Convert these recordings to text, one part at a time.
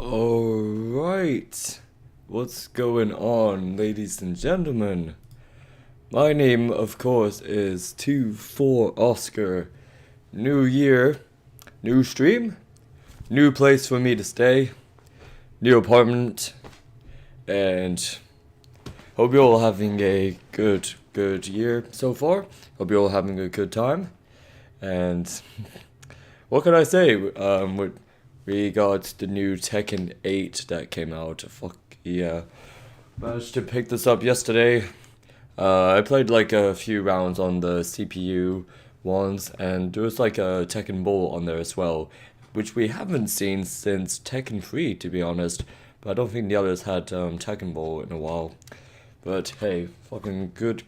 Alright, what's going on, ladies and gentlemen? My name, of course, is 24Oscarr. New year, new stream, new place for me to stay, new apartment, and hope you're all having a good year so far. Hope you're all having a good time. And what can I say? We got the new Tekken 8 that came out. Fuck yeah. Managed to pick this up yesterday. I played like a few rounds on the CPU ones, and there was like a Tekken Ball on there as well, which we haven't seen since Tekken 3, to be honest. But I don't think the others had Tekken Ball in a while. But hey, fucking good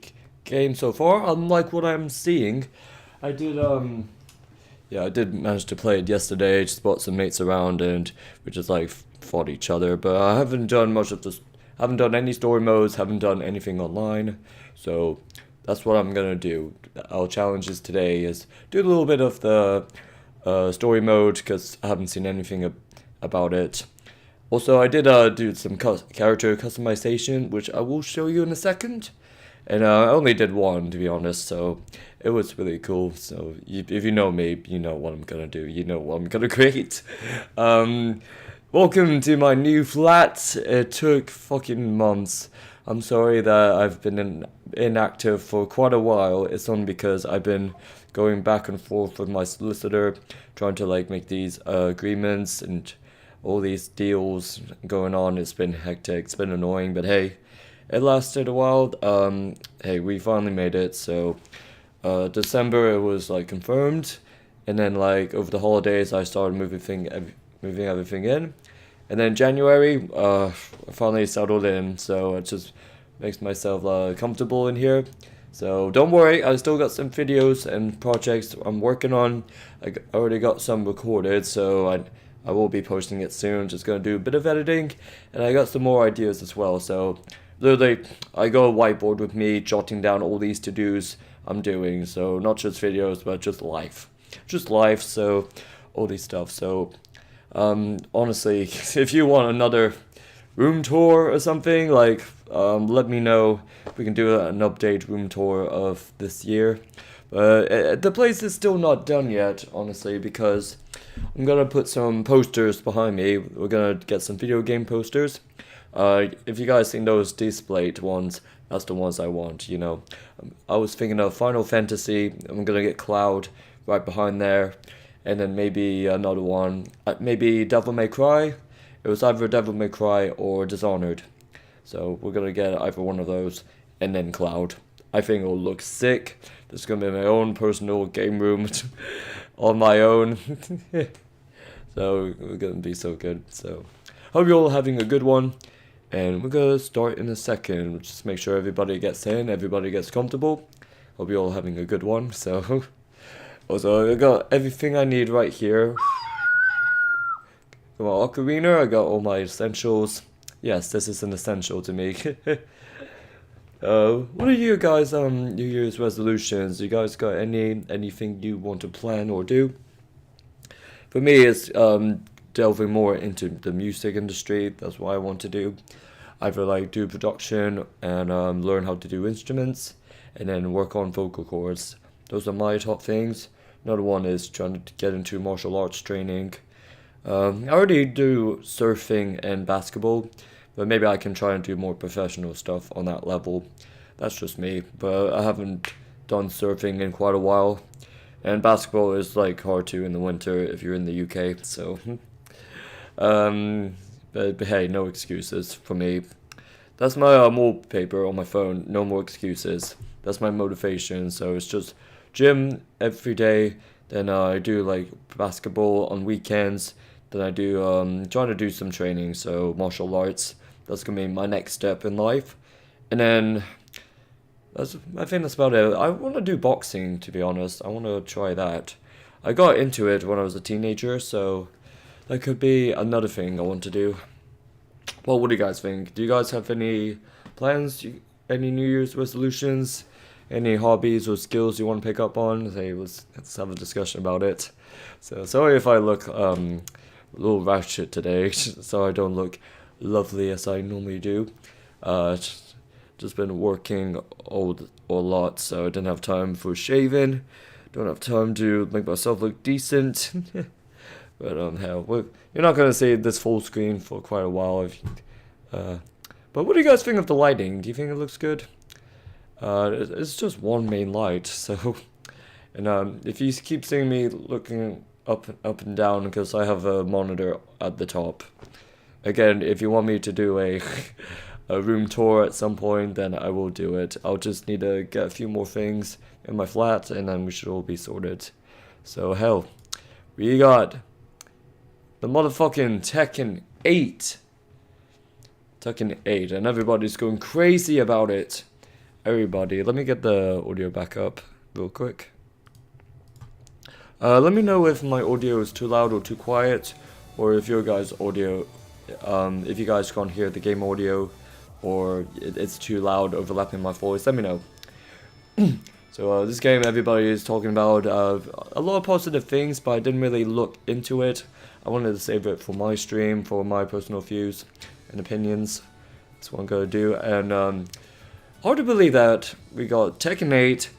game so far. Unlike what I'm seeing, I did yeah, I did manage to play it yesterday. Just brought some mates around and we just like fought each other. But I haven't done much of this. Haven't done any story modes. Haven't done anything online. So that's what I'm gonna do. Our challenges today is do a little bit of the story mode because I haven't seen anything about it. Also, I did do some character customization, which I will show you in a second. And I only did one, to be honest, so it was really cool. So if you know me, you know what I'm gonna do. You know what I'm gonna create. Welcome to my new flat. It took fucking months. I'm sorry that I've been inactive for quite a while. It's only because I've been going back and forth with my solicitor, trying to like make these agreements and all these deals going on. It's been hectic. It's been annoying, but hey. It lasted a while. Hey, we finally made it. So, December it was like confirmed, and then like over the holidays I started moving everything in, and then January, I finally settled in. So it just makes myself comfortable in here. So don't worry, I still got some videos and projects I'm working on. Already got some recorded, so I will be posting it soon. Just gonna do a bit of editing, and I got some more ideas as well. So. Literally, I got a whiteboard with me jotting down all these to-dos I'm doing. So not just videos, but just life. Just life, so all these stuff. So honestly, if you want another room tour or something, like let me know. We can do an update room tour of this year. But the place is still not done yet, honestly, because I'm gonna put some posters behind me. We're gonna get some video game posters. If you guys seen those displayed ones, that's the ones I want, you know. I was thinking of Final Fantasy. I'm gonna get Cloud right behind there. And then maybe another one. Maybe Devil May Cry. It was either Devil May Cry or Dishonored. So we're gonna get either one of those. And then Cloud. I think it'll look sick. There's gonna be my own personal game room on my own. So we're gonna be so good. So hope you're all having a good one. And we're gonna start in a second. Just make sure everybody gets in, everybody gets comfortable. Hope you're all having a good one. So, also, I got everything I need right here. Got my ocarina, I got all my essentials. Yes, this is an essential to me. What are you guys New Year's resolutions? You guys got anything you want to plan or do? For me, it's delving more into the music industry. That's what I want to do. Either like do production and learn how to do instruments, and then work on vocal cords. Those are my top things. Another one is trying to get into martial arts training. I already do surfing and basketball, but maybe I can try and do more professional stuff on that level. That's just me, but I haven't done surfing in quite a while. And basketball is like hard to in the winter if you're in the UK, so but hey, no excuses for me. That's my wallpaper on my phone. No more excuses. That's my motivation. So it's just gym every day. Then I do like basketball on weekends. Then I do trying to do some training. So martial arts. That's gonna be my next step in life. And then I think that's about it. I want to do boxing, to be honest. I want to try that. I got into it when I was a teenager, so that could be another thing I want to do. Well, what do you guys think? Do you guys have any plans? Any New Year's resolutions? Any hobbies or skills you want to pick up on? Hey, let's have a discussion about it. So sorry if I look a little ratchet today, so I don't look lovely as I normally do. Just been working a lot, so I didn't have time for shaving. Don't have time to make myself look decent. But hell, you're not gonna see this full screen for quite a while. But what do you guys think of the lighting? Do you think it looks good? It's just one main light, so. And if you keep seeing me looking up and down, because I have a monitor at the top. Again, if you want me to do a a room tour at some point, then I will do it. I'll just need to get a few more things in my flat, and then we should all be sorted. So hell, we got the motherfucking Tekken 8. Tekken 8, and everybody's going crazy about it. Everybody, let me get the audio back up real quick. Let me know if my audio is too loud or too quiet, or if your guys' audio, if you guys can't hear the game audio, or it's too loud overlapping my voice. Let me know. So this game, everybody is talking about a lot of positive things, but I didn't really look into it. I wanted to save it for my stream, for my personal views and opinions. That's what I'm gonna do. And hard to believe that we got Tekken 8,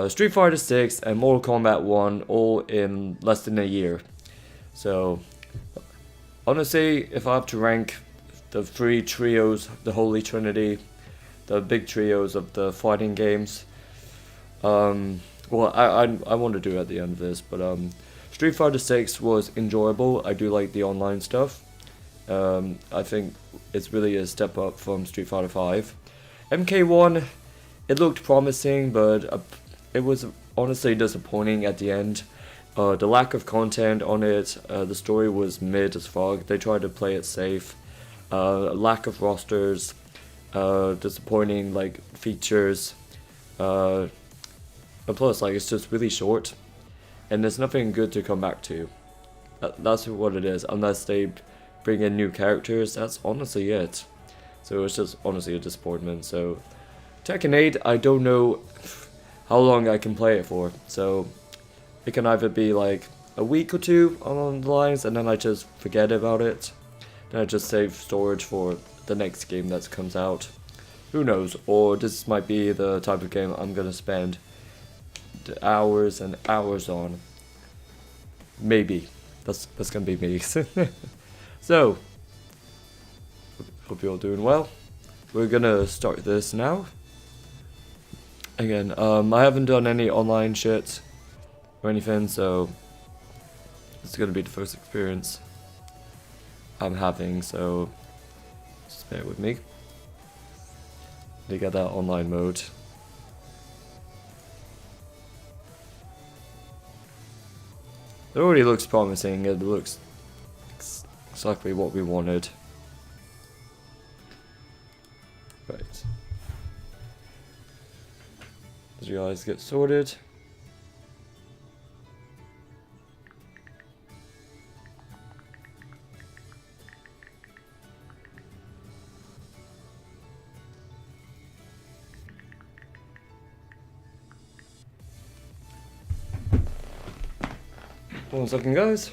Street Fighter 6, and Mortal Kombat 1 all in less than a year. So honestly, if I have to rank the three trios, the Holy Trinity, the big trios of the fighting games, well, I want to do it at the end of this, but Street Fighter 6 was enjoyable. I do like the online stuff. I think it's really a step up from Street Fighter 5. MK1, it looked promising, but it was honestly disappointing at the end. The lack of content on it, the story was mid as fuck. They tried to play it safe. Lack of rosters, disappointing like features. And plus, like, it's just really short, and there's nothing good to come back to. That's what it is. Unless they bring in new characters, that's honestly it. So it's just honestly a disappointment. So Tekken 8, I don't know how long I can play it for. So it can either be like a week or two along the lines, and then I just forget about it. Then I just save storage for the next game that comes out. Who knows? Or this might be the type of game I'm gonna spend hours and hours on. Maybe. That's gonna be me. So, hope you're all doing well. We're gonna start this now. Again, I haven't done any online shit or anything, so it's gonna be the first experience I'm having, so just bear with me. To get that online mode. It already looks promising. It looks exactly what we wanted. Right. As you guys get sorted. One second, guys.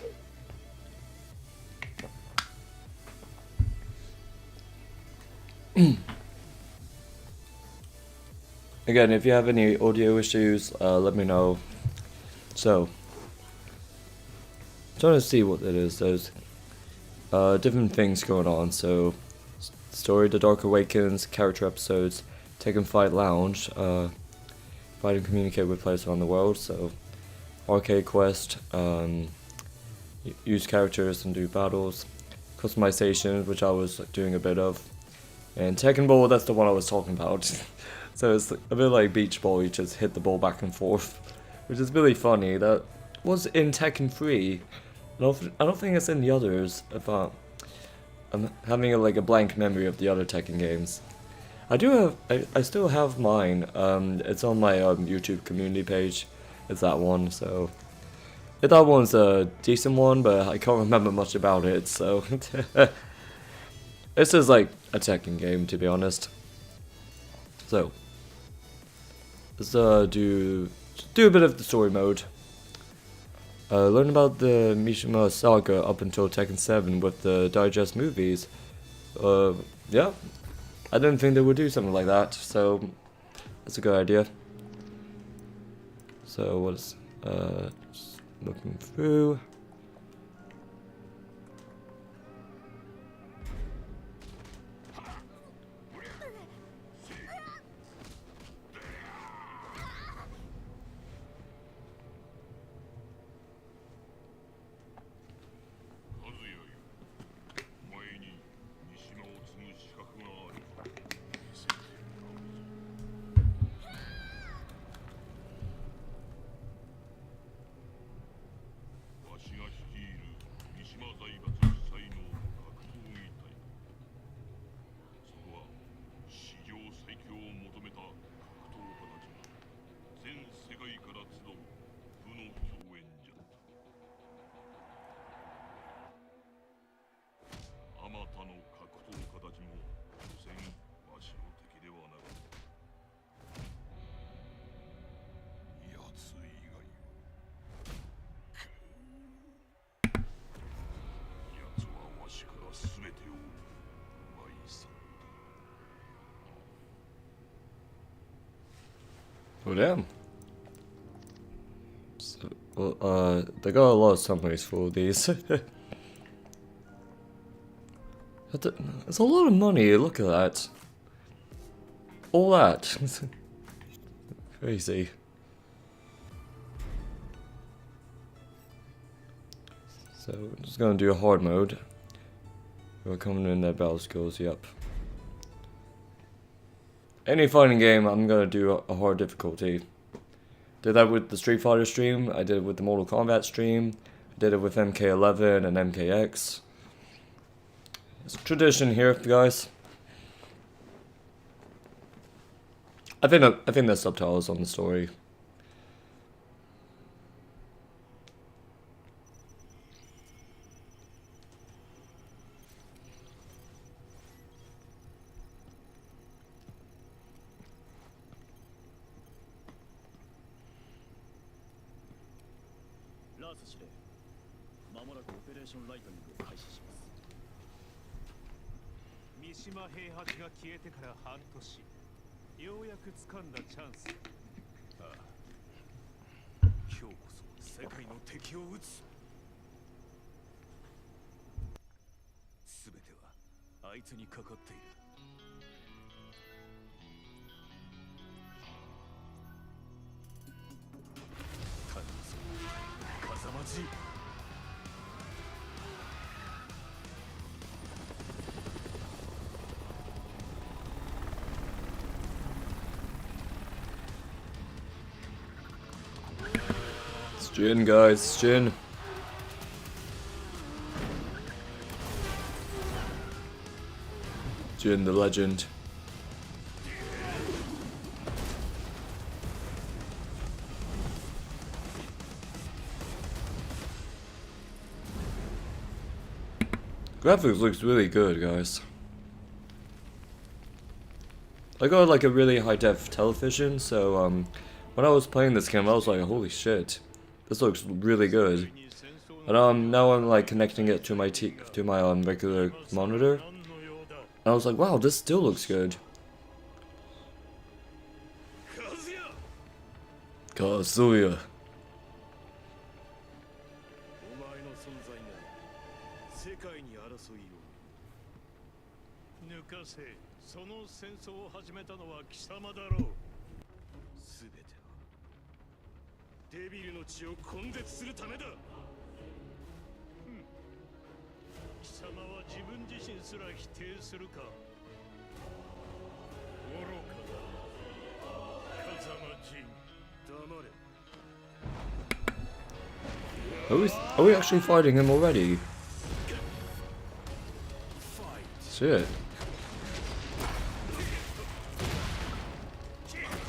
Again, if you have any audio issues, let me know. So, I'm trying to see what it is. There's different things going on. So, story: The Dark Awakens, character episodes, Tekken Fight Lounge, fight and communicate with players around the world. So, arcade quest, use characters and do battles, customization, which I was doing a bit of, and Tekken Ball, that's the one I was talking about. So it's a bit like beach ball, you just hit the ball back and forth, which is really funny. That was in Tekken 3. I don't think it's in the others. I'm having like a blank memory of the other Tekken games. I still have mine. It's on my YouTube community page. It's that one, so that one's a decent one, but I can't remember much about it, so it's just like a Tekken game, to be honest. So let's do a bit of the story mode. learn about the Mishima saga up until Tekken 7 with the digest movies. Yeah, I didn't think they would do something like that, so that's a good idea. So what's just looking through. Oh damn. So, well, they got a lot of summaries for these. It's a lot of money, look at that. All that. Crazy. So, I'm just gonna do a hard mode. We're coming in their battle skills, yep. Any fighting game, I'm gonna do a hard difficulty. Did that with the Street Fighter stream, I did it with the Mortal Kombat stream, I did it with MK11 and MKX. It's tradition here, guys. I think there's subtitles on the story. It's Jin, guys, it's Jin. Jin the legend. Graphics looks really good, guys. I got like a really high def television, so when I was playing this game I was like, holy shit, this looks really good. And now I'm like connecting it to my regular monitor. And I was like, wow, this still looks good. Kazuya. Are we actually fighting him already? Shit.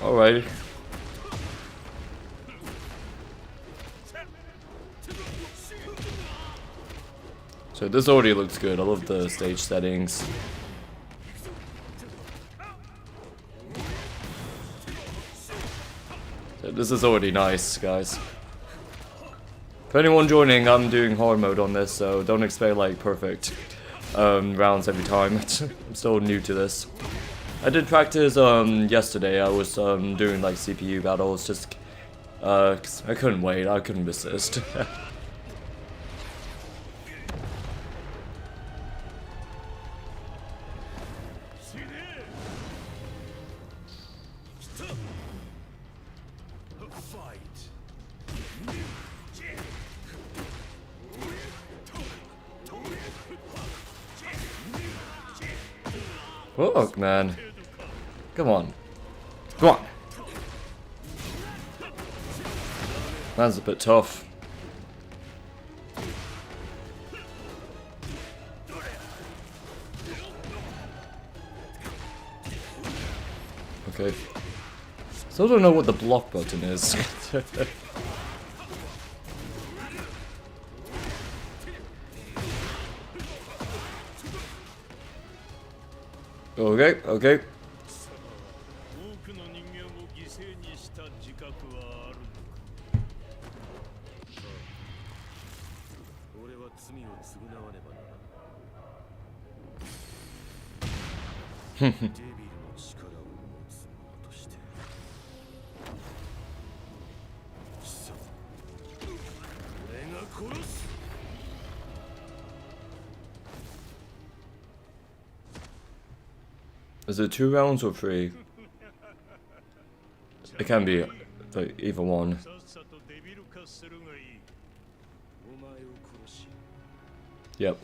Alright. So this already looks good. I love the stage settings. So this is already nice, guys. For anyone joining, I'm doing hard mode on this, so don't expect like perfect rounds every time. I'm still new to this. I did practice yesterday. I was doing like CPU battles, just 'cause I couldn't wait. I couldn't resist. Look, man. Come on. Come on. That's a bit tough. Okay. Still don't know what the block button is. Okay, okay. Is it 2 rounds or 3? It can be like either one. Yep.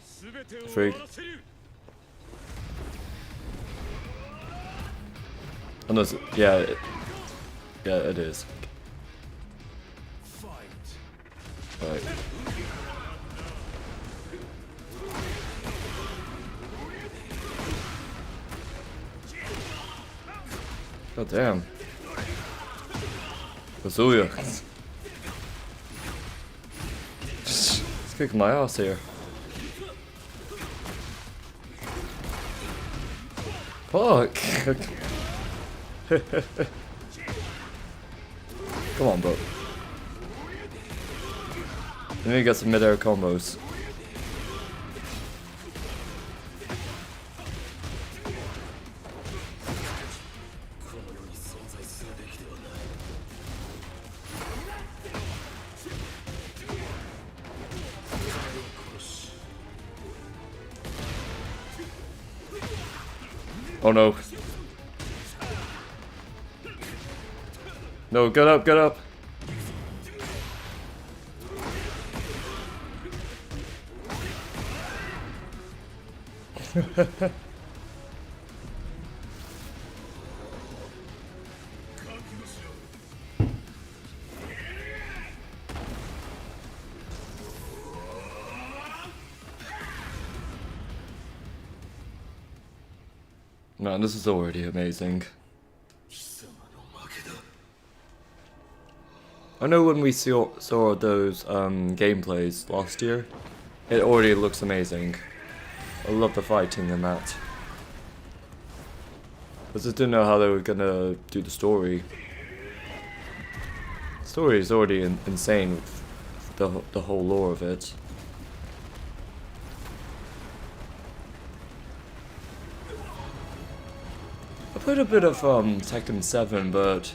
3. Unless, yeah, it is. Right. God damn. Kazuya. It's kicking my ass here. Fuck. Come on, bro. I need to get some mid-air combos. Oh no. No, get up, get up. Man, this is already amazing. I know when we saw those gameplays last year, it already looks amazing. I love the fighting in that. I just didn't know how they were gonna do the story. The story is already insane with the whole lore of it. I played a bit of Tekken 7, but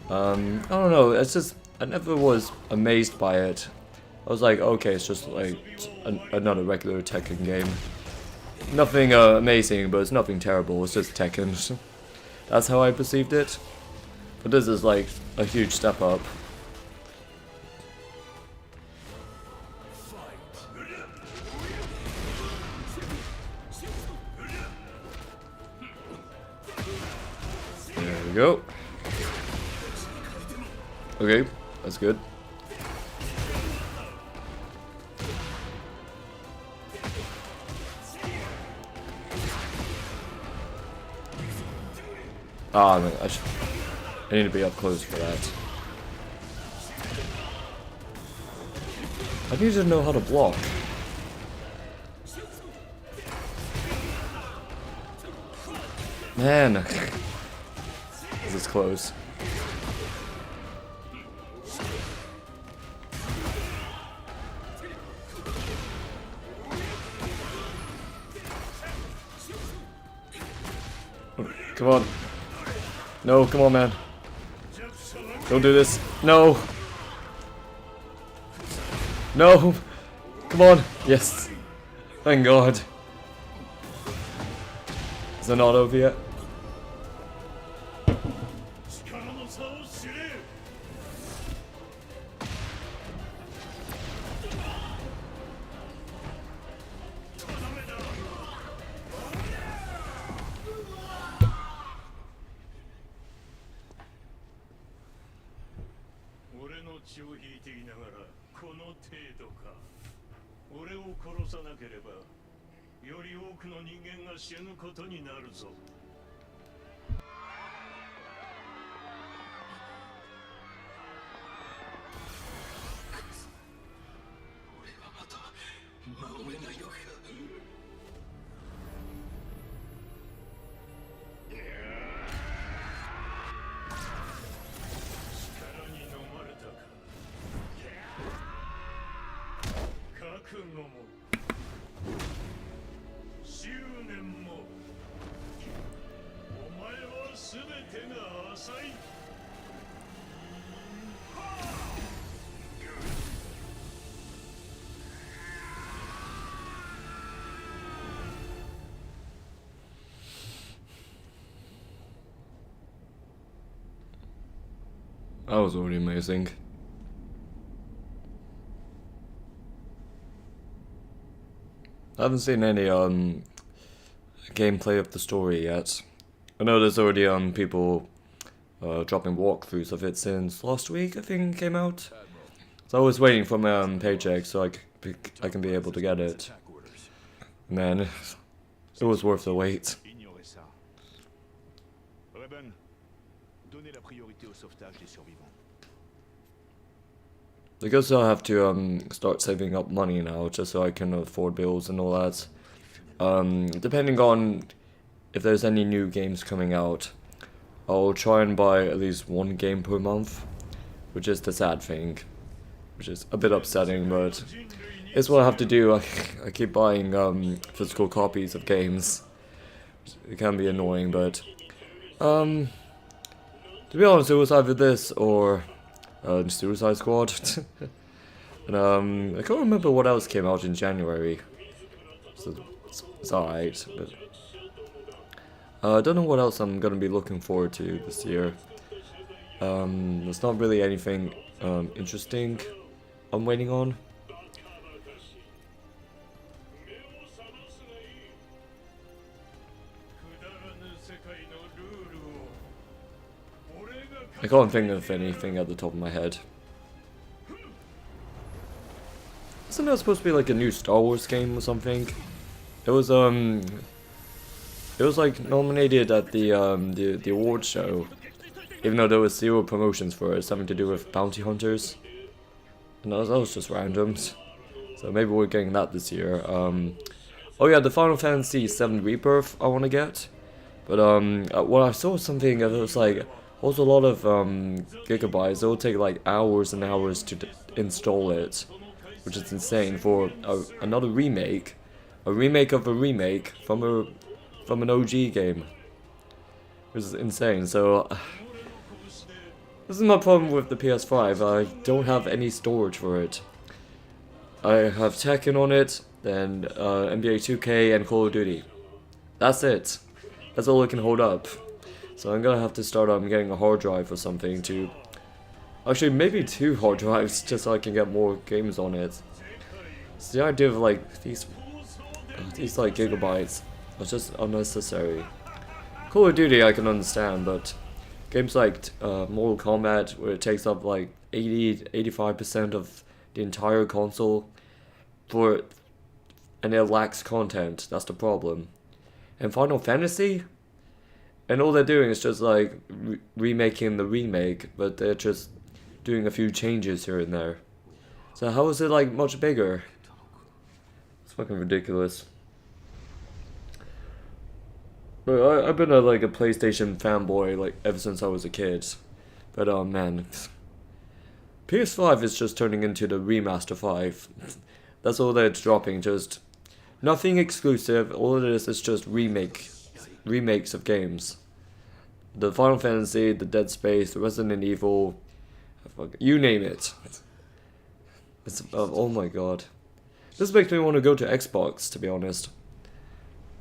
I don't know, it's just, I never was amazed by it. I was like, okay, it's just like another regular Tekken game. Nothing amazing, but it's nothing terrible, it's just Tekken. That's how I perceived it. But this is like a huge step up. There we go. Okay, that's good. Ah, man, I need to be up close for that. I need to know how to block. Man, this is close. Come on. No, come on, man. Don't do this. No. No. Come on. Yes. Thank God. Is it not over yet? That was already amazing. I haven't seen any gameplay of the story yet. I know there's already people dropping walkthroughs of it since last week, I think it came out. So I was waiting for my paycheck so I can be able to get it. And then it was worth the wait. I guess I'll have to start saving up money now just so I can afford bills and all that. Depending on if there's any new games coming out, I'll try and buy at least one game per month, which is the sad thing, which is a bit upsetting, but it's what I have to do. I keep buying physical copies of games. It can be annoying, but to be honest, it was either this or Suicide Squad. And I can't remember what else came out in January. So it's alright, but I don't know what else I'm gonna be looking forward to this year. There's not really anything interesting I'm waiting on. I can't think of anything at the top of my head. Isn't that supposed to be like a new Star Wars game or something? It was like nominated at the awards show, even though there was 0 promotions for it, something to do with bounty hunters. And that was just random. So maybe we're getting that this year. Oh yeah, the Final Fantasy VII Rebirth I want to get, but well, I saw something that was like also a lot of gigabytes. It'll take like hours and hours to install it, which is insane for another remake, a remake of a remake from an OG game, which is insane. So this is my problem with the PS5. I don't have any storage for it. I have Tekken on it, then NBA 2K and Call of Duty. That's it. That's all it can hold up. So I'm gonna have to start getting a hard drive or something to... Actually, maybe 2 hard drives just so I can get more games on it. So the idea of like these like gigabytes are just unnecessary. Call of Duty I can understand, but games like Mortal Kombat, where it takes up like 85% of the entire console and it lacks content, that's the problem. And Final Fantasy? And all they're doing is just like remaking the remake, but they're just doing a few changes here and there. So how is it like much bigger? It's fucking ridiculous. But I've been like a PlayStation fanboy like ever since I was a kid. But oh man, PS5 is just turning into the remaster 5. That's all they're dropping, just nothing exclusive. All it is just remakes of games. The Final Fantasy, the Dead Space, the Resident Evil, you name it. It's oh my god. This makes me want to go to Xbox, to be honest.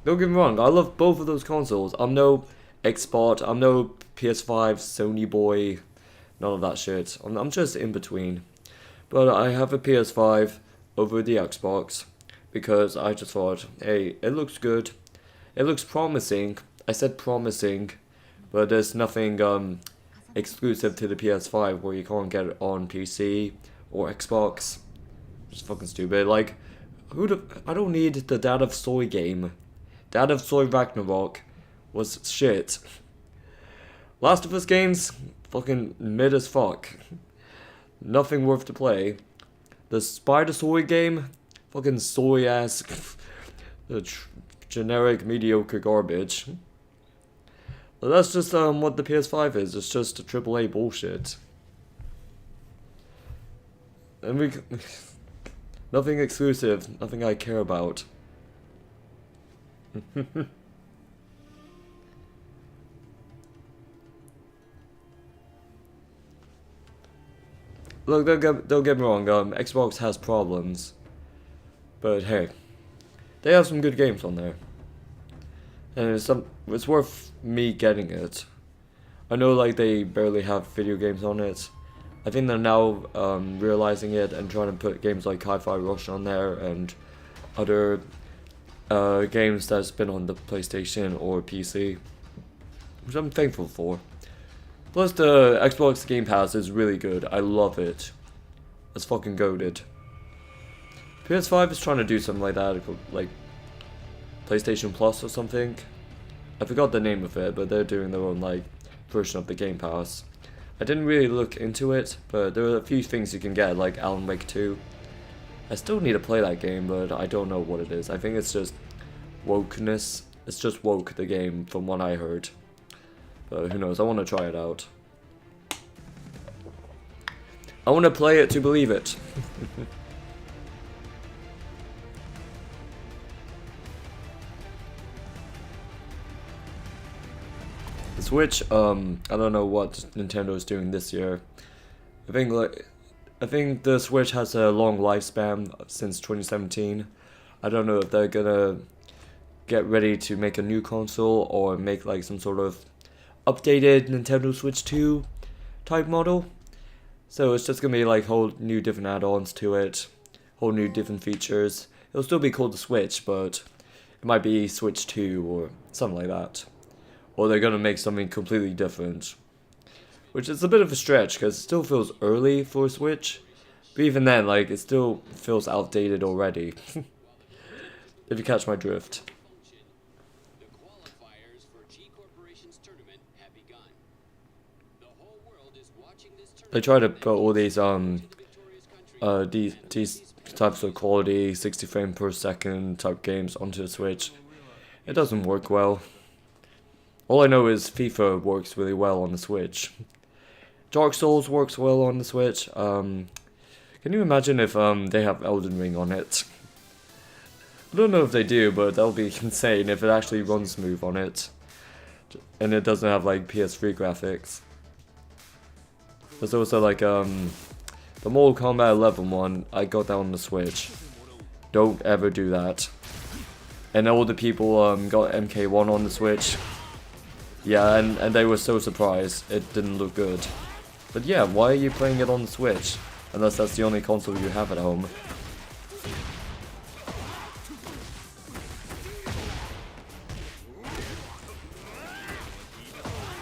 Don't get me wrong, I love both of those consoles. I'm no Xbox, I'm no PS5, Sony boy, none of that shit. I'm just in between. But I have a PS5 over the Xbox because I just thought, hey, it looks good. It looks promising. I said promising, but there's nothing exclusive to the PS5 where you can't get it on PC or Xbox. It's fucking stupid. Like, I don't need the Dad of Soy game. Dad of Soy Ragnarok was shit. Last of Us games, fucking mid as fuck. Nothing worth to play. The Spider Soy game, fucking soy ass, generic mediocre garbage. But that's just what the PS5 is. It's just a AAA bullshit. And nothing exclusive, nothing I care about. Look, don't get me wrong, Xbox has problems. But hey, they have some good games on there. And it's worth me getting it. I know like they barely have video games on it. I think they're now realizing it and trying to put games like Hi-Fi Rush on there and other games that's been on the PlayStation or PC, which I'm thankful for. Plus the Xbox Game Pass is really good. I love it. It's fucking goated. PS5 is trying to do something like that, like PlayStation Plus or something. I forgot the name of it, but they're doing their own like version of the Game Pass. I didn't really look into it, but there are a few things you can get, like Alan Wake 2. I still need to play that game, but I don't know what it is. I think it's just wokeness. It's just woke, the game, from what I heard. But who knows, I want to try it out. I want to play it to believe it. The Switch, I don't know what Nintendo is doing this year. I think the Switch has a long lifespan since 2017. I don't know if they're gonna get ready to make a new console or make like some sort of updated Nintendo Switch 2 type model. So it's just gonna be like whole new different add-ons to it, whole new different features. It'll still be called the Switch, but it might be Switch 2 or something like that. Or they're gonna make something completely different. Which is a bit of a stretch because it still feels early for a Switch. But even then, like, it still feels outdated already. If you catch my drift. They try to put all these types of quality 60 frames per second type games onto the Switch. It doesn't work well. All I know is FIFA works really well on the Switch. Dark Souls works well on the Switch. Can you imagine if they have Elden Ring on it? I don't know if they do, but that would be insane if it actually runs smooth on it. And it doesn't have like PS3 graphics. There's also like the Mortal Kombat 11 one, I got that on the Switch. Don't ever do that. And all the people got MK1 on the Switch. Yeah, and they were so surprised it didn't look good. But yeah, why are you playing it on the Switch? Unless that's the only console you have at home.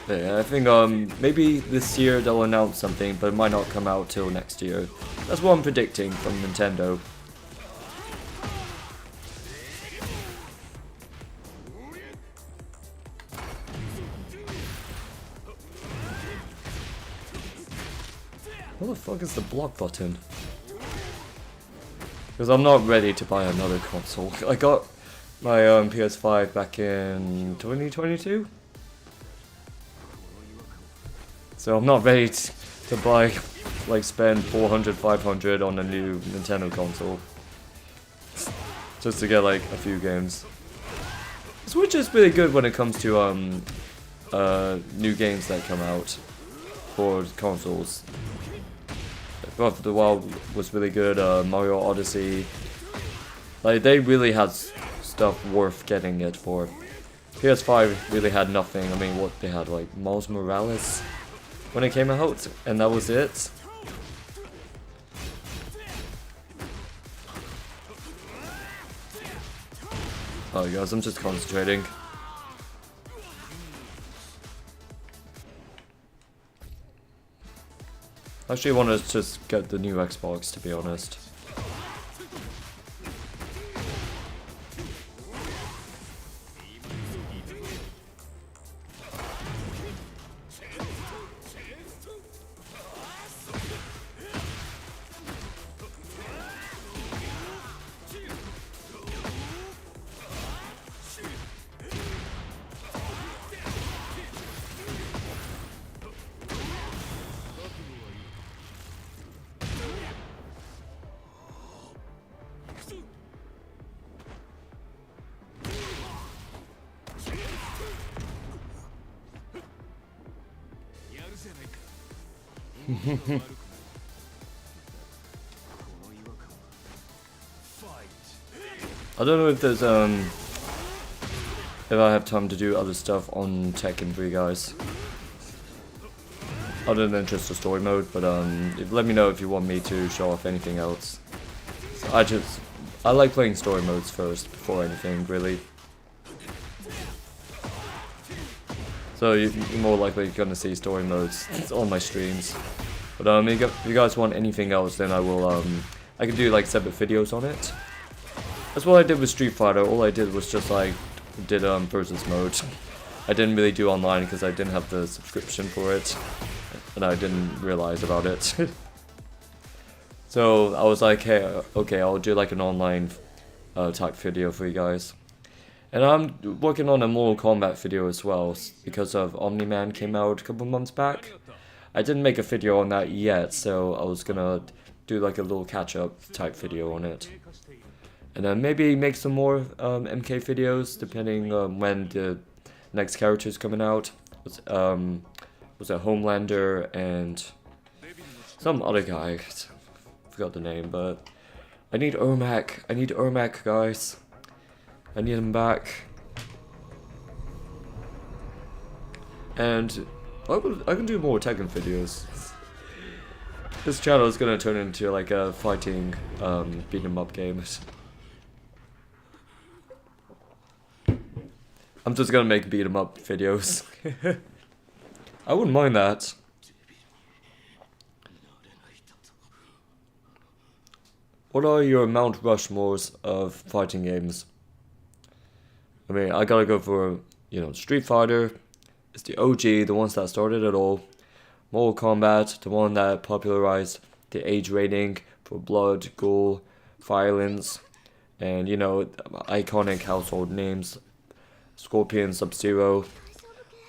Yeah, I think maybe this year they'll announce something, but it might not come out till next year. That's what I'm predicting from Nintendo. What the fuck is the block button? Because I'm not ready to buy another console. I got my PS5 back in 2022. So I'm not ready to buy, like spend 400, 500 on a new Nintendo console. Just to get like a few games. Switch is really good when it comes to new games that come out for consoles. Breath of the Wild was really good. Mario Odyssey, like they really had stuff worth getting it for. PS5 really had nothing. I mean, what they had, like Miles Morales when it came out, and that was it. Oh guys, I'm just concentrating. I actually want to just get the new Xbox, to be honest. I don't know if there's if I have time to do other stuff on Tekken for you guys, other than just the story mode. But let me know if you want me to show off anything else. So I like playing story modes first before anything, really. So you're more likely gonna see story modes on my streams. But if you guys want anything else, then I will I can do like separate videos on it. That's what I did with Street Fighter. All I did was just like did versus mode. I didn't really do online because I didn't have the subscription for it, and I didn't realize about it. So I was like, hey, okay, I'll do like an online type video for you guys. And I'm working on a Mortal Kombat video as well because of Omni-Man came out a couple months back. I didn't make a video on that yet, so I was gonna do like a little catch-up type video on it. And then maybe make some more MK videos, depending on when the next character is coming out. Was it Homelander and some other guy? Forgot the name, but I need Ermac. I need Ermac, guys. I need him back. And I can do more Tekken videos. This channel is gonna turn into like a fighting beat 'em up game. I'm just gonna make beat 'em up videos. I wouldn't mind that. What are your Mount Rushmores of fighting games? I mean, I gotta go for, you know, Street Fighter. It's the OG, the ones that started it all. Mortal Kombat, the one that popularized the age rating for blood, gore, violence, and, you know, iconic household names. Scorpion, Sub-Zero.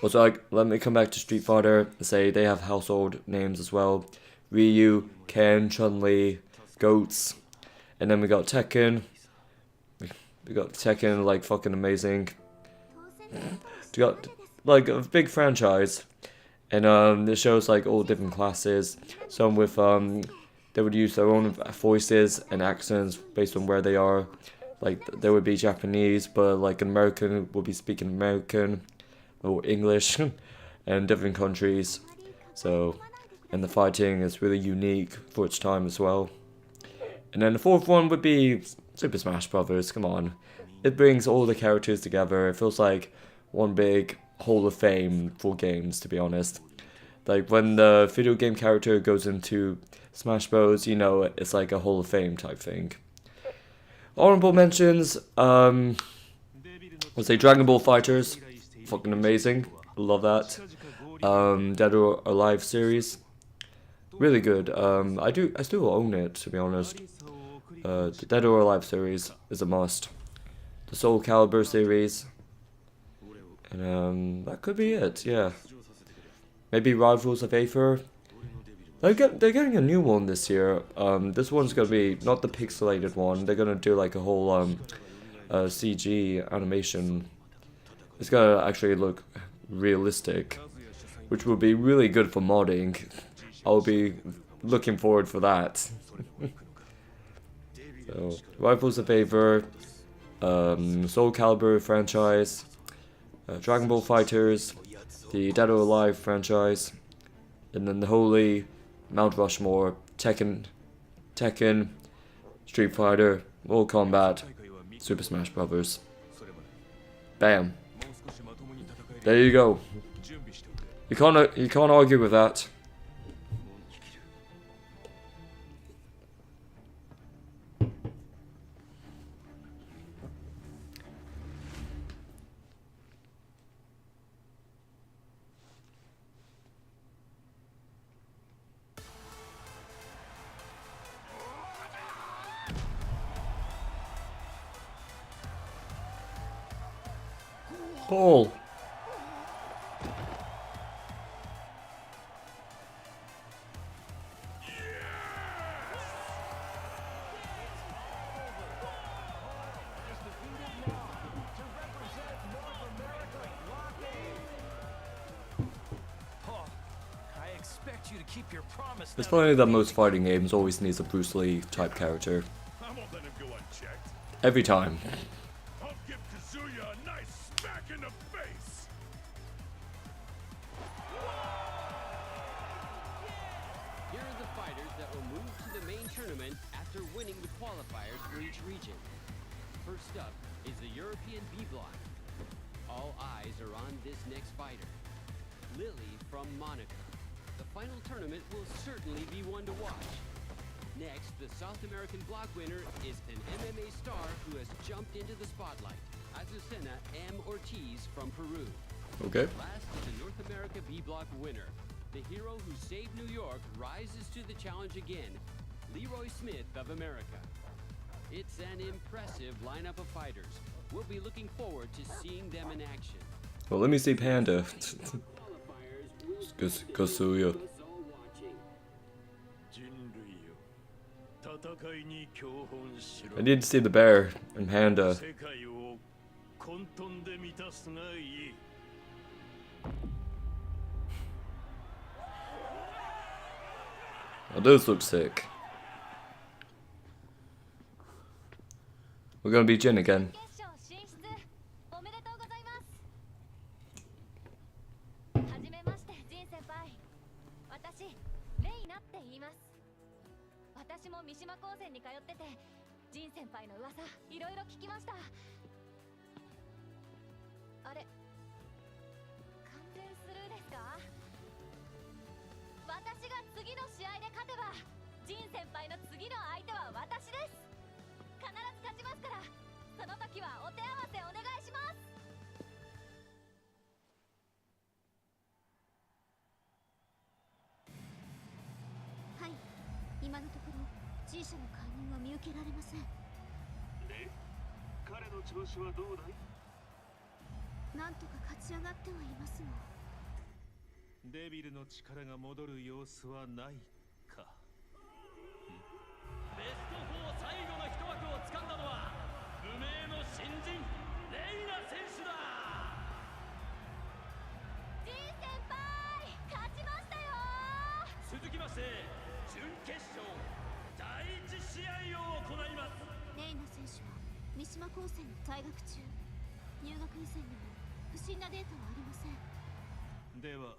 Also, like, let me come back to Street Fighter and say they have household names as well. Ryu, Ken, Chun-Li, Goats. And then we got Tekken. We got Tekken, like, fucking amazing. We got, like, a big franchise. And, it shows, like, all different classes. Some with, they would use their own voices and accents based on where they are. Like, there would be Japanese, but, like, an American would be speaking American or English. And different countries. So, and the fighting is really unique for its time as well. And then the fourth one would be Super Smash Brothers. Come on. It brings all the characters together. It feels like one big Hall of Fame for games, to be honest. Like, when the video game character goes into Smash Bros, you know, it's like a Hall of Fame type thing. Honorable mentions, I'll say Dragon Ball Fighters. Fucking amazing. Love that. Dead or Alive series. Really good. I still own it, to be honest. The Dead or Alive series is a must. The Soul Calibur series. And that could be it, yeah. Maybe Rivals of Aether. They're getting a new one this year. This one's gonna be not the pixelated one. They're gonna do like a whole CG animation It's gonna actually look realistic, which will be really good for modding. I'll be looking forward for that. So, Rifles of Favor, Soul Calibur franchise, Dragon Ball Fighters, the Dead or Alive franchise, and then the Holy, Mount Rushmore, Tekken, Street Fighter, Mortal Kombat, Super Smash Bros. Bam. There you go. You can't argue with that. Paul. It's funny that most fighting games always needs a Bruce Lee type character. Every time. I'll give Kazuya a nice smack in the face. Here are the fighters that will move to the main tournament after winning the qualifiers for each region. First up is the European B block. All eyes are on this next fighter, Lily from Monaco. The final tournament will certainly be one to watch. Next, the South American block winner is an MMA star who has jumped into the spotlight, Azucena M. Ortiz from Peru. Okay. Last is the North America B block winner. The hero who saved New York rises to the challenge again, Leroy Smith of America. It's an impressive lineup of fighters. We'll be looking forward to seeing them in action. Well, let me see Panda. Kazuya. I need to see the bear and Panda. Oh, those look sick. We're gonna be Jin again. G 社の解任は見受けられません。で、彼の調子はどうだい？なんとか勝ち上がってはいますが。デビルの力が戻る様子はないか。ベスト4最後の一枠を掴んだのは無名の新人レイナ選手だ。G 先輩、勝ちましたよ。続きまして準決勝第一試合を行います。レイナ選手は三島高専に在学中。入学以前にも不審なデータはありません。では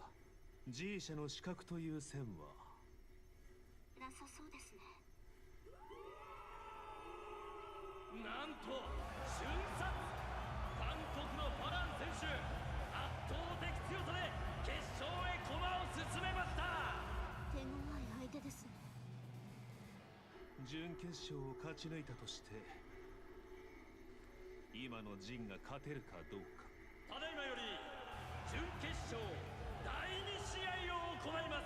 G 社の資格という線はなさそうですね。なんと瞬殺、韓国のファラン選手、圧倒的強さで決勝へ駒を進めました。手強い相手ですね。準決勝を勝ち抜いたとして今のジンが勝てるかどうか。ただいまより準決勝第2試合を行います。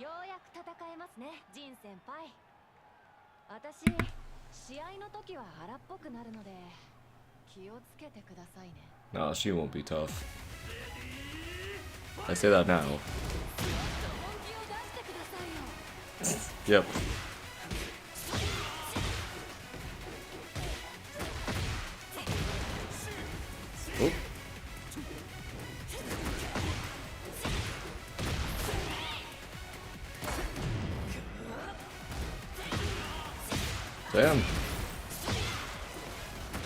ようやく戦えますね、ジン先輩。私、試合の時は荒っぽくなるので気をつけてくださいね。Nah, she won't be tough. I say that now. 本気を出してくださいよ。Yep. Damn.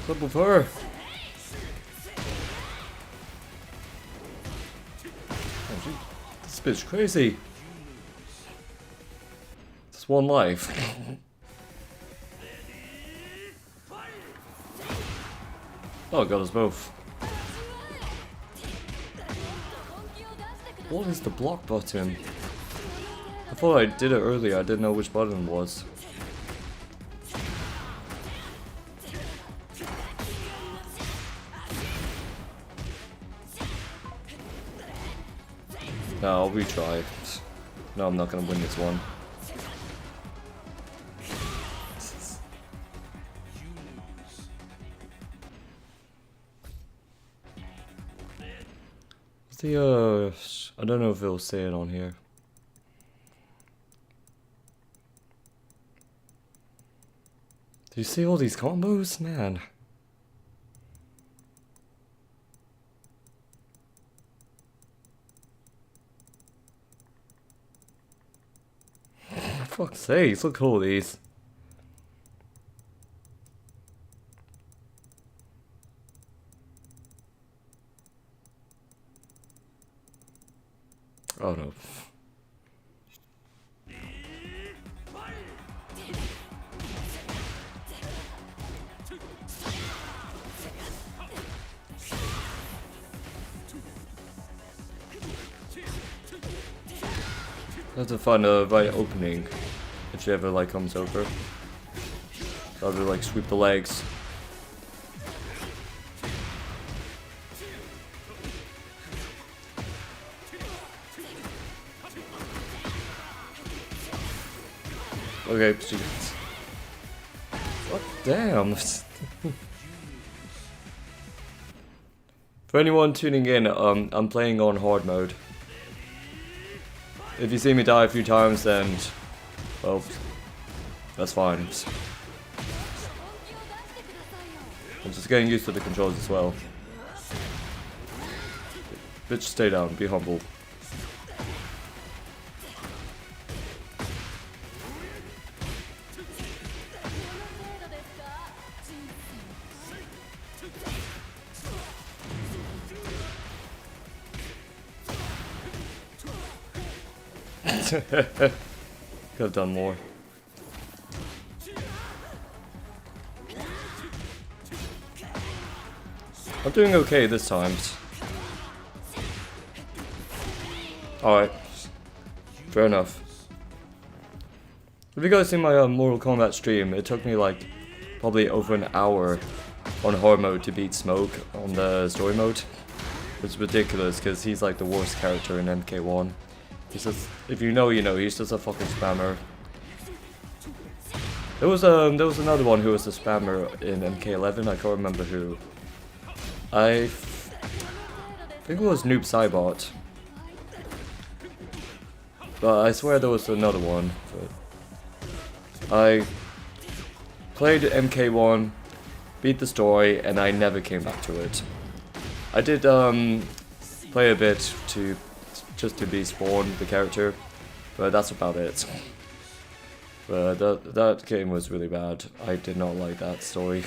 What's up with her? Oh, this bitch crazy. It's one life. Oh, got us both. What is the block button? I thought I did it earlier, I didn't know which button it was. No, I'll retry. No, I'm not gonna win this one. I don't know if it'll say it on here. Do you see all these combos? Man. For fuck's sake, look at all these. Oh no. I have to find a right opening if she ever like comes over. So I'll like sweep the legs. Okay, what? Damn. For anyone tuning in, I'm playing on hard mode. If you see me die a few times, then, well, that's fine. I'm just getting used to the controls as well. Bitch, stay down, be humble. Could have done more. I'm doing okay this time. Alright. Fair enough. If you guys seen my Mortal Kombat stream, it took me like probably over an hour on hard mode to beat Smoke on the story mode. It's ridiculous because he's like the worst character in MK1. He's just, if you know, you know, he's just a fucking spammer. There was another one who was a spammer in MK11, I can't remember who. I think it was Noob Saibot. But I swear there was another one. But I played MK1, beat the story, and I never came back to it. I did play a bit just to be Spawn, the character, but that's about it. But that game was really bad. I did not like that story.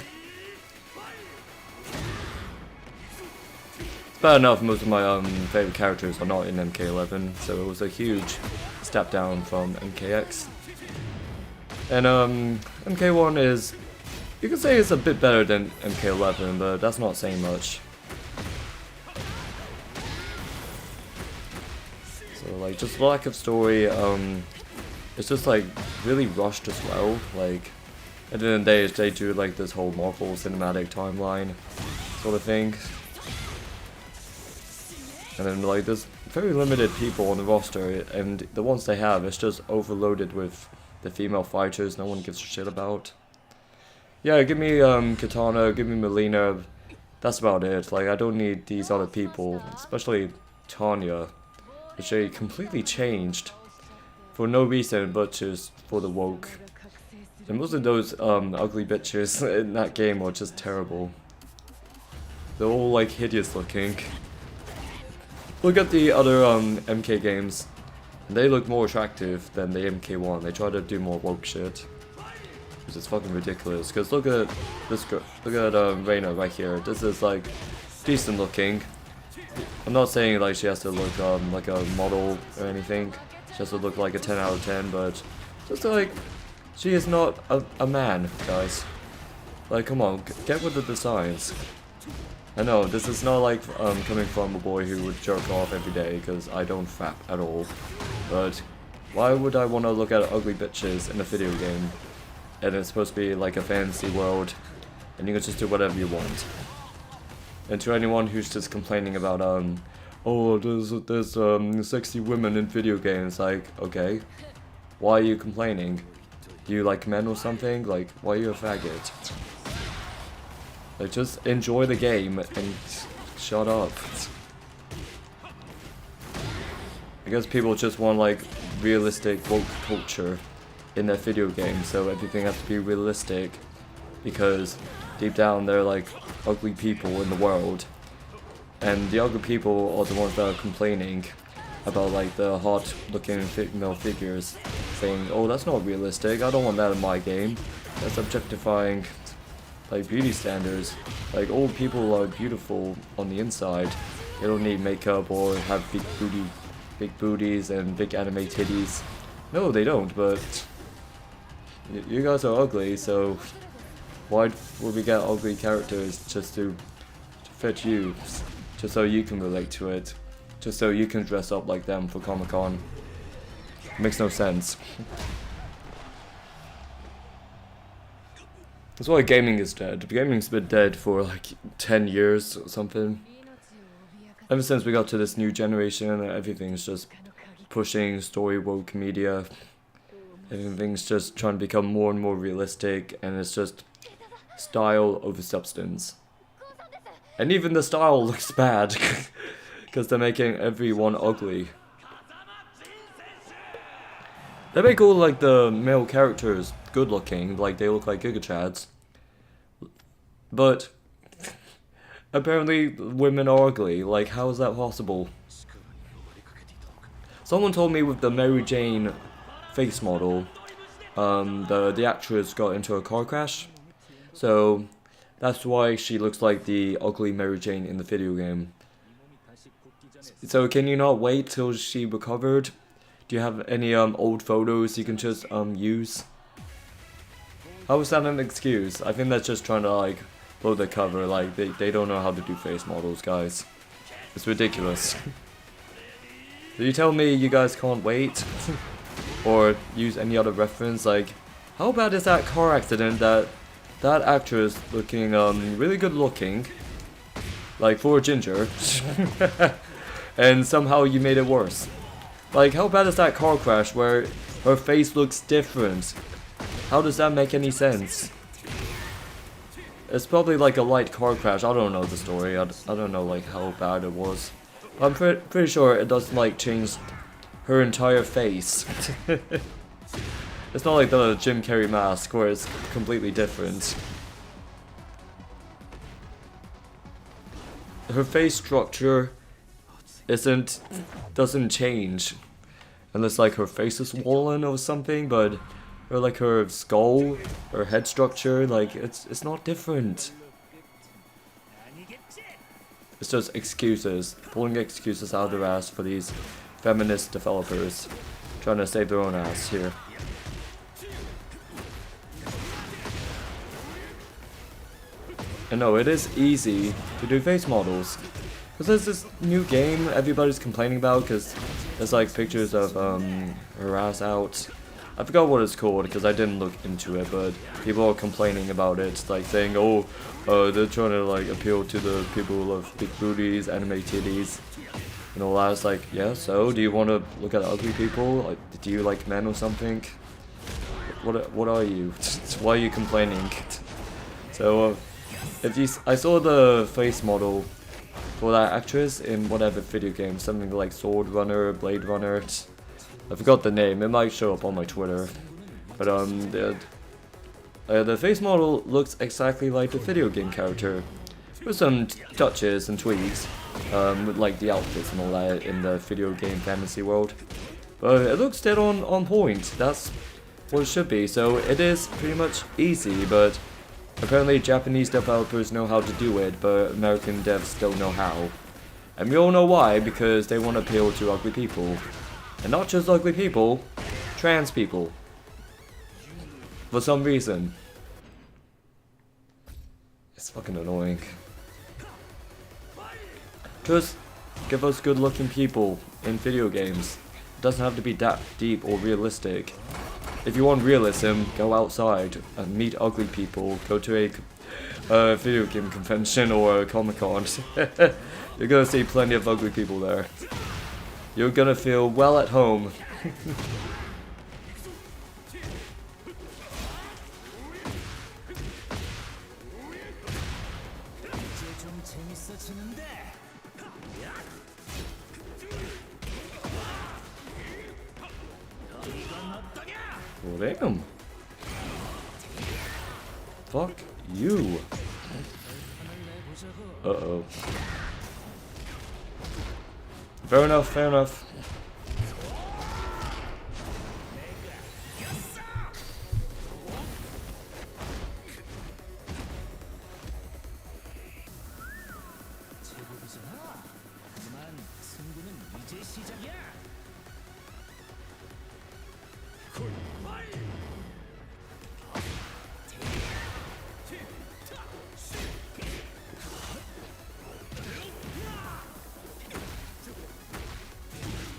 It's bad enough most of my favorite characters are not in MK11, so it was a huge step down from MKX. And MK1 is, you could say it's a bit better than MK11, but that's not saying much. So like, just lack of story, it's just like really rushed as well. Like, at the end of the day, they do like this whole Marvel cinematic timeline sort of thing. And then like, there's very limited people on the roster, and the ones they have, it's just overloaded with the female fighters no one gives a shit about. Yeah, give me Katana, give me Melina, that's about it. Like, I don't need these other people, especially Tanya, which they completely changed for no reason but just for the woke. And most of those ugly bitches in that game are just terrible. They're all like hideous looking. Look at the other MK games. They look more attractive than the MK1. They try to do more woke shit. which is fucking ridiculous. Because look at this girl, look at Reina right here. This is like decent looking. I'm not saying like she has to look like a model or anything. She has to look like a 10 out of 10, but just like she is not a man, guys. Like, come on, get with the designs. I know this is not like coming from a boy who would jerk off every day, because I don't fap at all. But why would I want to look at ugly bitches in a video game? And it's supposed to be like a fantasy world, and you can just do whatever you want. And to anyone who's just complaining about oh, there's sexy women in video games, like, okay, why are you complaining? Do you like men or something? Like, why are you a faggot? Like, just enjoy the game and shut up. I guess people just want like realistic woke culture in their video games, so everything has to be realistic, because deep down they're like ugly people in the world, and the ugly people are the ones that are complaining about like the hot looking female figures, saying, oh, that's not realistic, I don't want that in my game, that's objectifying like beauty standards. Like, all people are beautiful on the inside, they don't need makeup or have big booties and big anime titties. No, they don't, but you guys are ugly, so why would we get ugly characters just to fit you? Just so you can relate to it. Just so you can dress up like them for Comic-Con. Makes no sense. That's why gaming is dead. Gaming's been dead for like 10 years or something. Ever since we got to this new generation, everything's just pushing story woke media. Everything's just trying to become more and more realistic, and it's just style over substance. And even the style looks bad, because they're making everyone ugly. They make all like the male characters good looking, like they look like Giga Chads. But apparently women are ugly, like how is that possible? Someone told me with the Mary Jane face model, the actress got into a car crash, so that's why she looks like the ugly Mary Jane in the video game. So can you not wait till she recovered? Do you have any old photos you can just use? How is that an excuse? I think that's just trying to like blow the cover, like they don't know how to do face models, guys. It's ridiculous. Do you tell me you guys can't wait? Or use any other reference, like, how bad is that car accident that actress looking really good looking, like for a ginger, and somehow you made it worse? Like, how bad is that car crash where her face looks different? How does that make any sense? It's probably like a light car crash. I don't know the story. I don't know like how bad it was. I'm pretty sure it doesn't like change her entire face. It's not like the Jim Carrey mask where it's completely different. Her face structure doesn't change unless like her face is swollen or something, but or like her skull, her head structure, like it's not different. It's just excuses, pulling excuses out of their ass for these feminist developers trying to save their own ass here. And no, it is easy to do face models. Because there's this new game everybody's complaining about, because there's like pictures of her ass out. I forgot what it's called because I didn't look into it, but people are complaining about it, like saying, oh, they're trying to like appeal to the people who love big booties, anime titties, and all that. It's like, yeah, so do you want to look at ugly people? Like, do you like men or something? What are you? Why are you complaining? So, I saw the face model for that actress in whatever video game, something like Sword Runner, Blade Runner. I forgot the name. It might show up on my Twitter. But the face model looks exactly like the video game character, with some touches and tweaks, with like the outfits and all that in the video game fantasy world. But it looks dead on point. That's well, it should be. So it is pretty much easy, but apparently Japanese developers know how to do it, but American devs don't know how. And we all know why, because they want to appeal to ugly people. And not just ugly people, trans people. For some reason. It's fucking annoying. Just give us good looking people in video games. It doesn't have to be that deep or realistic. If you want realism, go outside and meet ugly people. Go to a video game convention or a Comic-Con. You're gonna see plenty of ugly people there. You're gonna feel well at home. Oh, damn. Fuck you. Uh-oh. Fair enough, fair enough.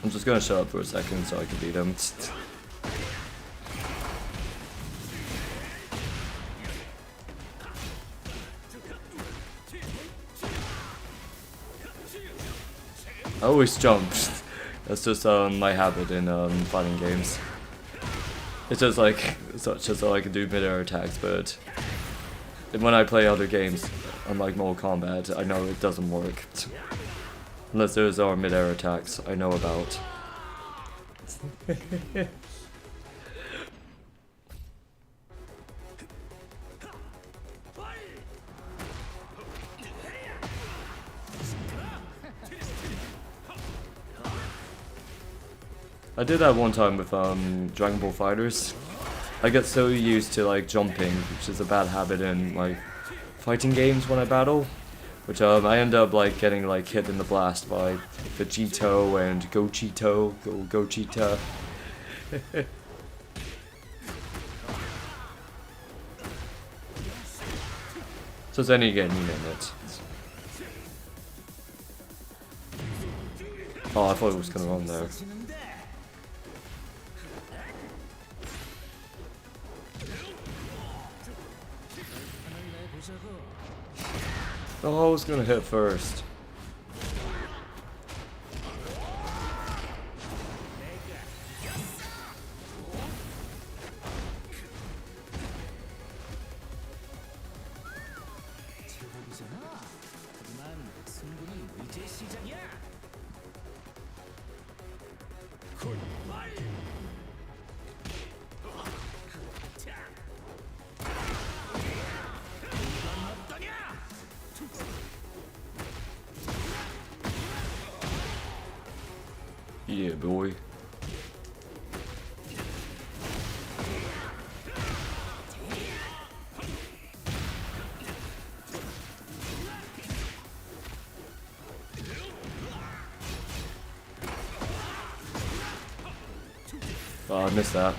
I'm just gonna shut up for a second so I can beat him. I always jump. That's just my habit in fighting games. It's just like just so I can do mid-air attacks, but when I play other games, unlike Mortal Kombat, I know it doesn't work. Unless there's our mid-air attacks I know about. I did that one time with Dragon Ball Fighters. I get so used to like jumping, which is a bad habit in like fighting games when I battle. Which I end up like getting like hit in the blast by Vegito and Gogeta. So it's any game, you name it. Oh, I thought it was gonna run there. Oh, I was gonna hit first. Yeah, boy. Oh, I missed that.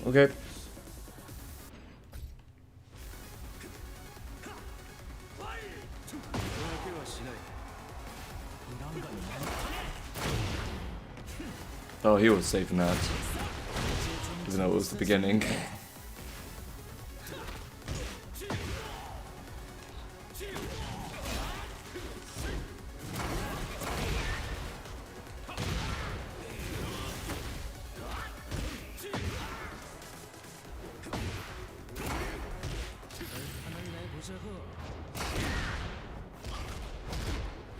Okay. Oh, he was safe in that. Even though it was the beginning.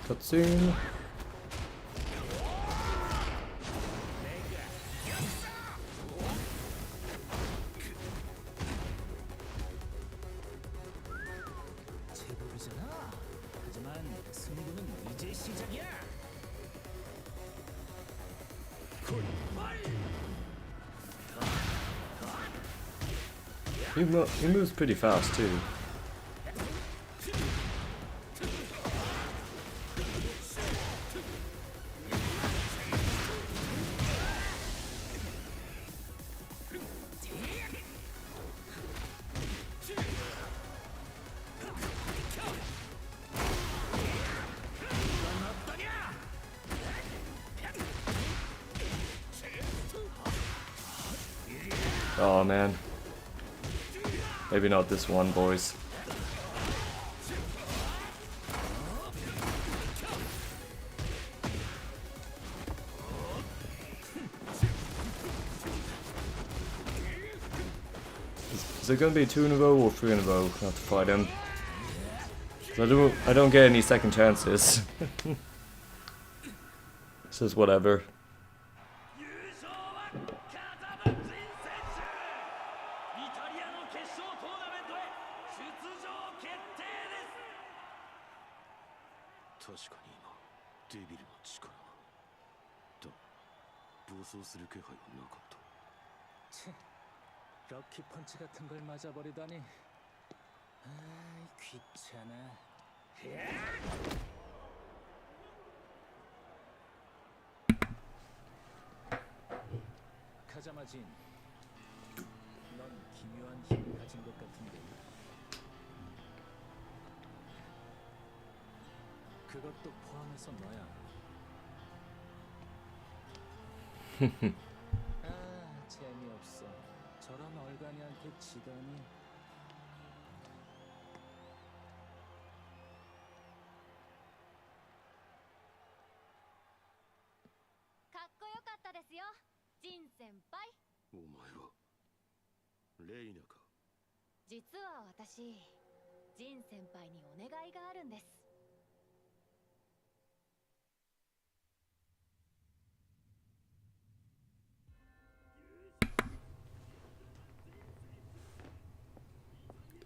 Cutscene. He moves pretty fast too. Oh man. Maybe not this one, boys. Is it gonna be 2 in a row or 3 in a row? I have to fight him. I don't get any second chances. This is whatever. 優勝は風間仁選手。イタリアの決勝トーナメントへ出場決定です。確かに今デビルの力はだ暴走する気配はなかった。 럭키 펀치 같은 걸 맞아버리다니. 아이 귀찮아. 가자마진, 넌 기묘한 힘을 가진 것 같은데. 그것도 포함해서 너야. 아 재미없어. 저런 얼간이한테 지다니. 진先輩。お前はレイナか。実は私、ジン先輩にお願いがあるんです。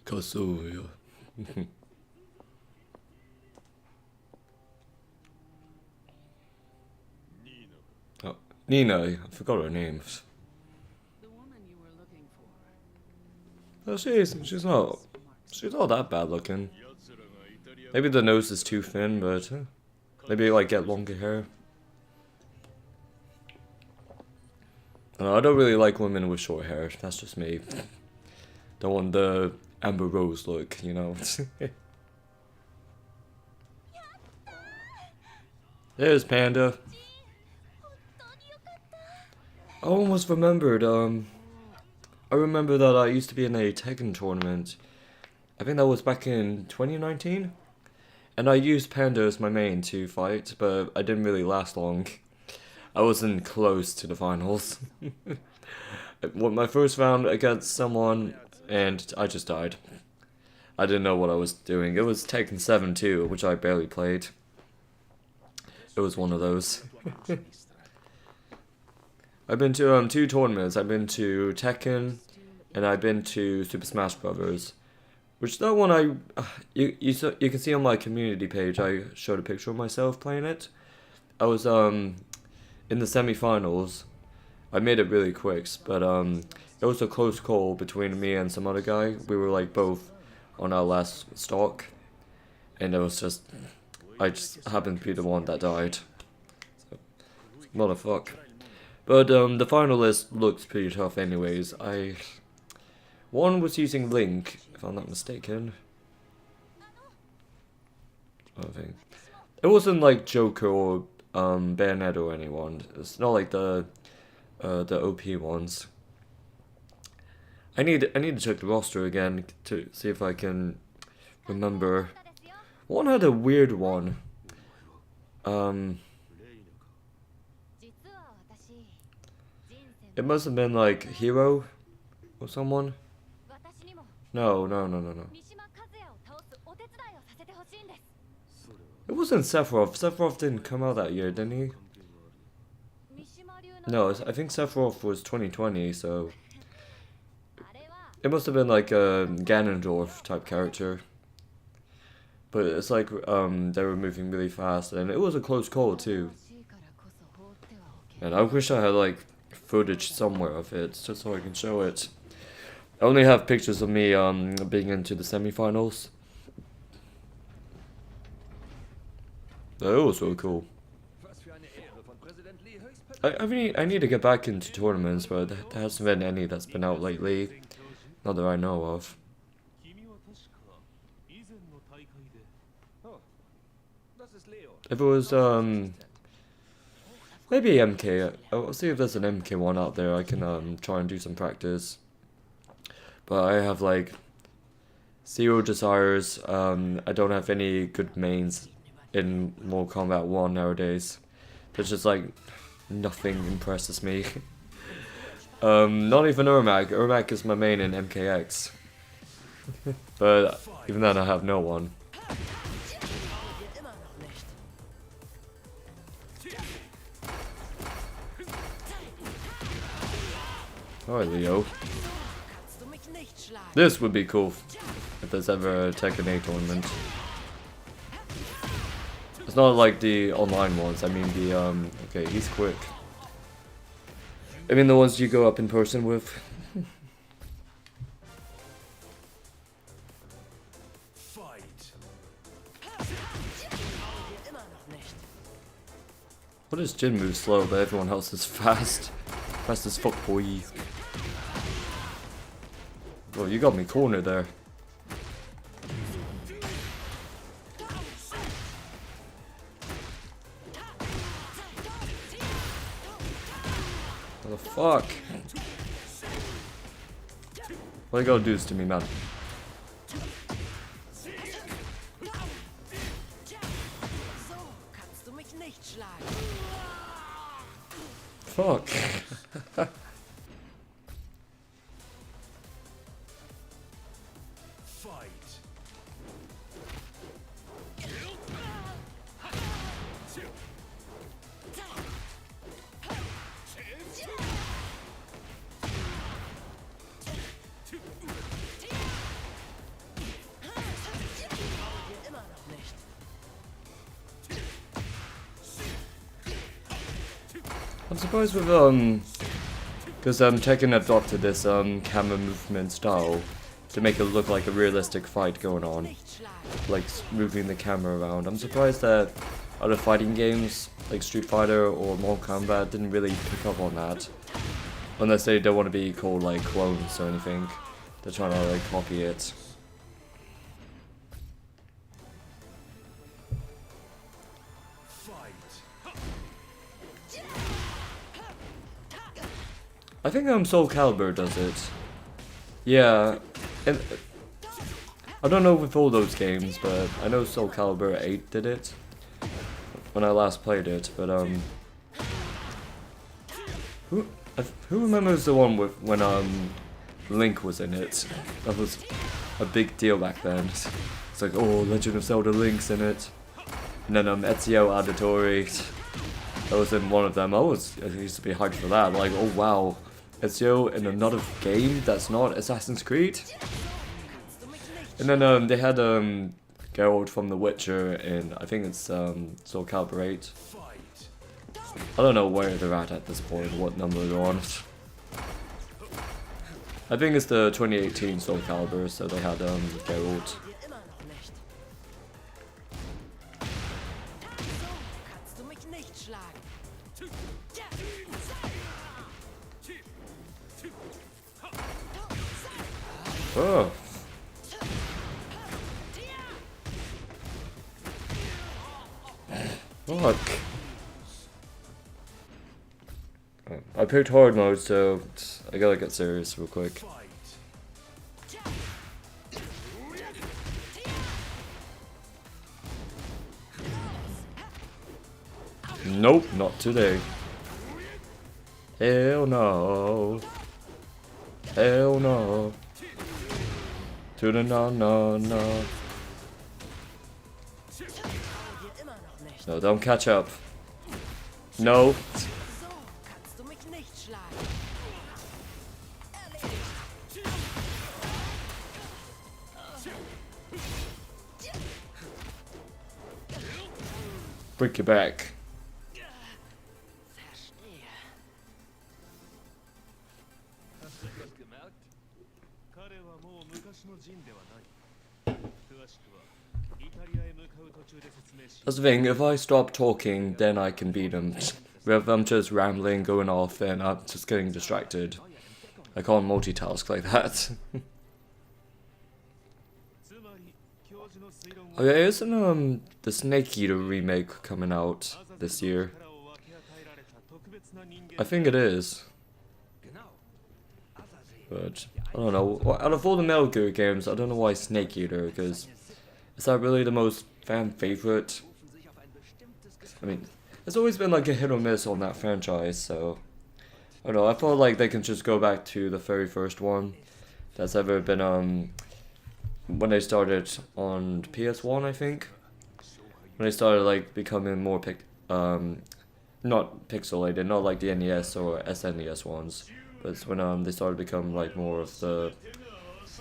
Kazuya. Oh, Nina, I forgot her name. The woman you were looking for. Oh, she's not that bad looking. Maybe the nose is too thin, but maybe like get longer hair. I don't really like women with short hair. That's just me. Don't want the Amber Rose look, you know. There's Panda. I almost remembered, I remember that I used to be in a Tekken tournament. I think that was back in 2019. And I used Panda as my main to fight, but I didn't really last long. I wasn't close to the finals. My first round against someone, and I just died. I didn't know what I was doing. It was Tekken 7 too, which I barely played. It was one of those. I've been to 2 tournaments. I've been to Tekken, and I've been to Super Smash Brothers. Which that one you can see on my community page. I showed a picture of myself playing it. I was in the semi-finals. I made it really quick, but it was a close call between me and some other guy. We were like both on our last stock, and it was just I just happened to be the one that died. So, motherfuck. But the final list looks pretty tough, anyways. One was using Link, if I'm not mistaken. I think it wasn't like Joker or Bayonetta or anyone. It's not like the OP ones. I need to check the roster again to see if I can remember. One had a weird one. It must have been like Hero or someone. No. It wasn't Sephiroth. Sephiroth didn't come out that year, didn't he? No, I think Sephiroth was 2020, so it must have been like a Ganondorf type character. But it's like they were moving really fast, and it was a close call too. And I wish I had like footage somewhere of it, just so I can show it. I only have pictures of me being into the semifinals. That was so cool. I need to get back into tournaments, but there hasn't been any that's been out lately. Not that I know of. 君は確か以前の大会で Oh, das ist Leo. If it was maybe MK. I'll see if there's an MK one out there. I can try and do some practice. But I have like 0 desires. I don't have any good mains in Mortal Kombat 1 nowadays. There's just like nothing impresses me. Not even Ermac. Ermac is my main in MKX. But even then I have no one. Alright, Leo. This would be cool if there's ever a Tekken 8 tournament. It's not like the online ones, I mean the, okay, he's quick. I mean the ones you go up in person with. What is Jin move slow, but everyone else is fast? Fast as fuck, boy. Bro, you got me cornered there. What the fuck? What you gotta do this to me, man? Fuck. I'm surprised with because Tekken adopted this camera movement style to make it look like a realistic fight going on, like moving the camera around. I'm surprised that other fighting games like Street Fighter or Mortal Kombat didn't really pick up on that, unless they don't want to be called like clones or anything. They're trying to like copy it. I think Soul Calibur does it. Yeah, and I don't know with all those games, but I know Soul Calibur 8 did it when I last played it. But who remembers the one with when Link was in it? That was a big deal back then. It's like, oh, Legend of Zelda Link's in it, and then Ezio Auditore. That was in one of them. I used to be hyped for that. Like, oh wow. Ezio in another game that's not Assassin's Creed. And then they had Geralt from The Witcher in, I think it's Soul Calibur 8. I don't know where they're at this point, what number they're on. I think it's the 2018 Soul Calibur, so they had Geralt. Oh. Fuck. I picked hard mode, so I gotta get serious real quick. Nope, not today. Hell no. Hell no. To the no. No, don't catch up. No. Break your back. 彼はもう昔のジンではない詳しくはイタリアへ向かう途中で説明し That's the thing, if I stop talking, then I can beat him. But if I'm just rambling, going off, then I'm just getting distracted. I can't multitask like that. つまり教授の推論は Okay, isn't the Snake Eater remake coming out this year? 力を分け与えられた特別な人間 I think it is. But I don't know. Out of all the Metal Gear games, I don't know why Snake Eater, because is that really the most fan favorite? I mean, there's always been like a hit or miss on that franchise, so I don't know. I felt like they can just go back to the very first one that's ever been when they started on PS1, I think. When they started like becoming more not pixelated, not like the NES or SNES ones. But it's when they started to become like more of the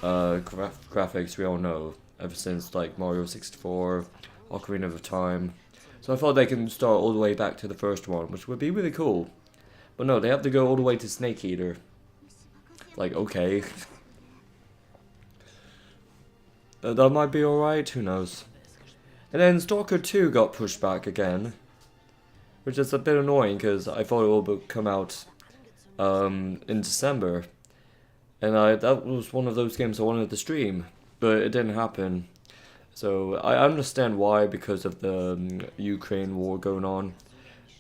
graphics we all know ever since like Mario 64, Ocarina of Time. So I thought they can start all the way back to the first one, which would be really cool. But no, they have to go all the way to Snake Eater. Like, okay. That might be alright, who knows. And then Stalker 2 got pushed back again, which is a bit annoying because I thought it would come out in December, and that was one of those games I wanted to stream, but it didn't happen. So I understand why, because of the Ukraine war going on,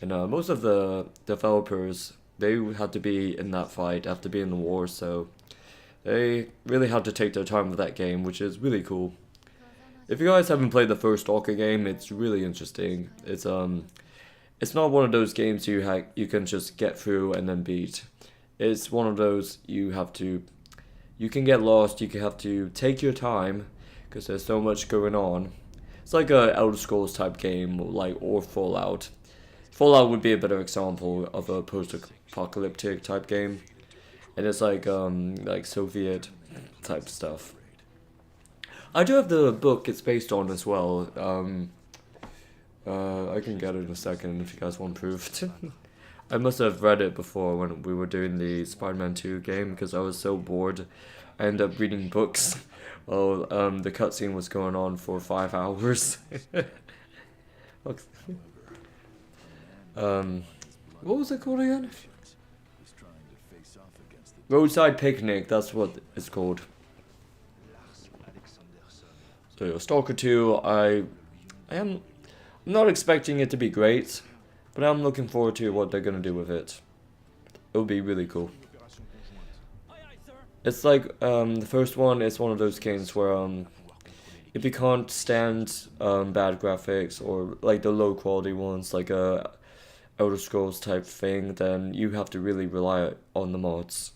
and most of the developers, they had to be in that fight, have to be in the war, so they really had to take their time with that game, which is really cool. If you guys haven't played the first Stalker game, it's really interesting. It's not one of those games you can just get through and then beat. It's one of those you can get lost, you can have to take your time, because there's so much going on. It's like a Elder Scrolls type game, or Fallout. Fallout would be a better example of a post-apocalyptic type game. And it's like Soviet type stuff. I do have the book it's based on as well. I can get it in a second if you guys want proof. I must have read it before when we were doing the Spider-Man 2 game, because I was so bored. I ended up reading books while the cutscene was going on for 5 hours. What was it called again? Roadside Picnic, that's what it's called. So Stalker 2, I'm not expecting it to be great, but I'm looking forward to what they're gonna do with it. It'll be really cool. It's like the first one is one of those games where if you can't stand bad graphics or like the low quality ones, like a Elder Scrolls type thing, then you have to really rely on the mods.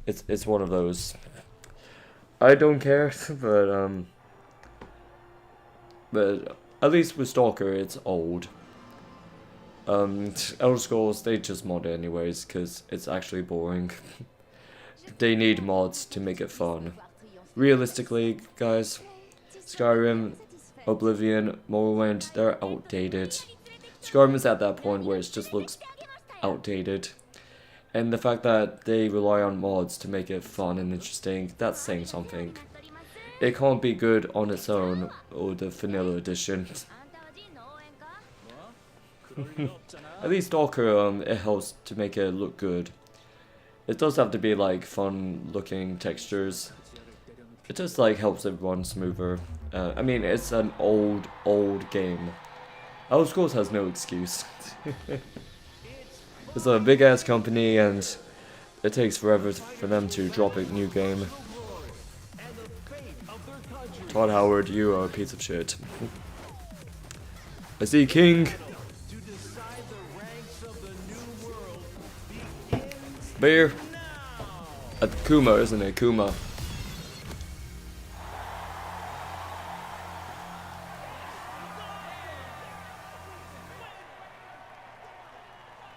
It's one of those. I don't care, but at least with Stalker, it's old. Elder Scrolls, they just mod it anyways, because it's actually boring. They need mods to make it fun. Realistically, guys, Skyrim, Oblivion, Morrowind, they're outdated. Skyrim is at that point where it just looks outdated. And the fact that they rely on mods to make it fun and interesting, that's saying something. It can't be good on its own, or the vanilla edition. At least Stalker, it helps to make it look good. It does have to be like fun looking textures. It just like helps it run smoother. I mean, it's an old game. Elder Scrolls has no excuse. It's a big ass company and it takes forever for them to drop a new game. Todd Howard, you are a piece of shit. I see King. Bear. Kuma, isn't it? Kuma.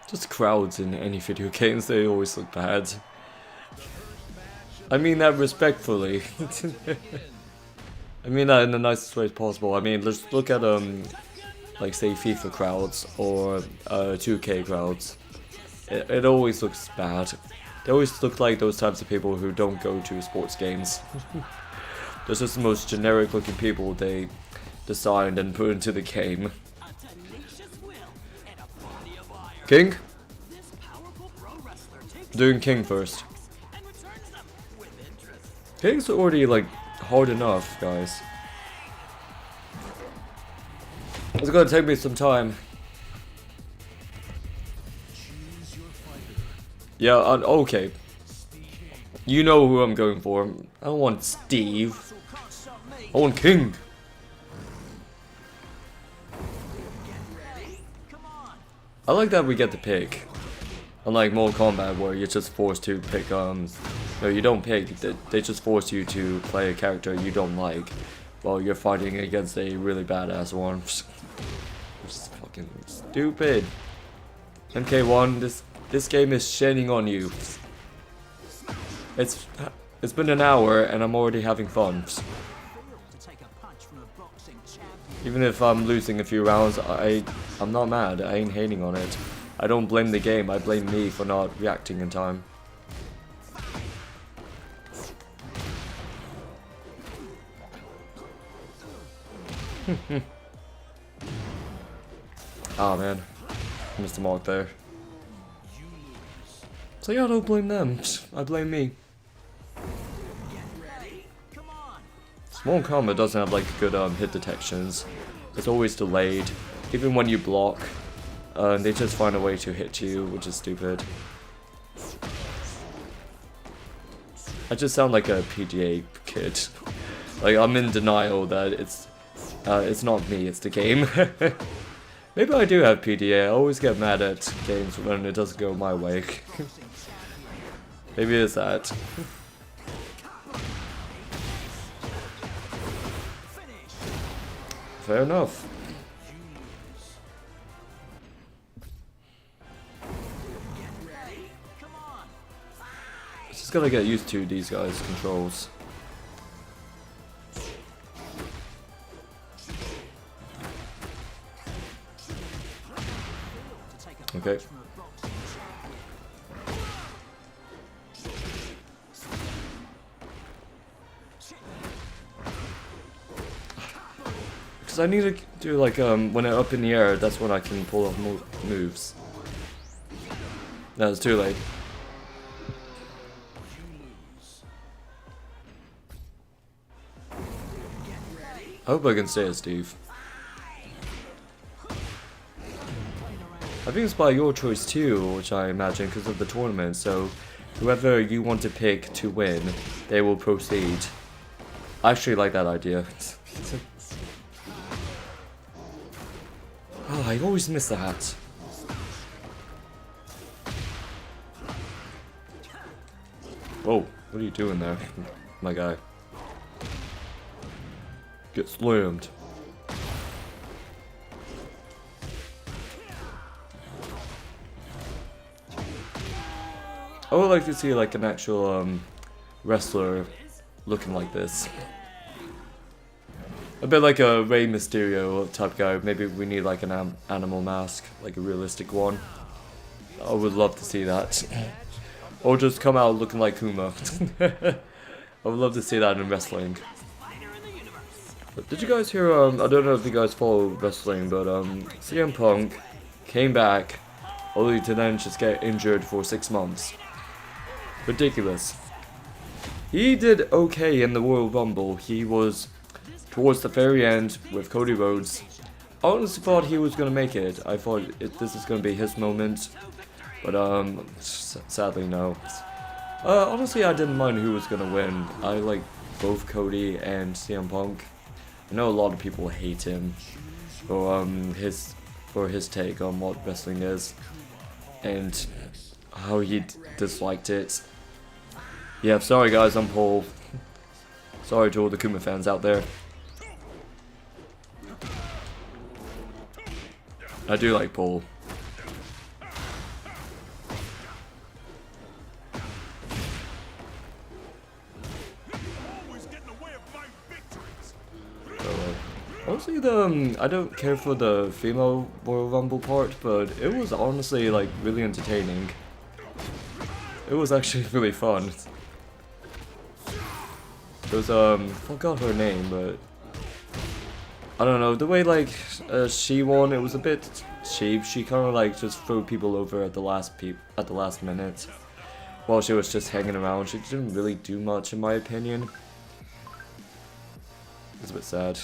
Just crowds in any video games, they always look bad. I mean that respectfully. I mean that in the nicest way possible. I mean, let's look at like say FIFA crowds or 2K crowds. It always looks bad. They always look like those types of people who don't go to sports games. They're just the most generic looking people they designed and put into the game. King? Doing King first. King's already like hard enough, guys. It's gonna take me some time. Yeah, okay. You know who I'm going for. I don't want Steve. I want King. I like that we get to pick. Unlike Mortal Kombat where you're just forced to pick, no, you don't pick. They just force you to play a character you don't like while you're fighting against a really badass one. Which is fucking stupid. MK1, this game is shitting on you. It's been an hour and I'm already having fun. Even if I'm losing a few rounds, I'm not mad. I ain't hating on it. I don't blame the game. I blame me for not reacting in time. Oh man, missed the mark there. So yeah, I don't blame them. I blame me. Small combat doesn't have like good hit detections. It's always delayed, even when you block. They just find a way to hit you, which is stupid. I just sound like a PGA kid. Like I'm in denial that it's not me, it's the game. Maybe I do have PDA. I always get mad at games when it doesn't go my way. Maybe it's that. Fair enough. Just gotta get used to these guys' controls. Okay. Because I need to do like when I'm up in the air, that's when I can pull off moves. No, it's too late. I hope I can stay as Steve. I think it's by your choice too, which I imagine because of the tournament, so whoever you want to pick to win, they will proceed. I actually like that idea. Oh, I always miss the hat. Whoa, what are you doing there, my guy? Get slammed. I would like to see like an actual wrestler looking like this. A bit like a Rey Mysterio type guy. Maybe we need like an animal mask, like a realistic one. I would love to see that. Or just come out looking like Kuma. I would love to see that in wrestling. But did you guys hear, I don't know if you guys follow wrestling, but CM Punk came back only to then just get injured for 6 months. Ridiculous. He did okay in the Royal Rumble. He was towards the very end with Cody Rhodes. I honestly thought he was going to make it. I thought this is going to be his moment. But sadly no. Honestly, I didn't mind who was going to win. I like both Cody and CM Punk. I know a lot of people hate him for his take on what wrestling is and how he disliked it. Yeah, sorry guys, I'm Paul. Sorry to all the Kuma fans out there. I do like Paul. Honestly, I don't care for the female Royal Rumble part, but it was honestly like really entertaining. It was actually really fun. It was forgot her name, but I don't know, the way like she won, it was a bit cheap. She kind of like just threw people over at the last minute while she was just hanging around. She didn't really do much in my opinion. It's a bit sad.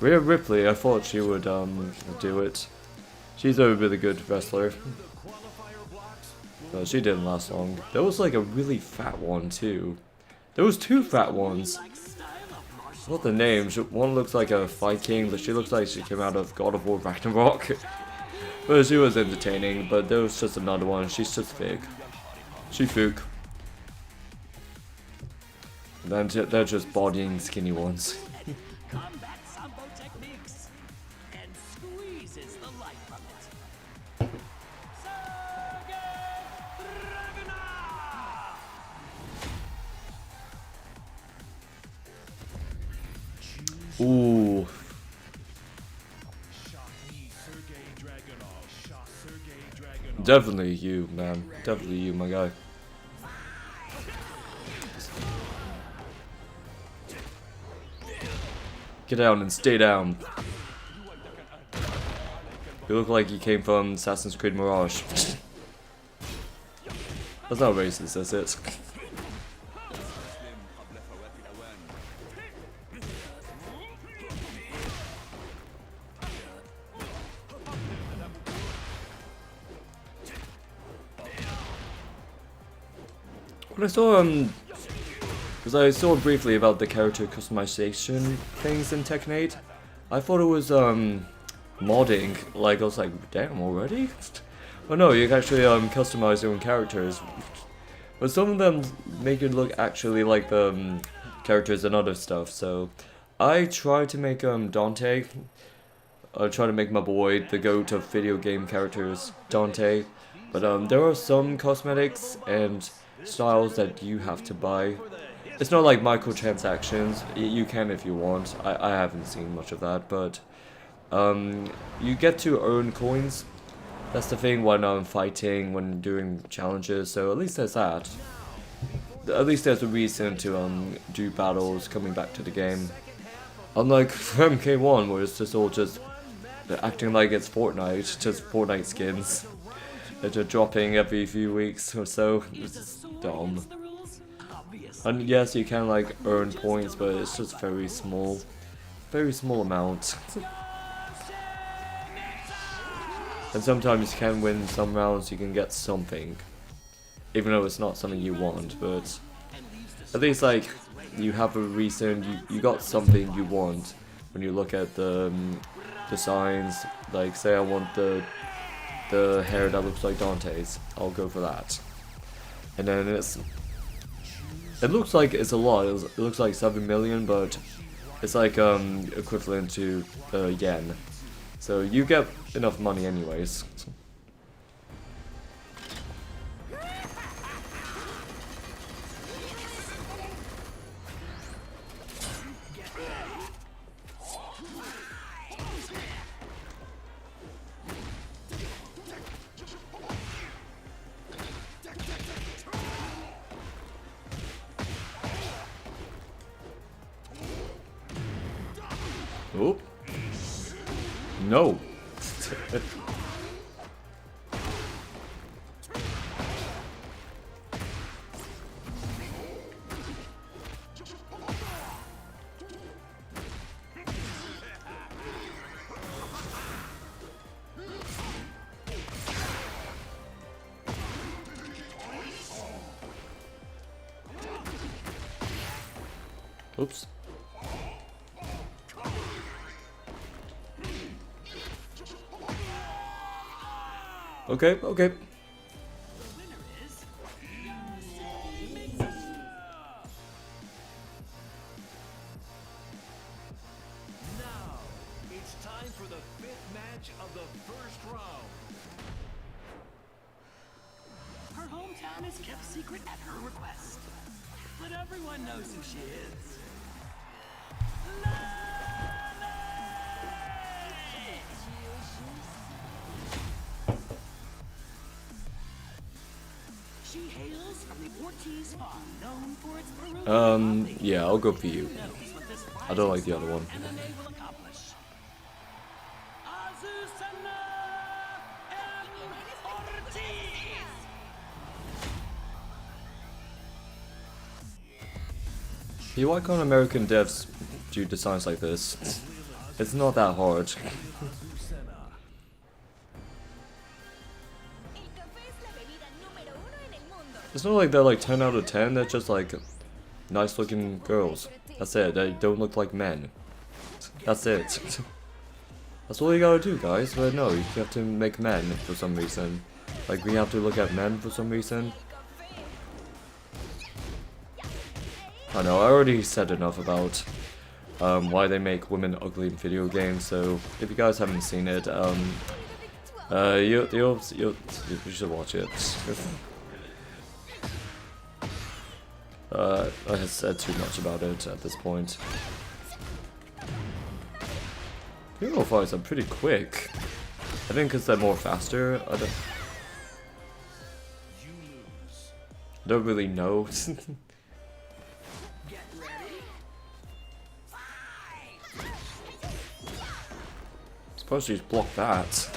Rhea Ripley, I thought she would do it. She's a really good wrestler. No, she didn't last long. There was like a really fat one too. There was two fat ones. What the names? One looks like a Viking, but she looks like she came out of God of War Ragnarok. But she was entertaining, but there was just another one. She's just fake. She fook. Then they're just bodying skinny ones. Combat sambo techniques and squeezes the life from it. Ooh. Definitely you, man. Definitely you, my guy. Get down and stay down. You look like you came from Assassin's Creed Mirage. That's not racist, is it? When I saw because I saw briefly about the character customization things in Tekken 8, I thought it was modding. Like I was like, damn, already? Oh no, you can actually customize your own characters. But some of them make it look actually like the characters and other stuff. So I tried to make Dante. I tried to make my boy the GOAT of video game characters, Dante. But there are some cosmetics and styles that you have to buy. It's not like microtransactions. You can if you want. I haven't seen much of that, but you get to earn coins. That's the thing when I'm fighting, when doing challenges. So at least there's that. At least there's a reason to do battles coming back to the game. Unlike MK1, where it's just all just acting like it's Fortnite, just Fortnite skins. They're just dropping every few weeks or so. It's dumb. And yes, you can like earn points, but it's just very small amount. And sometimes you can win some rounds, you can get something, even though it's not something you want. But at least like you have a reason, you got something you want when you look at the signs. Like say I want the hair that looks like Dante's, I'll go for that. And then it looks like it's a lot. It looks like 7 million, but it's like equivalent to yen. So you get enough money anyways. Oh. No. Oops. Okay, okay. Now, it's time for the 5th match of the first round. Her hometown is kept secret at her request, but everyone knows who she is. She hails from the Ortiz farm, known for its Peruvian Yeah, I'll go for you. knows what this I don't like the other one. and the name will accomplish. Azucena M. Ortiz! Yeah, why can't American devs do designs like this? It's not that hard. It's not like they're like 10 out of 10, they're just like nice looking girls. That's it, they don't look like men. That's it. That's all you gotta do, guys, but no, you have to make men for some reason. Like, we have to look at men for some reason. I know, I already said enough about why they make women ugly in video games, so if you guys haven't seen it, you should watch it. I have said too much about it at this point. Female fights are pretty quick. I think because they're more faster. I don't really know. Suppose she's blocked that.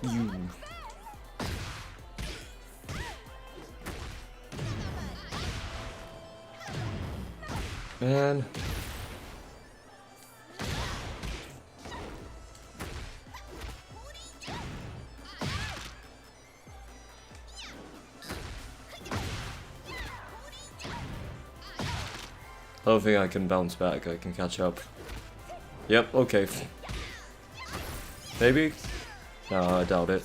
You. Man. I don't think I can bounce back, I can catch up. Yep, okay. Maybe? No, I doubt it.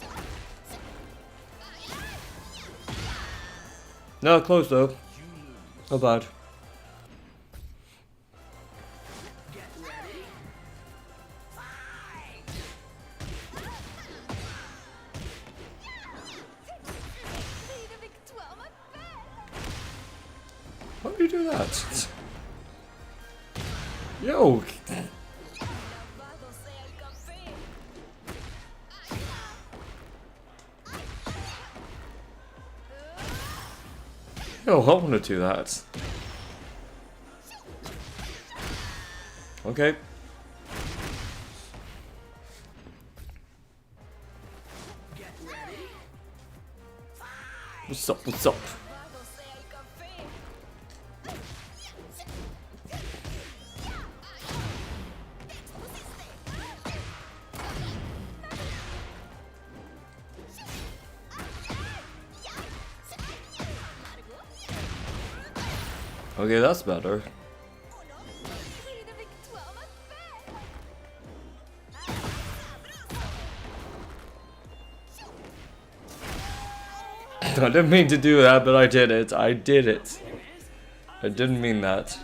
No, close though. Not bad. How do you do that? Yo! Yo, I want to do that. Okay. What's up, what's up? Okay, that's better. I didn't mean to do that, but I did it. I did it. I didn't mean that.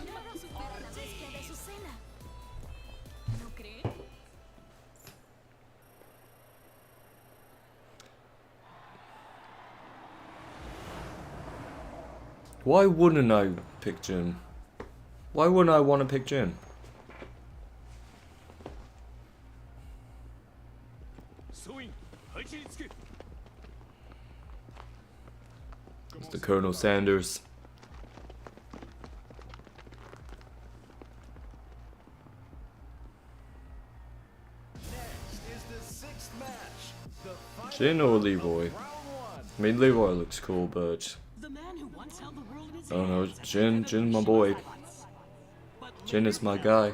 Why wouldn't I pick Jin? Why wouldn't I want to pick Jin? It's the Colonel Sanders. Jin or Leroy? I mean, Leroy looks cool, but I don't know. Jin's my boy. Jin is my guy.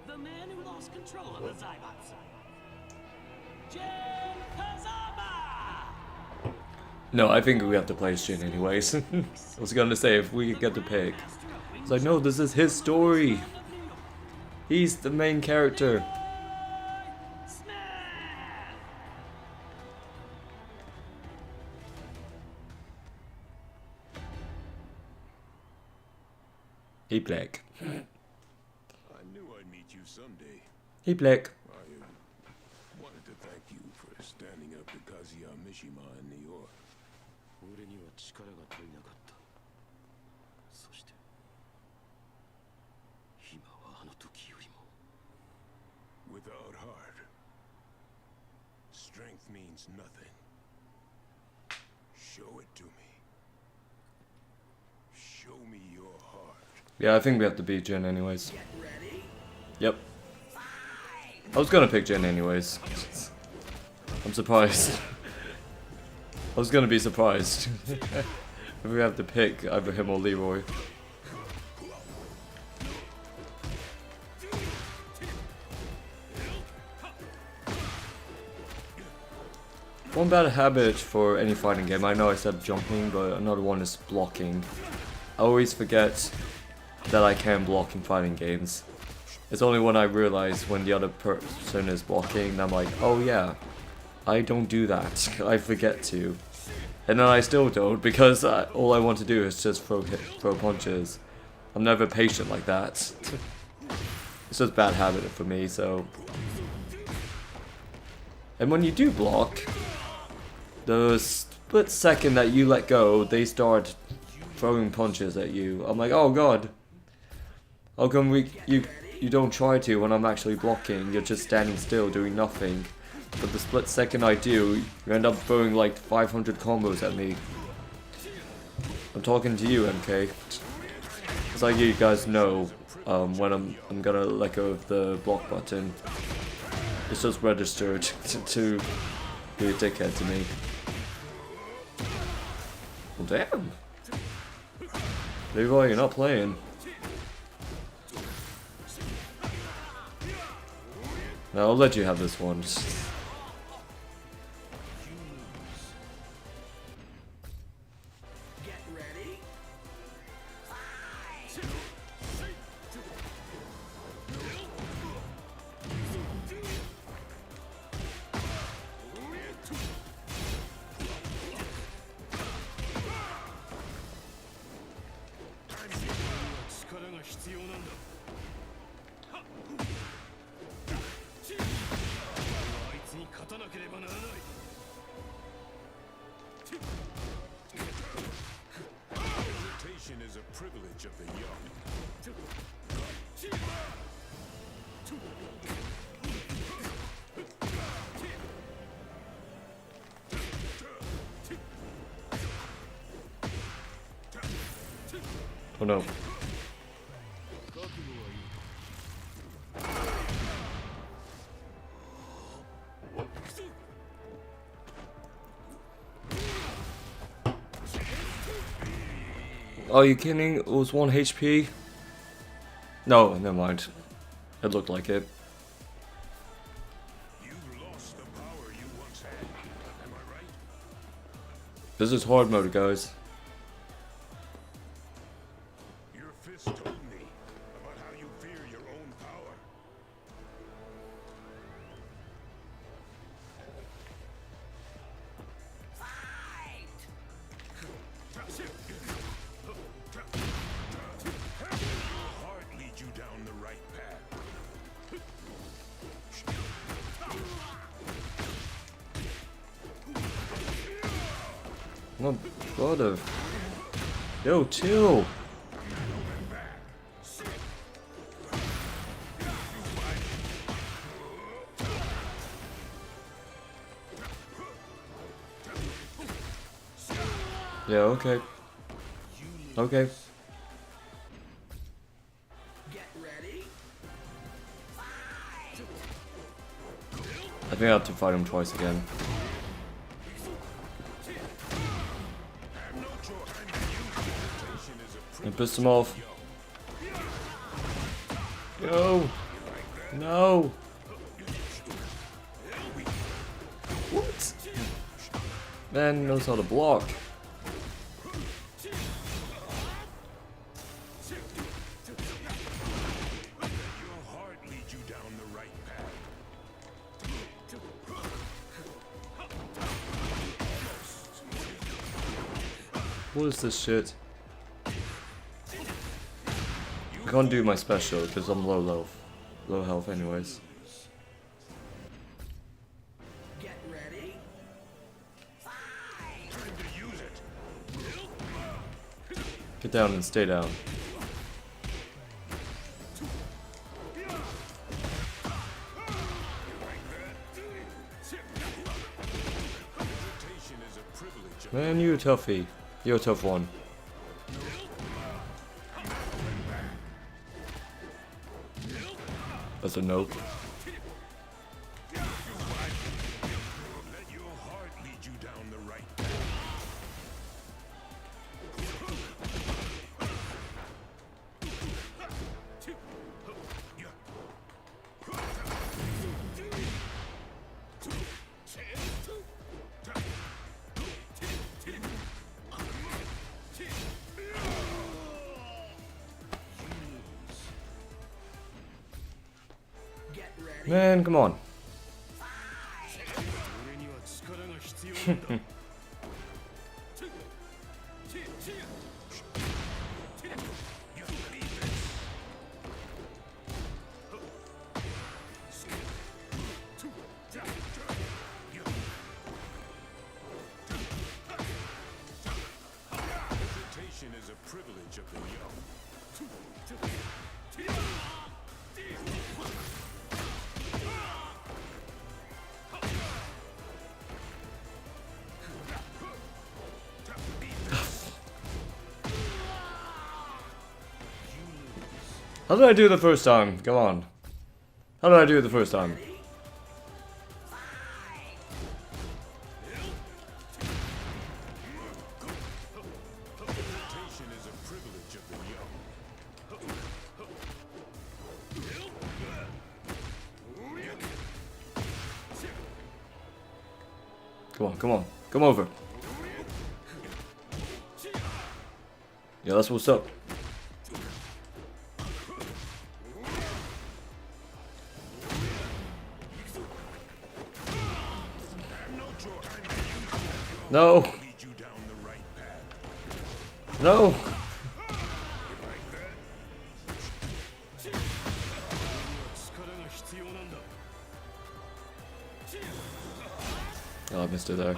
The man who lost control of the Zybots. No, I think we have to play as Jin anyways. I was gonna say, if we get to pick. It's like, no, this is his story. He's the main character. He black. I knew I'd meet you someday. He black. I wanted to thank you for standing up to Kazuya Mishima in New York. 俺には力が足りなかった。そして without heart, strength means nothing. Show it to me. Show me your heart. Yeah, I think we have to beat Jin anyways. Yep. I was gonna pick Jin anyways. I'm surprised. I was gonna be surprised if we have to pick either him or Leroy. One bad habit for any fighting game, I know I said jumping, but another one is blocking. I always forget that I can block in fighting games. It's only when I realize when the other person is blocking, and I'm like, oh yeah, I don't do that. I forget to. And then I still don't, because all I want to do is just throw punches. I'm never patient like that. It's just a bad habit for me, so... And when you do block, the split second that you let go, they start throwing punches at you. I'm like, oh god. How come you don't try to when I'm actually blocking? You're just standing still doing nothing. But the split second I do, you end up throwing like 500 combos at me. I'm talking to you, MK. It's like you guys know when I'm gonna let go of the block button. It's just registered to be a dickhead to me. Well, damn. Leroy, you're not playing. No, I'll let you have this one. Meditation is a privilege of the young. Oh no. Are you kidding? It was 1 HP? No, never mind. It looked like it. You've lost the power you once had. Am I right? This is hard mode, guys. Your fist told me about how you fear your own power. Heart leads you down the right path. Oh, brother. Yo, chill. Yeah, okay. Okay. I think I have to fight him twice again. And piss him off. Yo! No! What? Man knows how to block. What is this shit? I can't do my special because I'm low health anyways. Get ready. Get down and stay down. Man, you're a toughie. You're a tough one. That's a nope. Let your heart lead you down the right path. Man, come on. 俺には力が必要なんだ Hesitation is a privilege of the young. How did I do the first time? Come on. How did I do the first time? Hesitation is a privilege of the young. Come on, come on. Come over. Yeah, that's what's up. No. Lead you down the right path. No. Oh, I missed it there.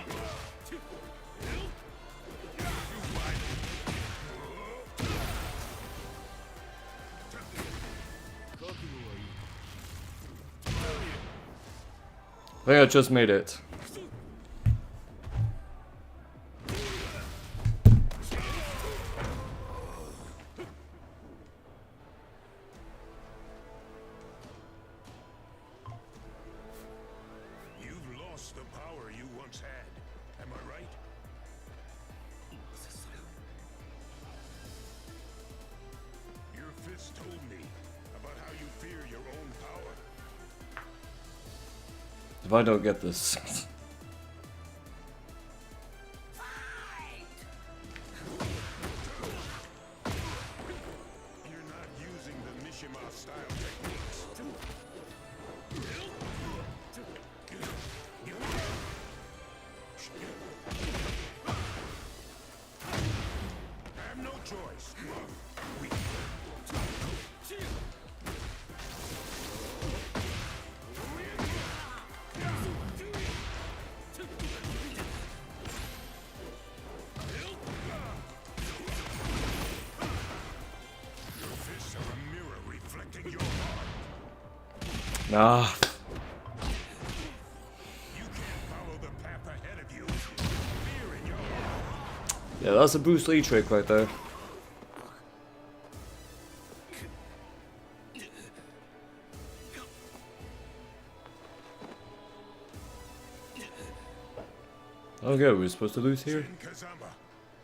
I think I just made it. You've lost the power you once had. Am I right? Your fist told me about how you fear your own power. If I don't get this. You're not using the Mishima style techniques. I have no choice. Your fists are a mirror reflecting your heart. Nah. You can't follow the path ahead of you. Fear in your heart. Yeah, that's a Bruce Lee trick right there. Okay, we're supposed to lose here? Shin Kazama,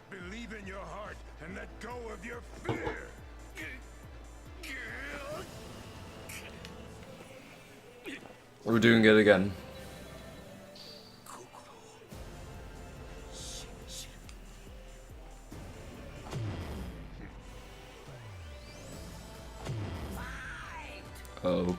believe in your heart and let go of your fear. We're doing it again. Oh.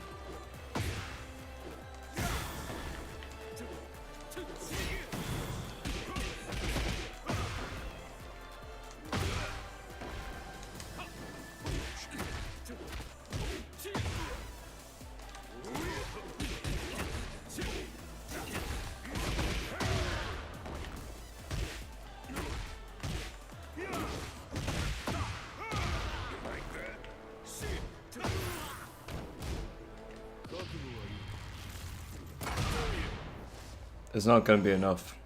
It's not gonna be enough.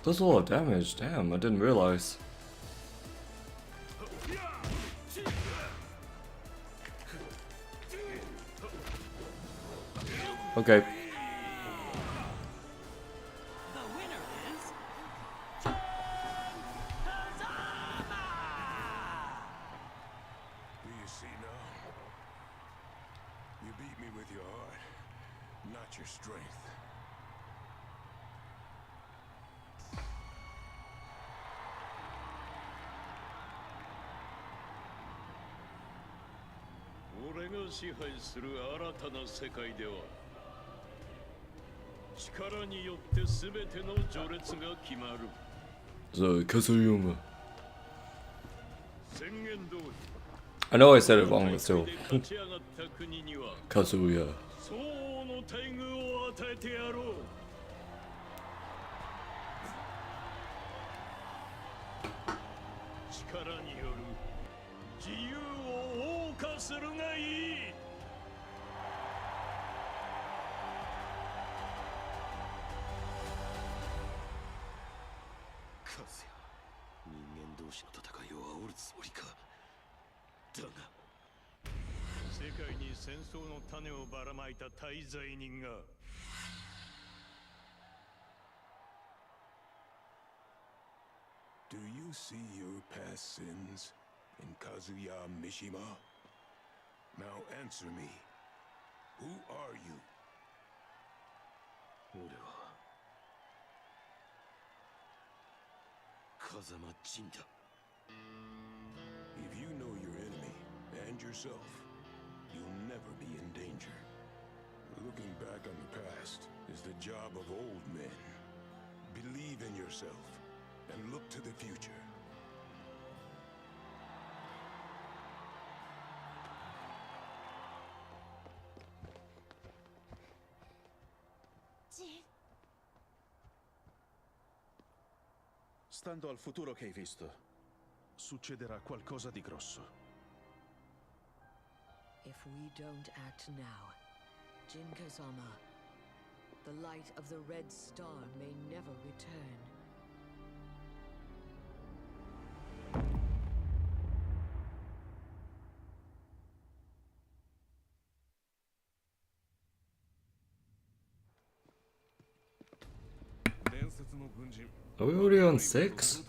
Does a lot of damage. Damn, I didn't realize. Okay. The winner is Do you see now? You beat me with your heart, not your strength.俺が支配する新たな世界では力によって全ての序列が決まる。 So, Kazuyuma. 宣言通り I know I said it wrong, but still. 勝ち上がった国には Kazuya. 相応の待遇を与えてやろう。力による自由を謳歌するがいい。カズヤ、人間同士の戦いを煽るつもりか。だが世界に戦争の種をばらまいた大罪人が Do you see your past sins in Kazuya Mishima? Now answer me. Who are you? 俺は風間仁だ。 If you know your enemy and yourself, you'll never be in danger. Looking back on the past is the job of old men. Believe in yourself and look to the future. Stando al futuro che hai visto, succederà qualcosa di grosso. If we don't act now, Jin Kazama, the light of the Red Star may never return. Are we already on 6?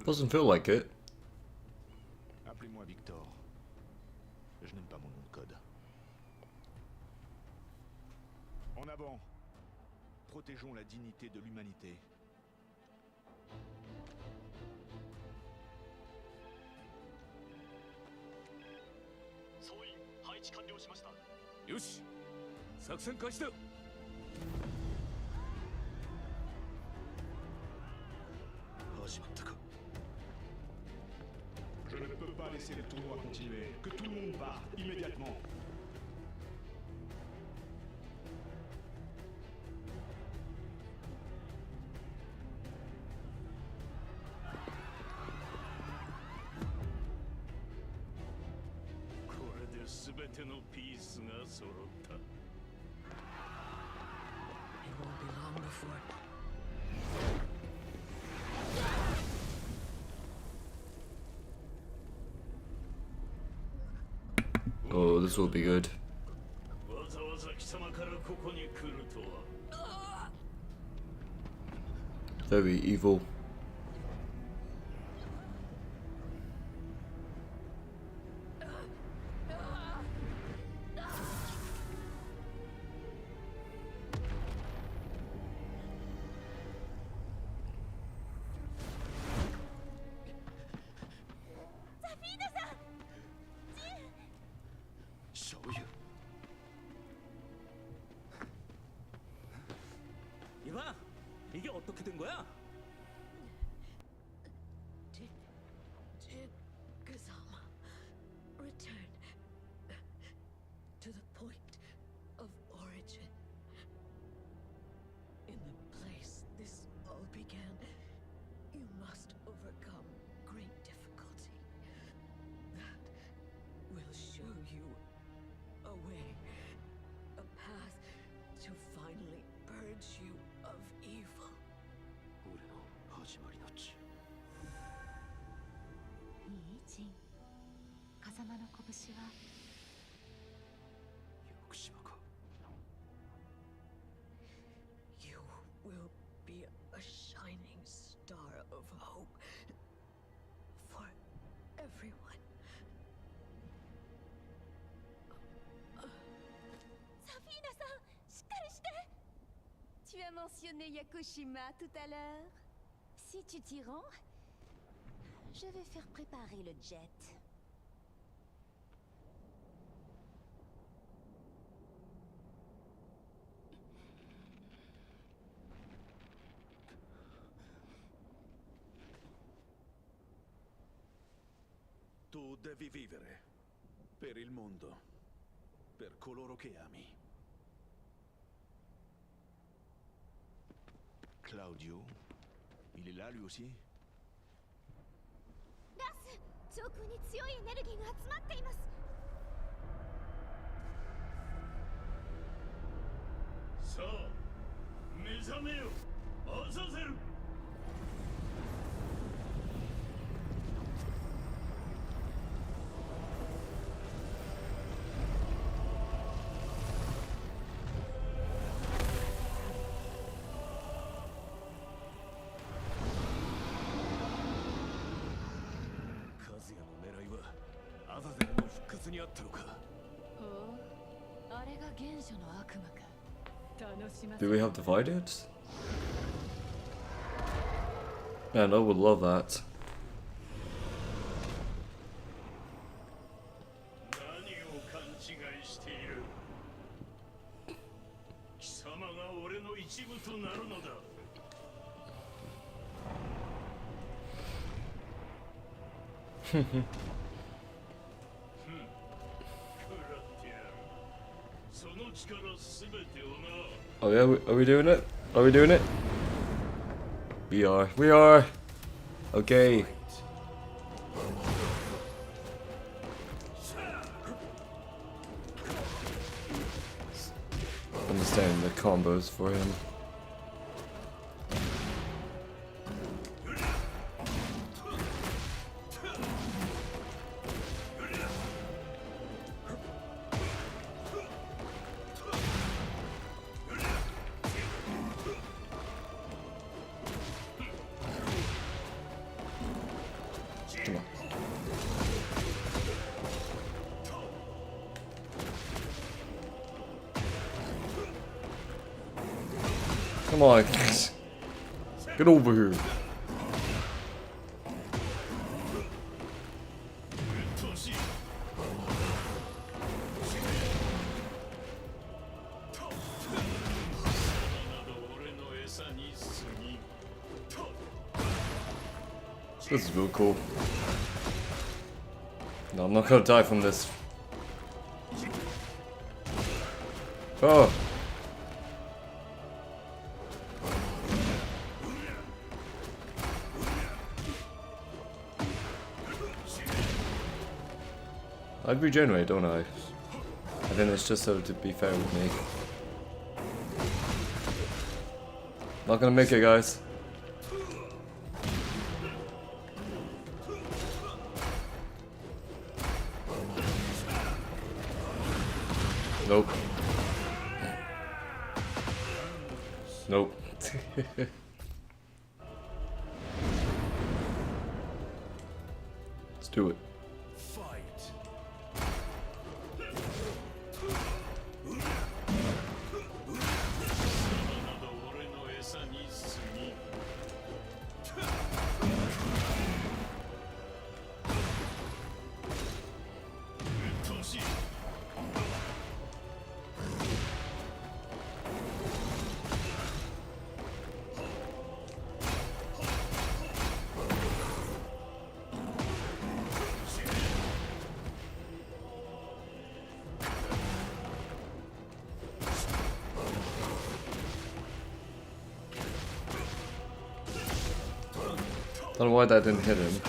Doesn't feel like it. Appelez-moi Victor. Je n'aime pas mon nom de code. En avant. Protégeons la dignité de l'humanité. Yoshi, 作戦開始だ。 Je ne peux pas laisser le tournoi continuer. Que tout le monde parte immédiatement. It won't be long before. Oh, this will be good. わざわざ貴様からここに来るとは。 Very evil. 이봐, 이게 어떻게 된 거야? Jin Kazama, return to the point of origin. In the place this all began, you must overcome great difficulty. That will show you a way, a path to finally purge you of evil. 俺様の拳はよくしばか You will be a shining star of hope for everyone. Safina-san, しっかりして。Tu as mentionné Yakushima tout à l'heure. Si tu t'y rends, je vais faire préparer le jet. Tu devi vivere. Per il mondo. Per coloro che ami. Claudio? Il est là lui aussi? ガス、上空に強いエネルギーが集まっています。さあ目覚めよアザゼル。アザゼルの復活にあったのか。ほう、あれが原初の悪魔か。楽しませ。 Do we have to fight it? Man, I would love that. 何を勘違いしている。貴様が俺の一部となるのだ。Oh yeah, are we doing it? Are we doing it? We are. We are. Okay. Understand the combos for him. Come on. Get over here. This is real cool. No, I'm not gonna die from this. Oh. I'd regenerate, don't I? I think it's just so to be fair with me. Not gonna make it, guys. Nope. Nope. Let's do it. I don't know why that didn't hit him.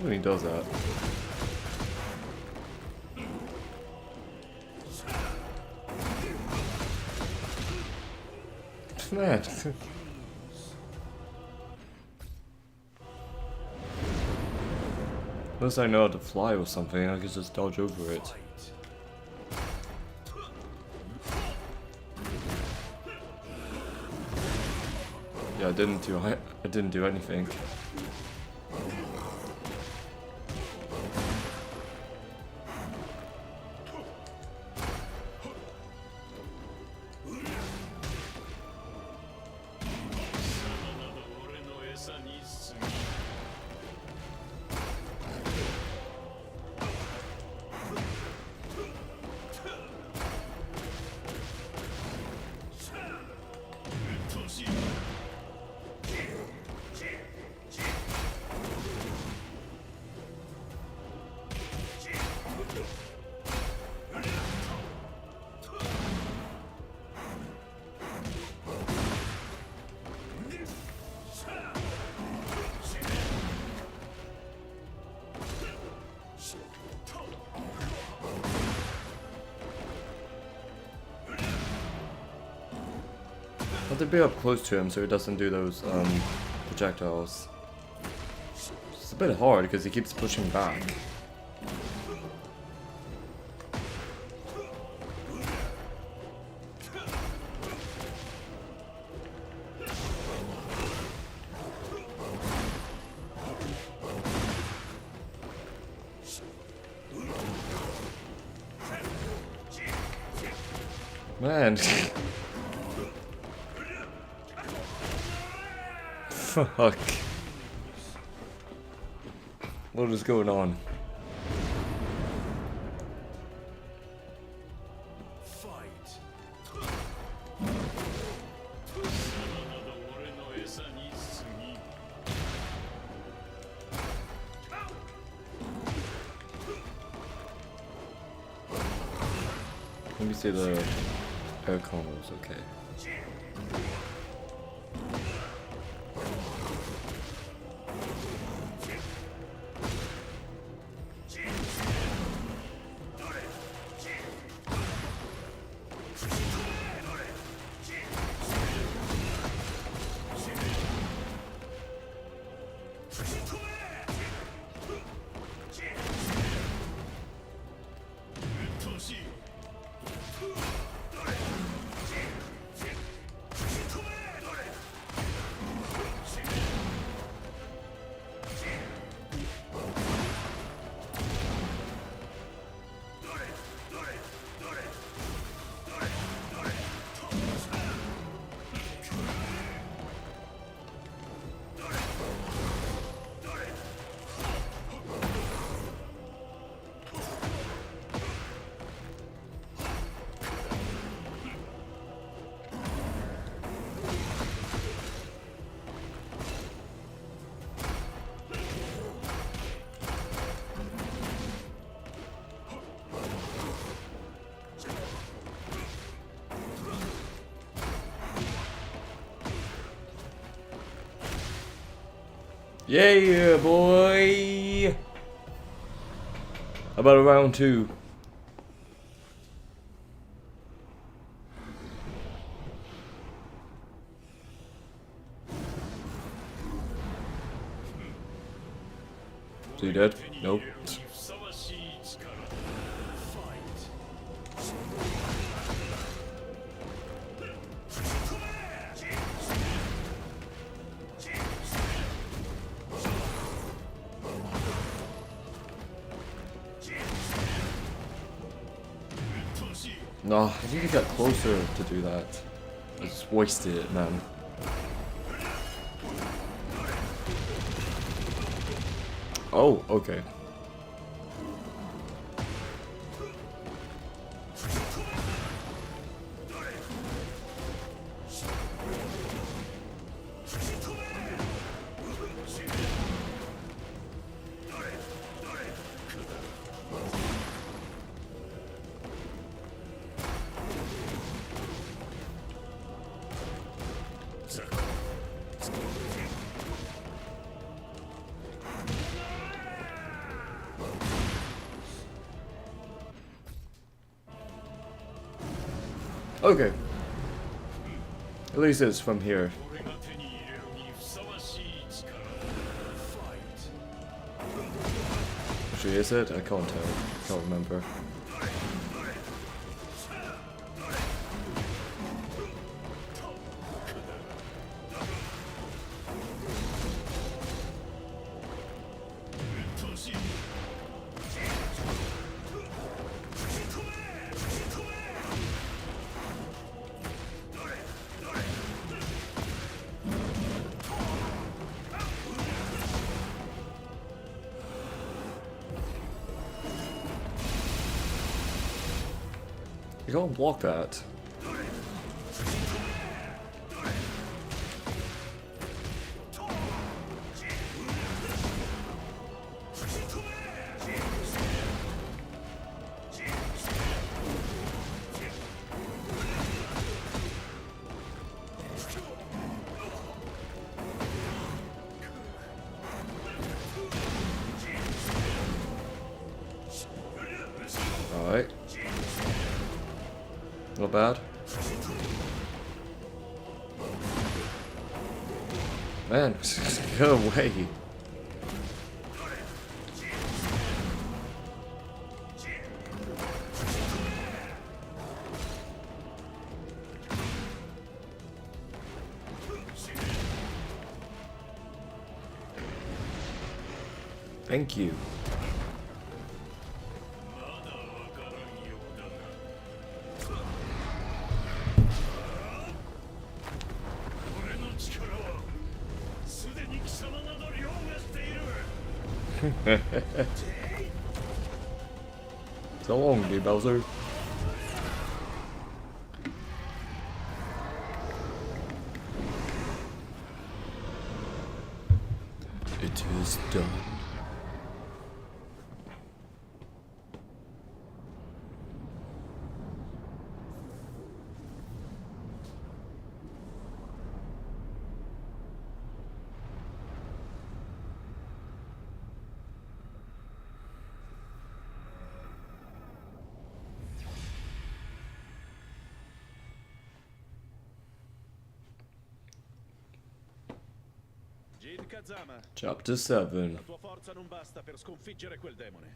when he does that. Man. Unless I know how to fly or something, I could just dodge over it. Yeah, I didn't do anything. I have to be up close to him so he doesn't do those projectiles. It's a bit hard because he keeps pushing back. Man. Fuck. What is going on? Let me see the air combos, okay. Yeah, boy! How about a round 2? Is he dead? Nope. No, I need to get closer to do that. I just wasted it, man. Oh, okay. Okay. At least it's from here. Actually, is it? I can't tell. Can't remember. You can't block that. Alright. Not bad. Man, go away. Thank you. So long, dude, Bowser. It is done. Kazama, Chapter 7. la tua forza non basta per sconfiggere quel demone.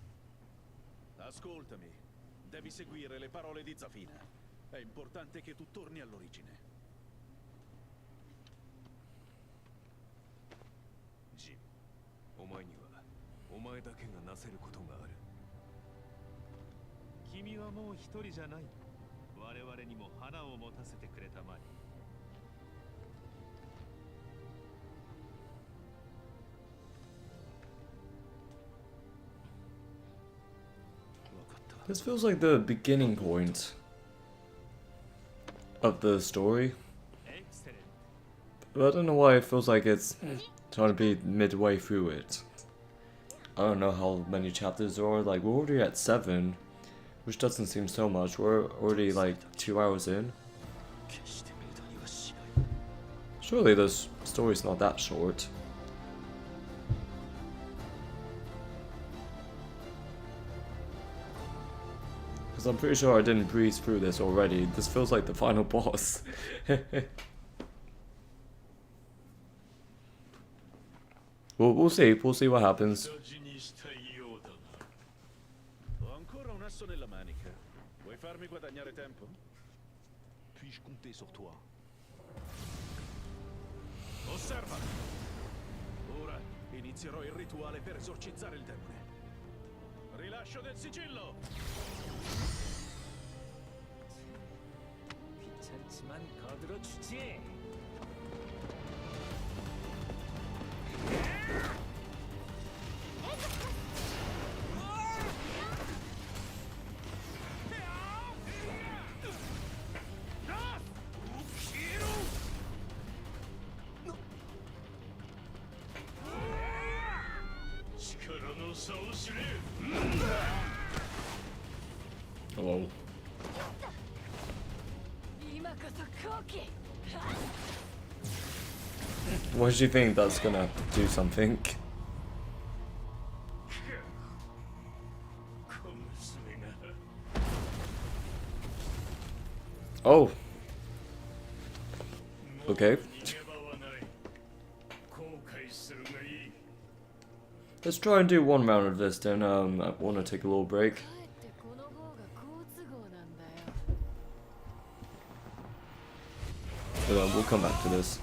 Ascoltami, devi seguire le parole di Zafina. È importante che tu torni all'origine. Jin, お前にはお前だけがなせることがある。君はもう一人じゃない。我々にも花を持たせてくれたまえ。This feels like the beginning point of the story. But I don't know why it feels like it's trying to be midway through it. I don't know how many chapters there are. Like, we're already at 7, which doesn't seem so much. We're already like 2 hours in. Surely this story's not that short. Because I'm pretty sure I didn't breeze through this already. This feels like the final boss. We'll see. We'll see what happens. Ho ancora un asso nella manica. Vuoi farmi guadagnare tempo? Puis-je compter sur toi? Osserva! Ora inizierò il rituale per esorcizzare il demone. Rilascio del sigillo! 귀찮지만 거들어 주지. Hello. Why do you think that's gonna do something? Oh, Okay. Let's try and do one round of this, then I want to take a little break. But we'll come back to this.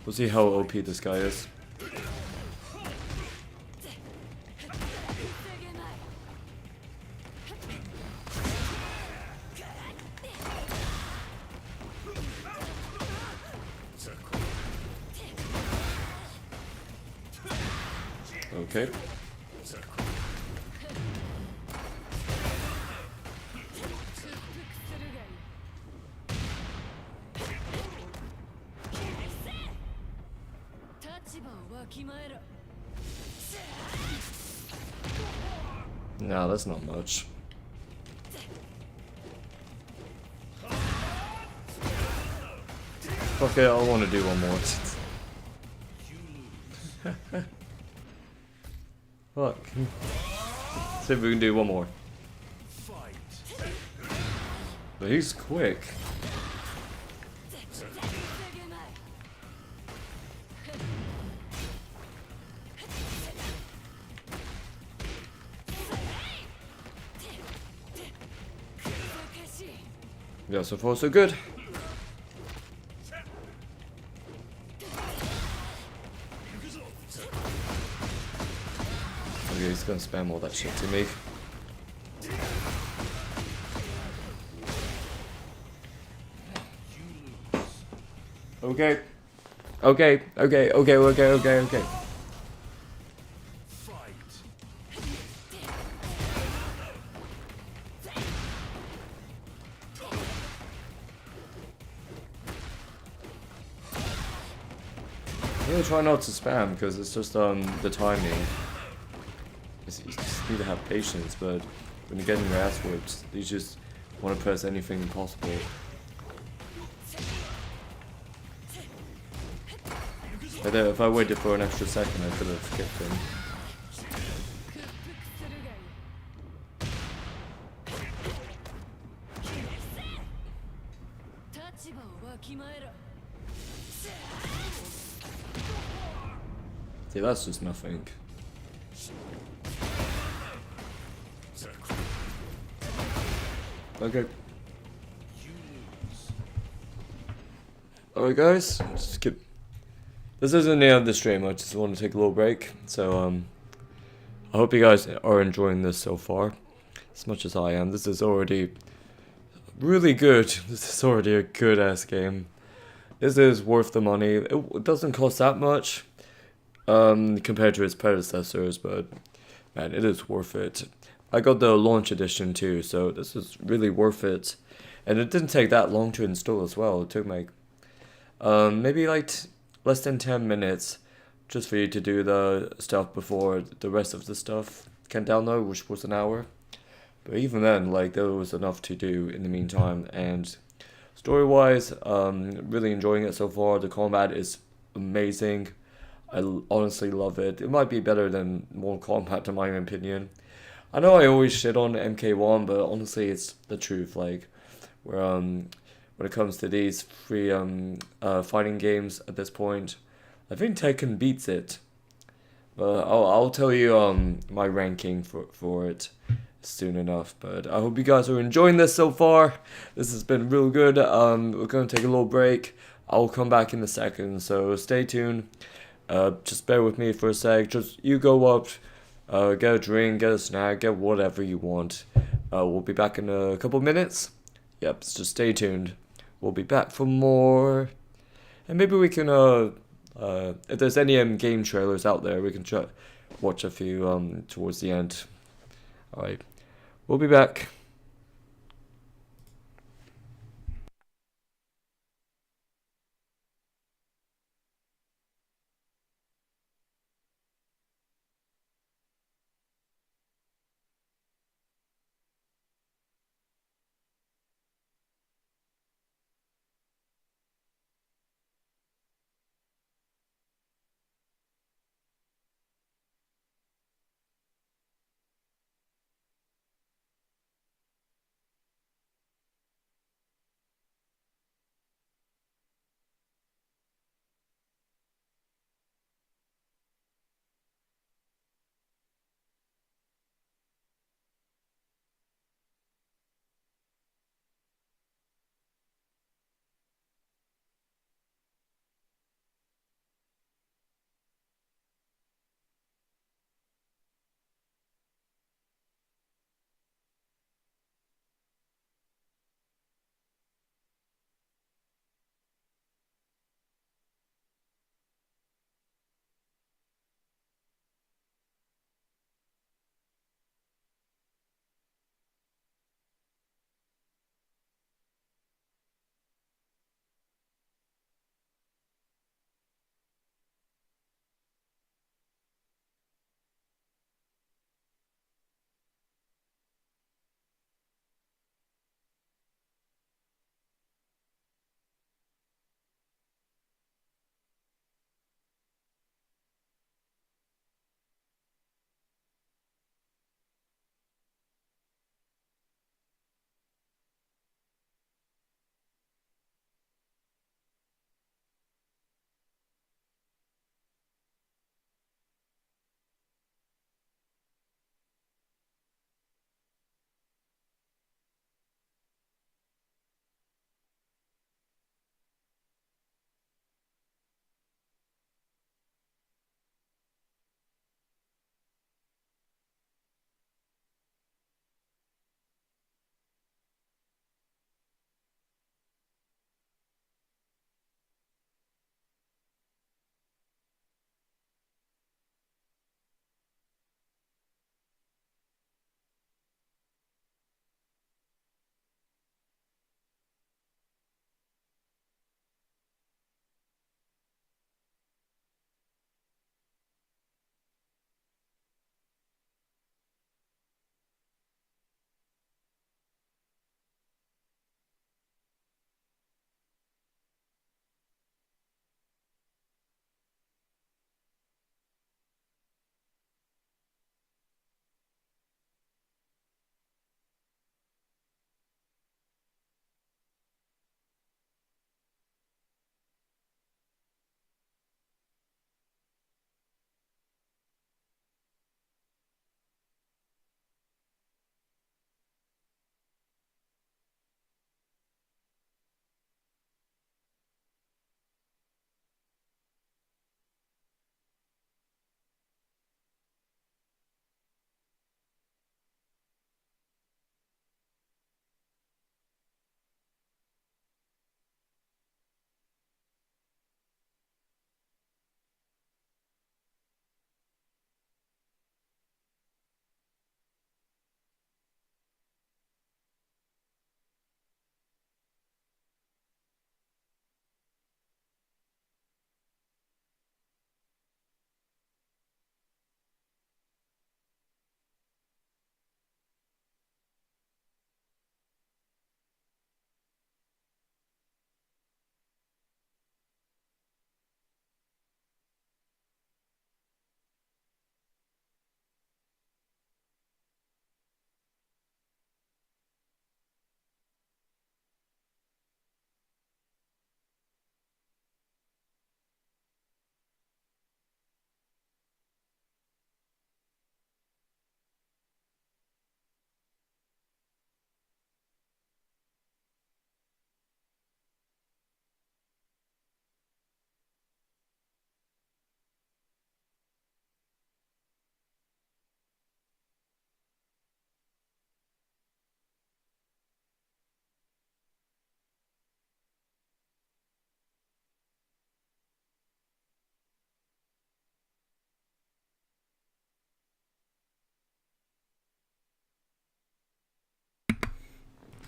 We'll see how OP this guy is. Okay. Nah, that's not much. Okay, I want to do one more. Fuck. See if we can do one more. But he's quick. Yeah, so far so good. Okay, he's gonna spam all that shit to me. Okay. Okay. I'm gonna try not to spam because it's just the timing. You just need to have patience, but when you're getting your ass whipped, you just want to press anything possible. But if I waited for an extra second, I could have skipped him. See, that's just nothing. Okay. Alright guys, just skip. This isn't the end of the stream, I just want to take a little break. So I hope you guys are enjoying this so far. As much as I am. This is already really good. This is already a good ass game. This is worth the money. It doesn't cost that much compared to its predecessors, but man, it is worth it. I got the launch edition too, so this is really worth it. And it didn't take that long to install as well. It took like maybe like less than 10 minutes just for you to do the stuff before the rest of the stuff can download, which was an hour. But even then, like, there was enough to do in the meantime. And story-wise, really enjoying it so far. The combat is amazing. I honestly love it. It might be better than Mortal Kombat in my opinion. I know I always shit on MK1, but honestly, it's the truth. Like, where when it comes to these three fighting games at this point, I think Tekken beats it. But I'll tell you my ranking for it soon enough. But I hope you guys are enjoying this so far. This has been real good. We're gonna take a little break. I'll come back in a second, so stay tuned. Just bear with me for a sec. Just you go up. Get a drink, get a snack, get whatever you want. We'll be back in a couple minutes. Yep, so just stay tuned. We'll be back for more. And maybe we can, if there's any game trailers out there, we can watch a few towards the end. Alright, we'll be back.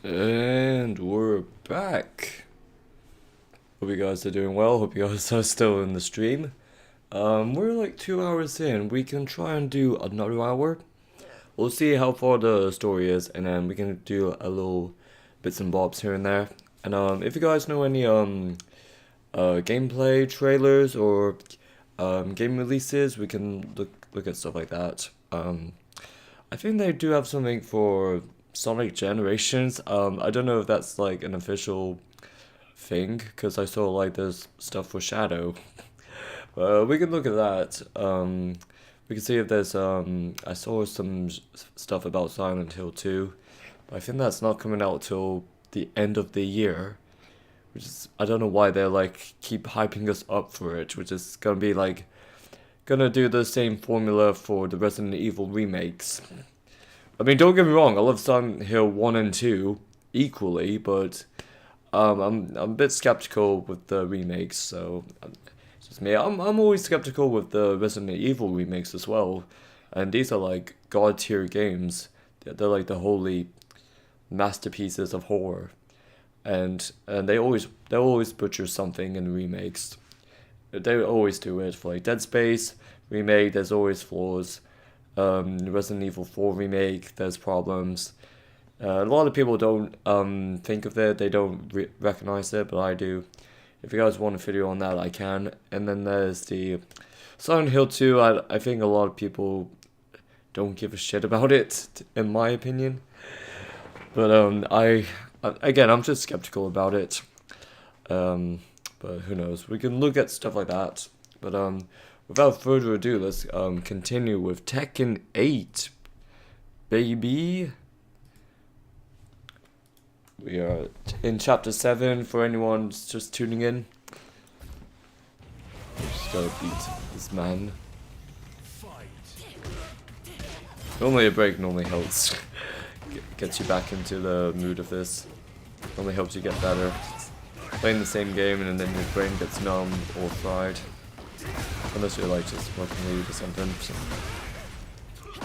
And we're back. Hope you guys are doing well. Hope you guys are still in the stream. We're like 2 hours in. We can try and do another hour. We'll see how far the story is, and then we can do a little bits and bobs here and there. And if you guys know any gameplay trailers or game releases, we can look at stuff like that. I think they do have something for Sonic Generations. I don't know if that's like an official thing, because I saw like there's stuff for Shadow. We can look at that. We can see if there's I saw some stuff about Silent Hill 2, but I think that's not coming out till the end of the year, which is, I don't know why they're like keep hyping us up for it, which is gonna be like gonna do the same formula for the Resident Evil remakes. I mean, don't get me wrong, I love Silent Hill 1 and 2 equally, but I'm a bit skeptical with the remakes, so it's just me. I'm always skeptical with the Resident Evil remakes as well, and these are like god tier games. They're like the holy masterpieces of horror, and they always butcher something in remakes. They always do it. For like Dead Space remake, there's always flaws. Resident Evil 4 remake, there's problems. A lot of people don't think of it, they don't recognize it, but I do. If you guys want a video on that, I can. And then there's the Silent Hill 2. I think a lot of people don't give a shit about it, in my opinion. But again, I'm just skeptical about it. But who knows? We can look at stuff like that. But without further ado, let's continue with Tekken 8, baby. We are in chapter 7 for anyone just tuning in. We just gotta beat this man. Normally a break normally helps. Gets you back into the mood of this. Normally helps you get better. Playing the same game and then your brain gets numb or fried. Unless you're like just smoking weed or something. So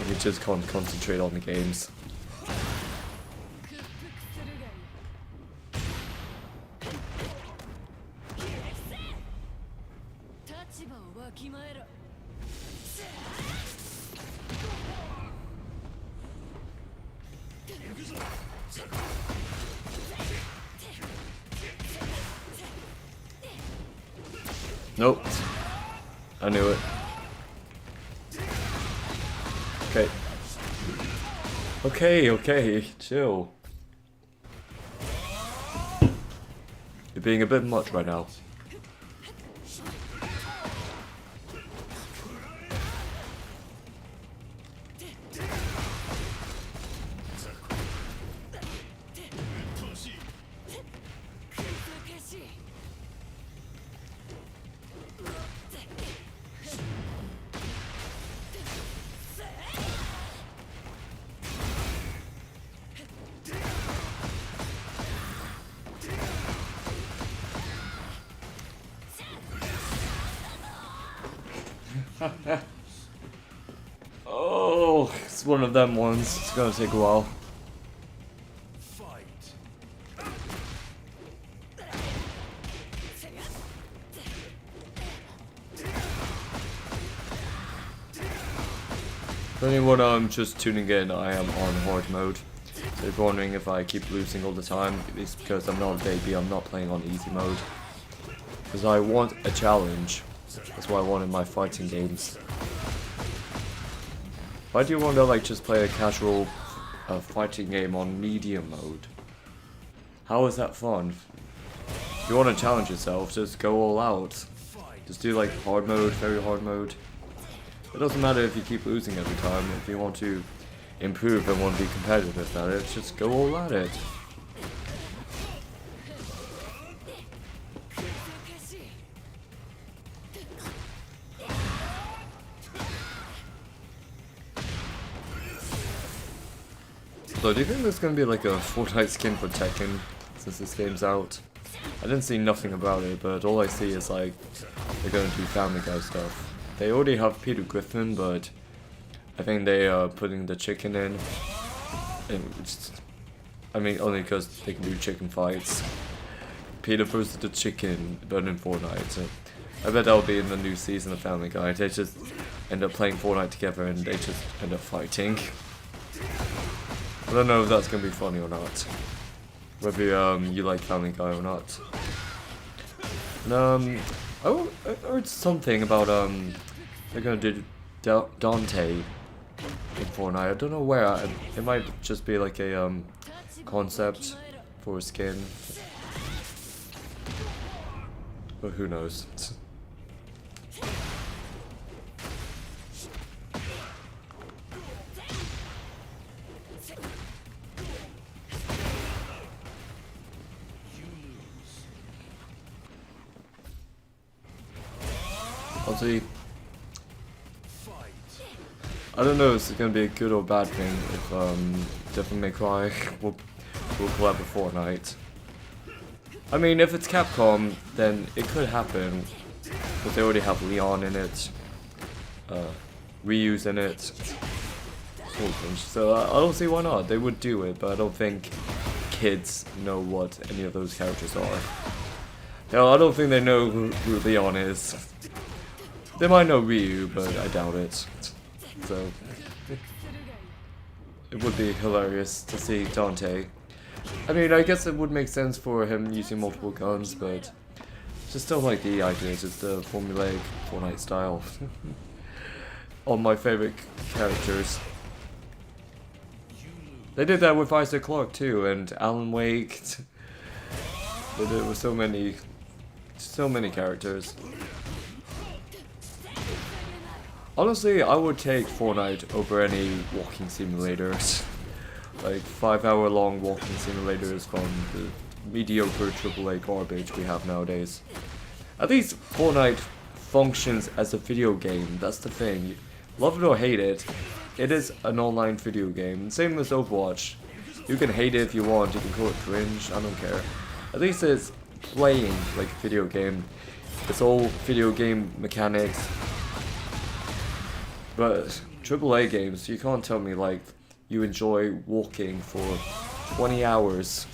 you just can't concentrate on the games. Nope. I knew it. Okay, chill. You're being a bit much right now. Oh, it's one of them ones. It's gonna take a while. For anyone just tuning in, I am on hard mode. So if you're wondering if I keep losing all the time, it's because I'm not a baby, I'm not playing on easy mode. Because I want a challenge. That's what I want in my fighting games. Why do you want to like just play a casual fighting game on medium mode? How is that fun? If you want to challenge yourself, just go all out. Just do like hard mode, very hard mode. It doesn't matter if you keep losing every time. If you want to improve and want to be competitive at it, just go all at it. So do you think there's gonna be like a Fortnite skin for Tekken since this game's out? I didn't see nothing about it, but all I see is like they're gonna do Family Guy stuff. They already have Peter Griffin, but I think they are putting the chicken in. And I mean, only because they can do chicken fights. Peter versus the chicken, but in Fortnite. So I bet that'll be in the new season of Family Guy. They just end up playing Fortnite together and they just end up fighting. I don't know if that's gonna be funny or not. Whether you like Family Guy or not. And, I heard something about they're gonna do Dante in Fortnite. I don't know where. It might just be like a concept for a skin. But who knows? I'll see. I don't know if it's gonna be a good or bad thing if Devil May Cry will collab with Fortnite. I mean, if it's Capcom, then it could happen, because they already have Leon in it, Ryu's in it, so I don't see why not. They would do it, but I don't think kids know what any of those characters are. No, I don't think they know who Leon is. They might know Ryu, but I doubt it. So, it would be hilarious to see Dante. I mean, I guess it would make sense for him using multiple guns, but just don't like the idea, just the formulaic Fortnite style. All my favorite characters. They did that with Isaac Clarke too, and Alan Wake. They did it with so many characters. Honestly, I would take Fortnite over any walking simulators. Like 5-hour-long walking simulators from the mediocre AAA garbage we have nowadays. At least Fortnite functions as a video game, that's the thing. Love it or hate it, it is an online video game. Same as Overwatch. You can hate it if you want, you can call it cringe, I don't care. At least it's playing like a video game. It's all video game mechanics. But AAA games, you can't tell me like you enjoy walking for 20 hours.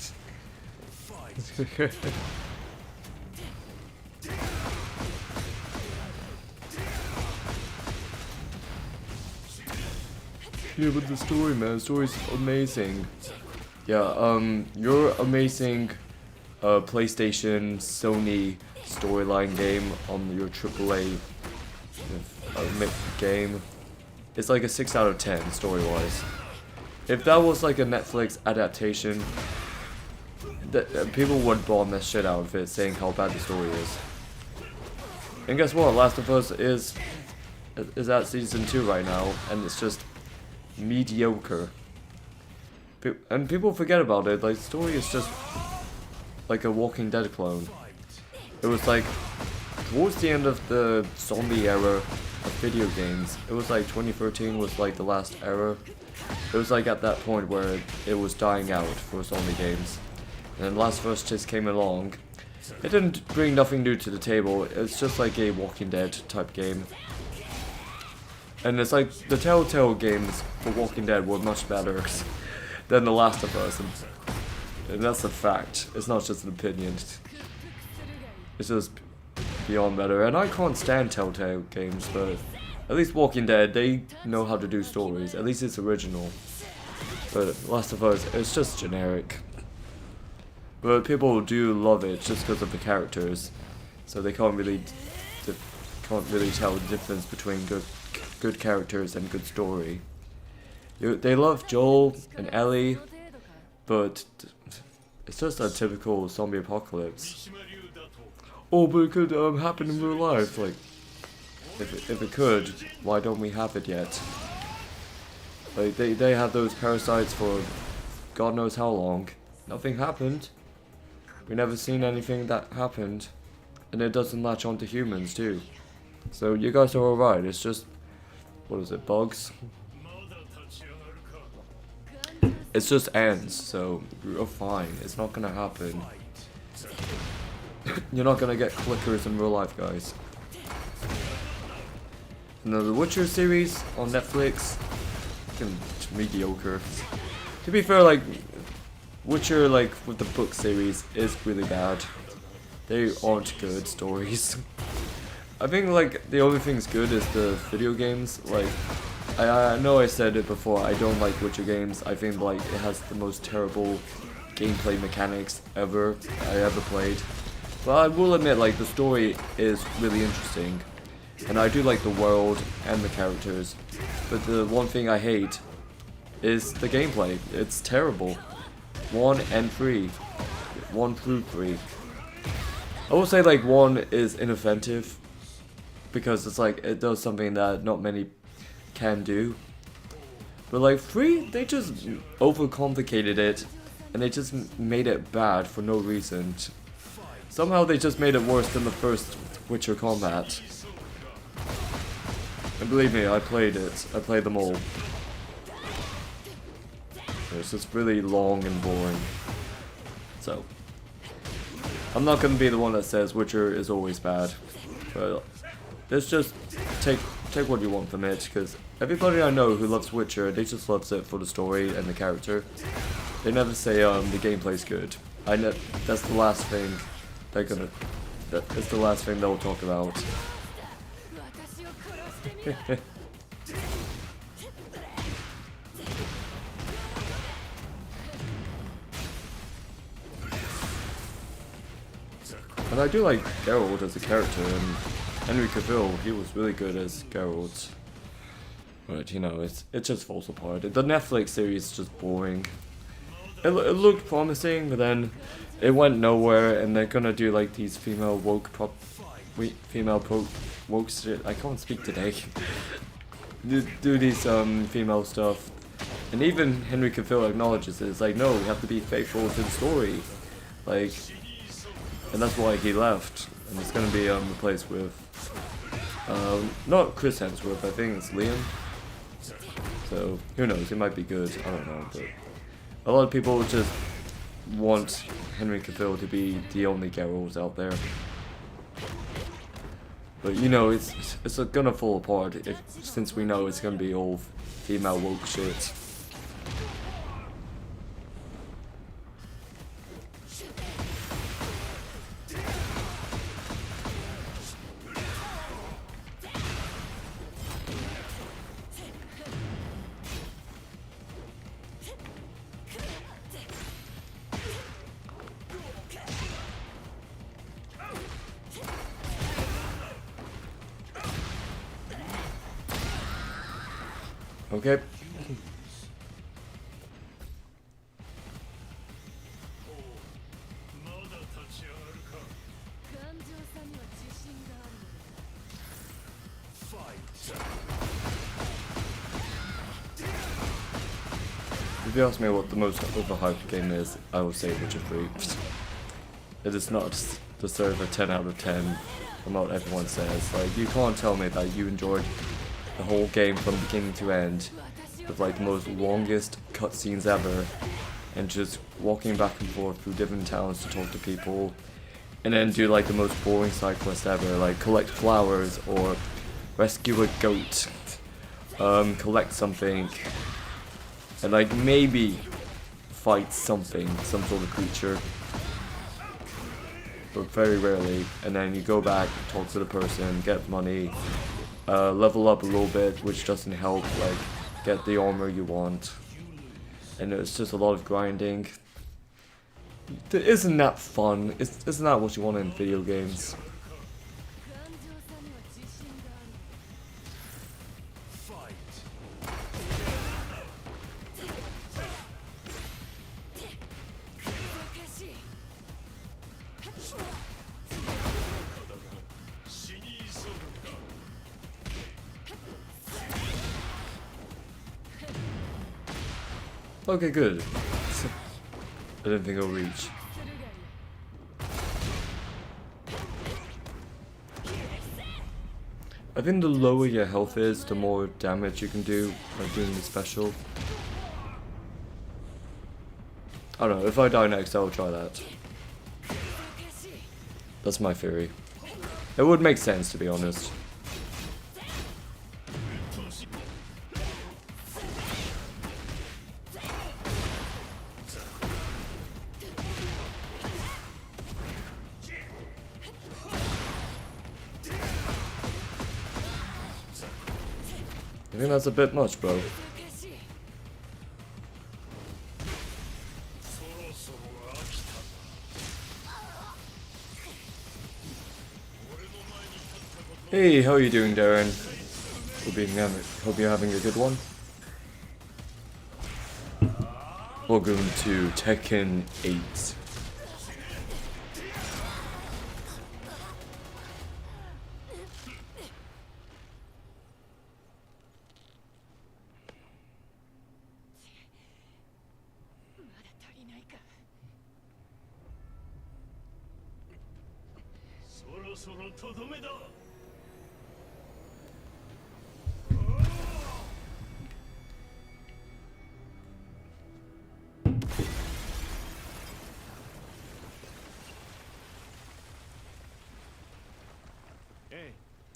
Yeah, but the story, man, the story's amazing. Yeah, your amazing PlayStation, Sony storyline game on your AAA game. It's like a 6 out of 10 story-wise. If that was like a Netflix adaptation, people would bomb this shit out of it, saying how bad the story is. And guess what? Last of Us is at season 2 right now, and it's just mediocre. And people forget about it. Like, the story is just like a Walking Dead clone. It was like towards the end of the zombie era of video games. It was like 2013 was like the last era. It was like at that point where it was dying out for zombie games. And then Last of Us just came along. It didn't bring nothing new to the table. It's just like a Walking Dead type game. And it's like the Telltale games for Walking Dead were much better than The Last of Us. And that's a fact. It's not just an opinion. It's just beyond better. And I can't stand Telltale games, but at least Walking Dead, they know how to do stories. At least it's original. But Last of Us, it's just generic. But people do love it just because of the characters. So they can't really tell the difference between good characters and good story. They love Joel and Ellie, but it's just a typical zombie apocalypse. Oh, but it could happen in real life. Like, if it could, why don't we have it yet? Like, they had those parasites for God knows how long. Nothing happened. We never seen anything that happened. And it doesn't latch onto humans too. So you guys are alright, it's just, what is it, bugs? It's just ants, so you're fine. It's not gonna happen. You're not gonna get clickers in real life, guys. No, the Witcher series on Netflix, fucking mediocre. To be fair, like, Witcher, like with the book series, is really bad. They aren't good stories. I think like the only thing's good is the video games. Like I know I said it before, I don't like Witcher games. I think like it has the most terrible gameplay mechanics I ever played. But I will admit, like, the story is really interesting. And I do like the world and the characters. But the one thing I hate is the gameplay. It's terrible. 1 and 3. 1 through 3. I will say like 1 is inoffensive. Because it's like, it does something that not many can do. But like 3, they just overcomplicated it. And they just made it bad for no reason. Somehow they just made it worse than the first Witcher combat. And believe me, I played it. I played them all. It's just really long and boring. So, I'm not gonna be the one that says Witcher is always bad. But let's just take what you want from it, because everybody I know who loves Witcher, they just loves it for the story and the character. They never say the gameplay's good. That's the last thing that's the last thing they'll talk about. And I do like Geralt as a character, and Henry Cavill, he was really good as Geralt. But you know, it just falls apart. The Netflix series is just boring. It looked promising, but then it went nowhere, and they're gonna do like these female woke shit. I can't speak today. do these female stuff, and even Henry Cavill acknowledges it. It's like, no, we have to be faithful to the story, like, and that's why he left. And it's gonna be replaced with not Chris Hemsworth. I think it's Liam. So who knows? It might be good. I don't know, but a lot of people just want Henry Cavill to be the only Geralt out there. But you know, it's gonna fall apart since we know it's gonna be all female woke shit. Okay. If you ask me what the most overhyped game is, I will say Witcher 3. It does not deserve a 10 out of 10 from what everyone says. Like, you can't tell me that you enjoyed the whole game from beginning to end with like the most longest cutscenes ever, and just walking back and forth through different towns to talk to people, and then do like the most boring side quest ever, like collect flowers or rescue a goat, collect something, and like maybe fight some sort of creature, but very rarely. And then you go back, talk to the person, get money, level up a little bit, which doesn't help like get the armor you want, and it's just a lot of grinding. Isn't that fun? Isn't that what you want in video games? Okay, good. I don't think I'll reach. I think the lower your health is, the more damage you can do, like doing the special. I don't know, if I die next, I'll try that. That's my theory. It would make sense, to be honest. I think that's a bit much, bro. Hey, how are you doing, Darren? Hope you're having a good one. Welcome to Tekken 8.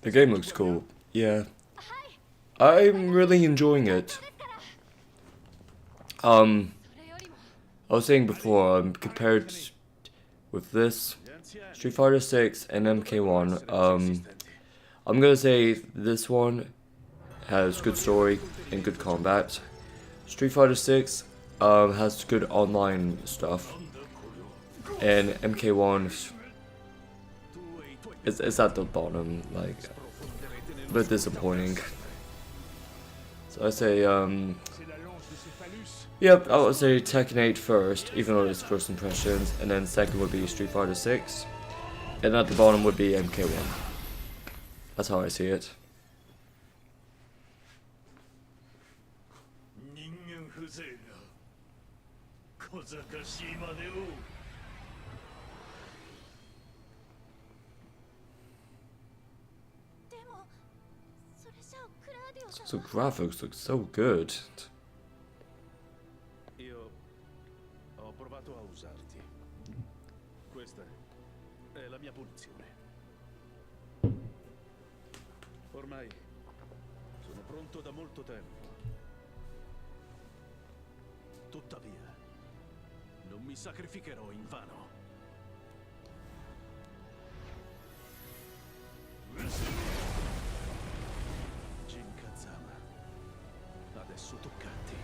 The game looks cool. Yeah. I'm really enjoying it. I was saying before, compared with this, Street Fighter 6 and MK1, I'm gonna say this one has good story and good combat. Street Fighter 6 has good online stuff, and MK1 it's at the bottom, like, a bit disappointing. So I say, yep, I would say Tekken 8 first, even though it's first impressions, and then second would be Street Fighter 6, and at the bottom would be MK1. That's how I see it. So graphics look so good. Io ho provato a usarti. Questa è la mia punizione. Ormai sono pronto da molto tempo. Tuttavia, non mi sacrificherò in vano. Adesso tocca a te.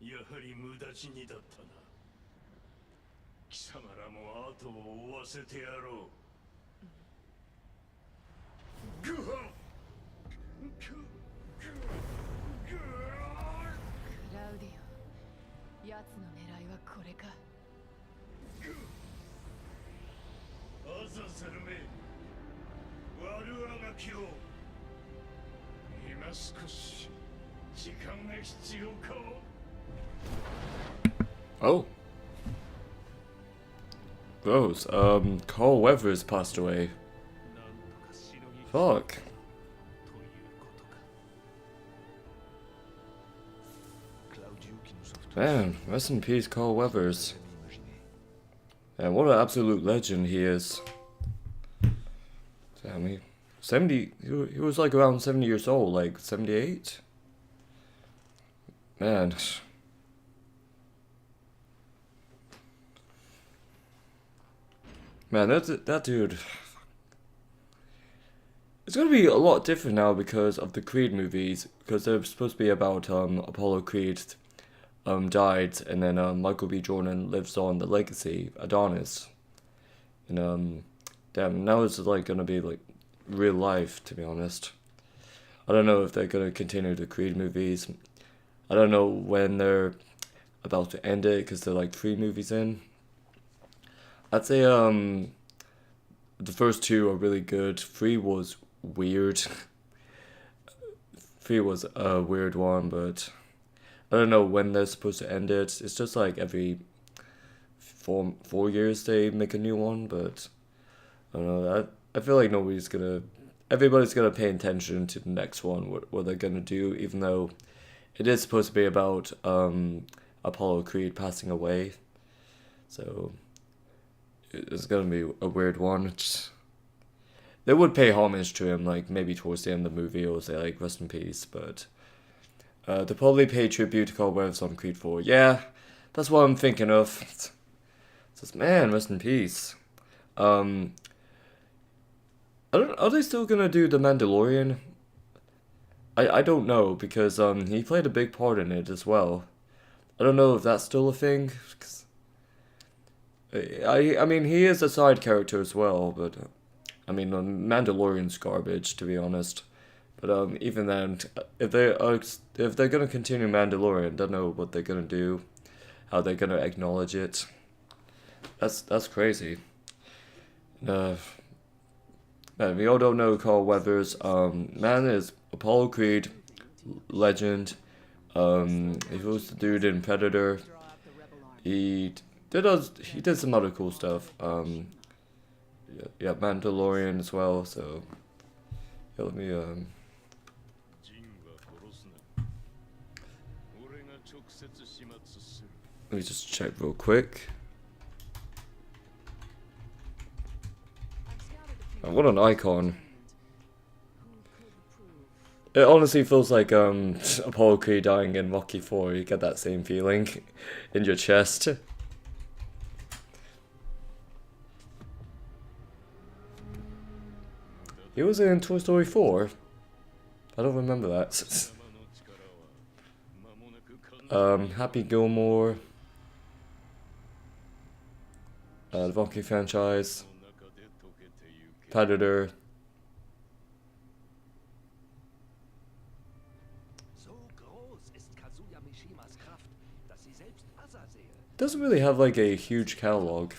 やはり無駄死にだったな。貴様らも後を追わせてやろう。クラウディオ、奴の狙いはこれか。アザサルメ、悪あがきを。今少し時間が必要か。Oh. Gross. Carl Weathers passed away. Fuck. Man, rest in peace, Carl Weathers. And what an absolute legend he is. Damn, he was like around 70 years old, like 78? Man. Man, that dude. It's gonna be a lot different now because of the Creed movies, because they're supposed to be about Apollo Creed died, and then Michael B. Jordan lives on the legacy, Adonis. And damn, now it's like gonna be like real life, to be honest. I don't know if they're gonna continue the Creed movies. I don't know when they're about to end it, because they're like 3 movies in. I'd say the first 2 are really good. 3 was weird. 3 was a weird one, but I don't know when they're supposed to end it. It's just like every 4 years they make a new one, but I don't know. I feel like everybody's gonna pay attention to the next one, what they're gonna do, even though it is supposed to be about Apollo Creed passing away. So it's gonna be a weird one. They would pay homage to him, like maybe towards the end of the movie, or say like rest in peace. But they'll probably pay tribute to Carl Weathers on Creed 4. Yeah, that's what I'm thinking of. Says, man, rest in peace. Are they still gonna do The Mandalorian? I don't know, because he played a big part in it as well. I don't know if that's still a thing. 'Cause I mean, he is a side character as well, but I mean, Mandalorian's garbage, to be honest. But even then, if they're gonna continue Mandalorian, don't know what they're gonna do, how they're gonna acknowledge it. That's crazy. Man, we all don't know Carl Weathers. Man is Apollo Creed legend. He was the dude in Predator. He did some other cool stuff. Yeah, Mandalorian as well. So yeah, let me just check real quick. Oh, what an icon. It honestly feels like Apollo Creed dying in Rocky 4. You get that same feeling in your chest. He was in Toy Story 4. I don't remember that. Happy Gilmore. The Rocky franchise. Predator. Doesn't really have like a huge catalog.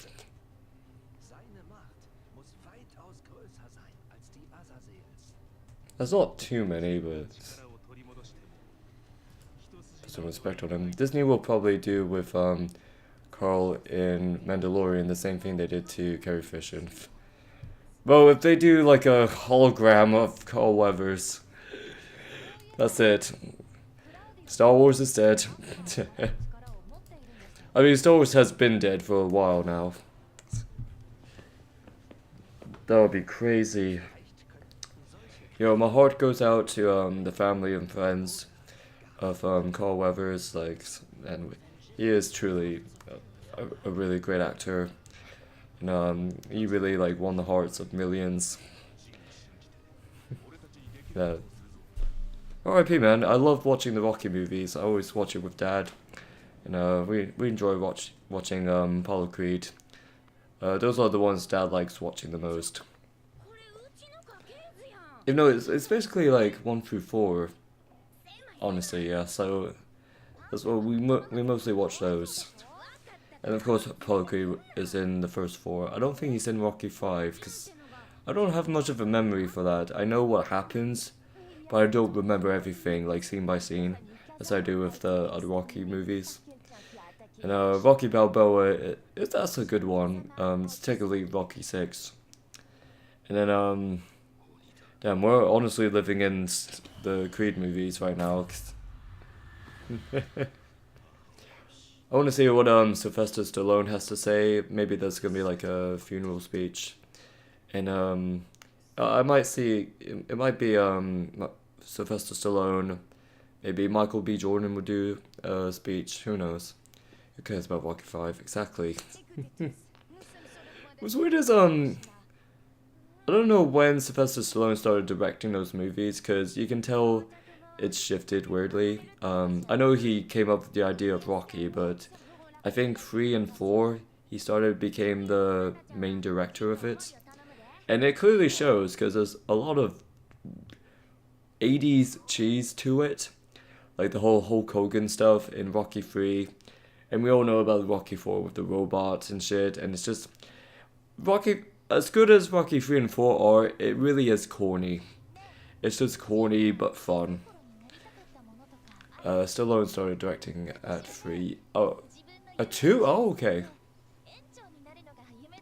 There's not too many, but put some respect on him. Disney will probably do with Carl in Mandalorian the same thing they did to Carrie Fisher. Well, if they do like a hologram of Carl Weathers, that's it. Star Wars is dead. I mean, Star Wars has been dead for a while now. That would be crazy. Yo, my heart goes out to the family and friends of Carl Weathers. Like, and he is truly a really great actor. And he really like won the hearts of millions. Yeah. R.I.P. man. I love watching the Rocky movies. I always watch it with Dad. And we enjoy watching Apollo Creed. Those are the ones Dad likes watching the most. Even though it's basically like 1 through 4, honestly, yeah. So that's what we mostly watch those. And of course, Apollo Creed is in the first 4. I don't think he's in Rocky 5 because I don't have much of a memory for that. I know what happens, but I don't remember everything like scene by scene as I do with the other Rocky movies. And Rocky Balboa, that's a good one. It's technically Rocky 6. And then damn, we're honestly living in the Creed movies right now. I want to see what Sylvester Stallone has to say. Maybe there's gonna be like a funeral speech, and I might see it might be Sylvester Stallone. Maybe Michael B. Jordan would do a speech. Who knows? Who cares about Rocky 5? Exactly. What's weird is I don't know when Sylvester Stallone started directing those movies, because you can tell it's shifted weirdly. I know he came up with the idea of Rocky, but I think 3 and 4, he became the main director of it. And it clearly shows, because there's a lot of 80s cheese to it. Like the whole Hulk Hogan stuff in Rocky 3. And we all know about Rocky 4 with the robots and shit, and it's just... Rocky... As good as Rocky 3 and 4 are, it really is corny. It's just corny but fun. Stallone started directing at 3. Oh, a 2? Oh, okay.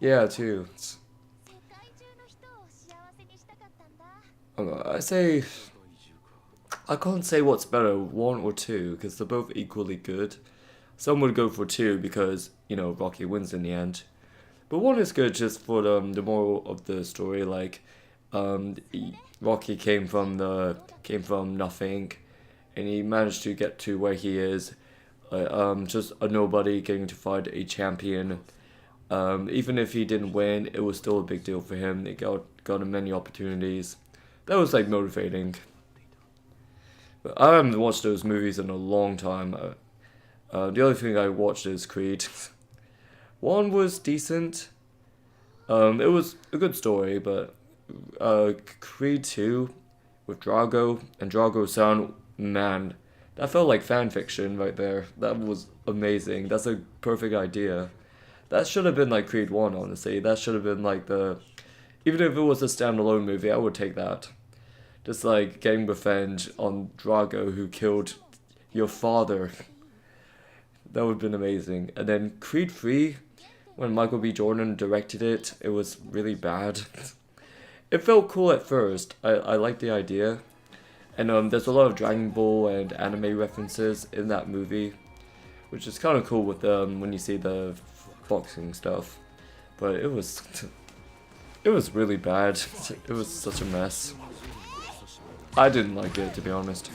Yeah, 2. I can't say what's better, 1 or 2, because they're both equally good. Some would go for 2 because, you know, Rocky wins in the end. But 1 is good just for the moral of the story. Like, Rocky came from nothing, and he managed to get to where he is. Just a nobody getting to fight a champion. Even if he didn't win, it was still a big deal for him. He got many opportunities. That was like motivating. But I haven't watched those movies in a long time. The only thing I watched is Creed. 1 was decent. It was a good story, but Creed 2 with Drago and Drago's son, man, that felt like fan fiction right there. That was amazing. That's a perfect idea. That should have been like Creed 1, honestly. That should have been like even if it was a standalone movie, I would take that. Just like getting revenge on Drago who killed your father. That would have been amazing. And then Creed 3, when Michael B. Jordan directed it, it was really bad. It felt cool at first. I liked the idea. And there's a lot of Dragon Ball and anime references in that movie, which is kind of cool with when you see the boxing stuff. But it was really bad. It was such a mess. I didn't like it, to be honest.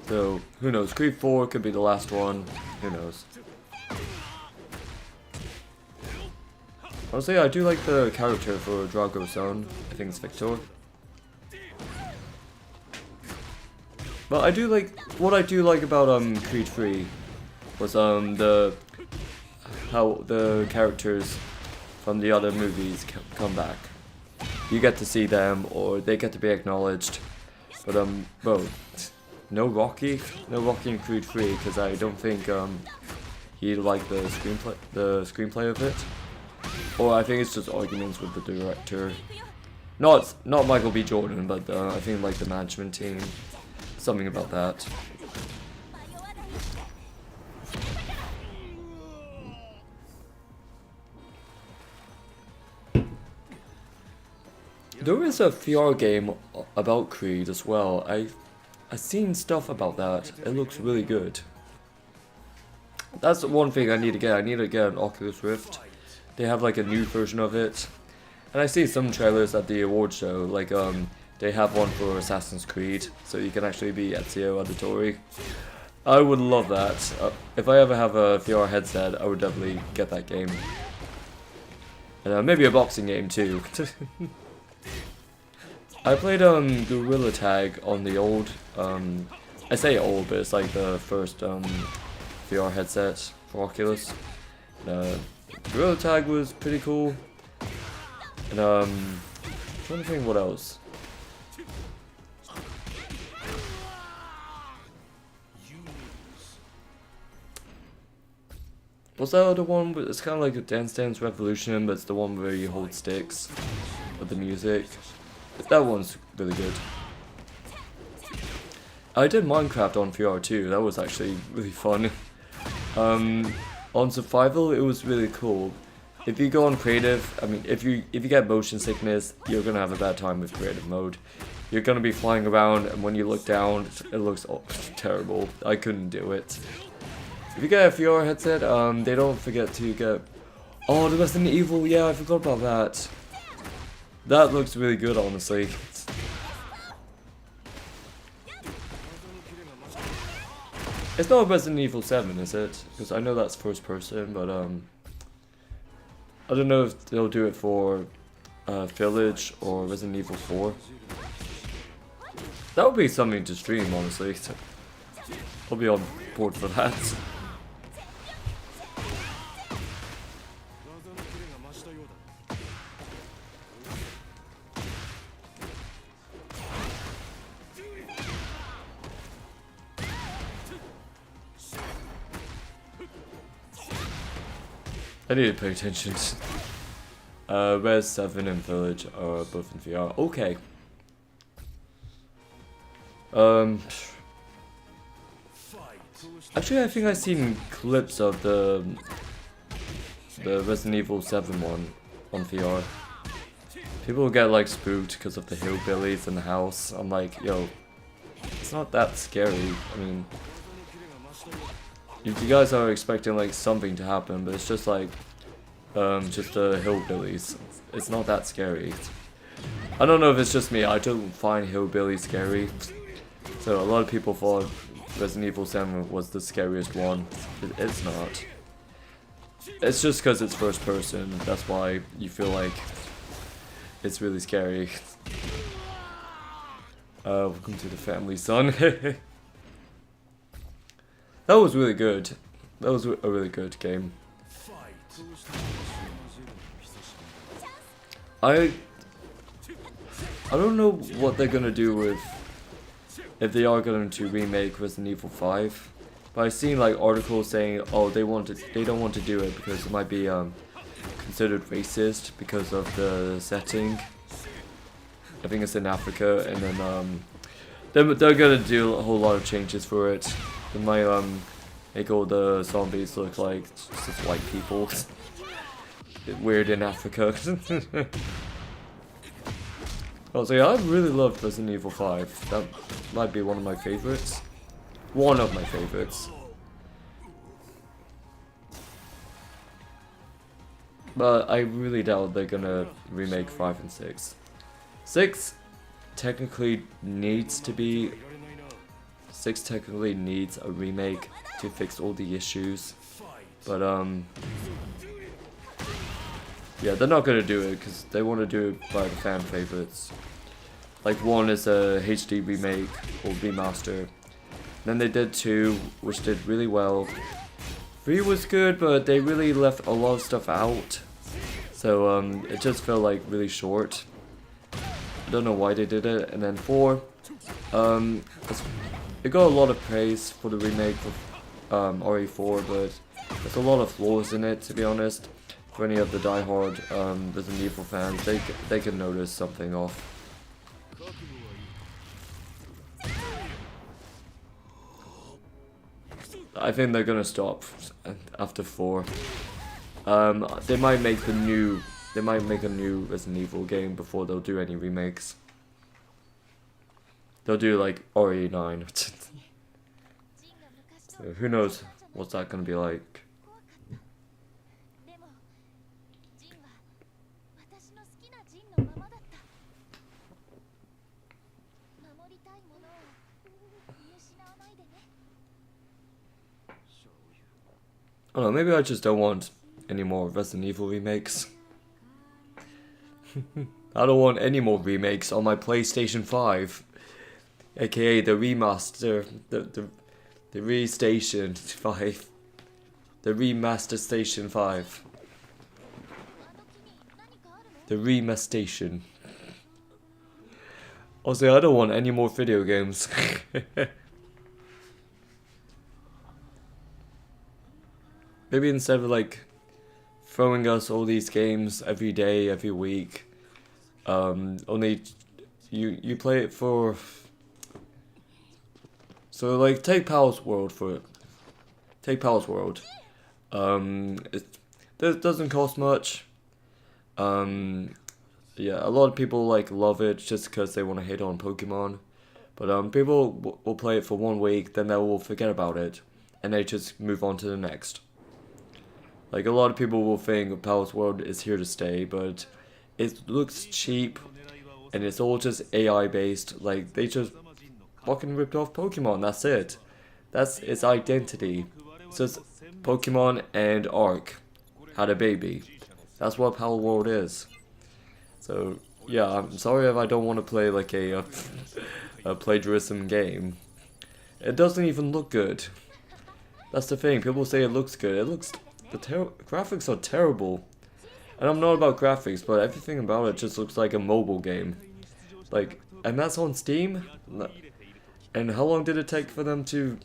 So, who knows? Creed 4 could be the last one. Who knows? Honestly, I do like the character for Drago's son. I think it's Victor. But I do like... What I do like about Creed 3 was how the characters from the other movies come back. You get to see them, or they get to be acknowledged. But well, no Rocky in Creed 3, because I don't think he liked the screenplay of it. Or I think it's just arguments with the director. Not Michael B. Jordan, but I think like the management team. Something about that. There is a VR game about Creed as well. I've seen stuff about that. It looks really good. That's one thing I need to get. I need to get an Oculus Rift. They have like a new version of it. And I see some trailers at the award show. Like they have one for Assassin's Creed, so you can actually be Ezio Auditore. I would love that. If I ever have a VR headset, I would definitely get that game. And maybe a boxing game too. I played Gorilla Tag on the old, I say old, but it's like the first VR headset for Oculus. Gorilla Tag was pretty cool. And I'm trying to think what else. Was that other one? It's kind of like a Dance Dance Revolution, but it's the one where you hold sticks with the music. That one's really good. I did Minecraft on VR too. That was actually really fun. On survival, it was really cool. If you go on creative, I mean, if you get motion sickness, you're gonna have a bad time with creative mode. You're gonna be flying around, and when you look down, it looks terrible. I couldn't do it. If you get a VR headset, they don't forget to get... Oh, the Resident Evil, yeah, I forgot about that. That looks really good, honestly. It's not Resident Evil 7, is it? Because I know that's first person, but I don't know if they'll do it for Village or Resident Evil 4. That would be something to stream, honestly. I'll be on board for that. I need to pay attention. Res 7 and Village are both in VR. Okay. Actually, I think I've seen clips of the Resident Evil 7 one on VR. People get like spooked because of the hillbillies in the house. I'm like, yo, it's not that scary. I mean, you guys are expecting like something to happen, but it's just like just the hillbillies. It's not that scary. I don't know if it's just me. I don't find hillbillies scary. So a lot of people thought Resident Evil 7 was the scariest one. It's not. It's just because it's first person. That's why you feel like it's really scary. Welcome to the family, son. That was really good. That was a really good game. I don't know what they're gonna do with, if they are going to remake Resident Evil 5. But I've seen like articles saying, oh, they don't want to do it because it might be considered racist because of the setting. I think it's in Africa, and then they're gonna do a whole lot of changes for it. They might make all the zombies look like just white people. Weird in Africa. So yeah, I really loved Resident Evil 5. That might be one of my favorites. One of my favorites. But I really doubt they're gonna remake 5 and 6. 6 technically needs a remake to fix all the issues. But yeah, they're not gonna do it because they want to do it by the fan favorites. Like 1 is a HD remake or remaster. Then they did 2, which did really well. 3 was good, but they really left a lot of stuff out. So it just felt like really short. I don't know why they did it. And then 4, it got a lot of praise for the remake of RE4, but there's a lot of flaws in it, to be honest. For any of the diehard Resident Evil fans, they can notice something off. I think they're gonna stop after 4. They might make a new Resident Evil game before they'll do any remakes. They'll do like RE9. So who knows what's that gonna be like? I don't know, maybe I just don't want any more Resident Evil remakes. I don't want any more remakes on my PlayStation 5. AKA the remaster, the restation 5. The remaster station 5. The remastation. Also, I don't want any more video games. Maybe instead of like throwing us all these games every day, every week, only you play it for. So like take Pal's World for it. Take Pal's World. It doesn't cost much. Yeah, a lot of people like love it just because they want to hate on Pokemon, but people will play it for 1 week, then they will forget about it, and they just move on to the next. Like, a lot of people will think Pal's World is here to stay, but it looks cheap, and it's all just AI based. Like, they just fucking ripped off Pokemon, that's it. That's its identity. It's just Pokemon and Ark had a baby. That's what Pal World is. So, yeah, I'm sorry if I don't want to play like a plagiarism game. It doesn't even look good. That's the thing, people say it looks good. The graphics are terrible. And I'm not about graphics, but everything about it just looks like a mobile game. Like, and that's on Steam? And how long did it take for them to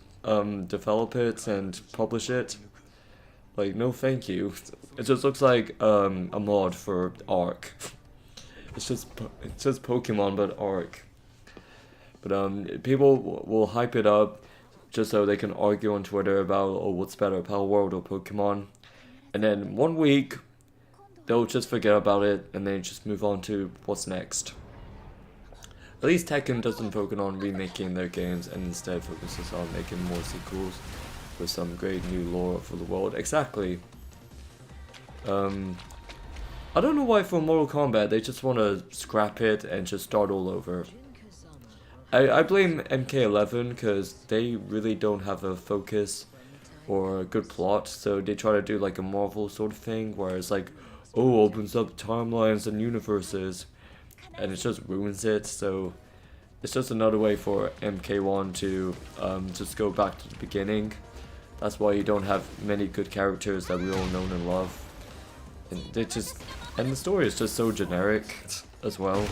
develop it and publish it? Like, no thank you. It just looks like a mod for Ark. It's just Pokemon but Ark. But people will hype it up just so they can argue on Twitter about, oh, what's better, Pal World or Pokemon? And then 1 week, they'll just forget about it and then just move on to what's next. At least Tekken doesn't focus on remaking their games and instead focuses on making more sequels. with some great new lore for the world. Exactly. I don't know why for Mortal Kombat they just want to scrap it and just start all over. I blame MK11 because they really don't have a focus or a good plot, so they try to do like a Marvel sort of thing where it's like, oh, opens up timelines and universes, and it just ruins it. So it's just another way for MK1 to just go back to the beginning. That's why you don't have many good characters that we all know and love. And the story is just so generic as well.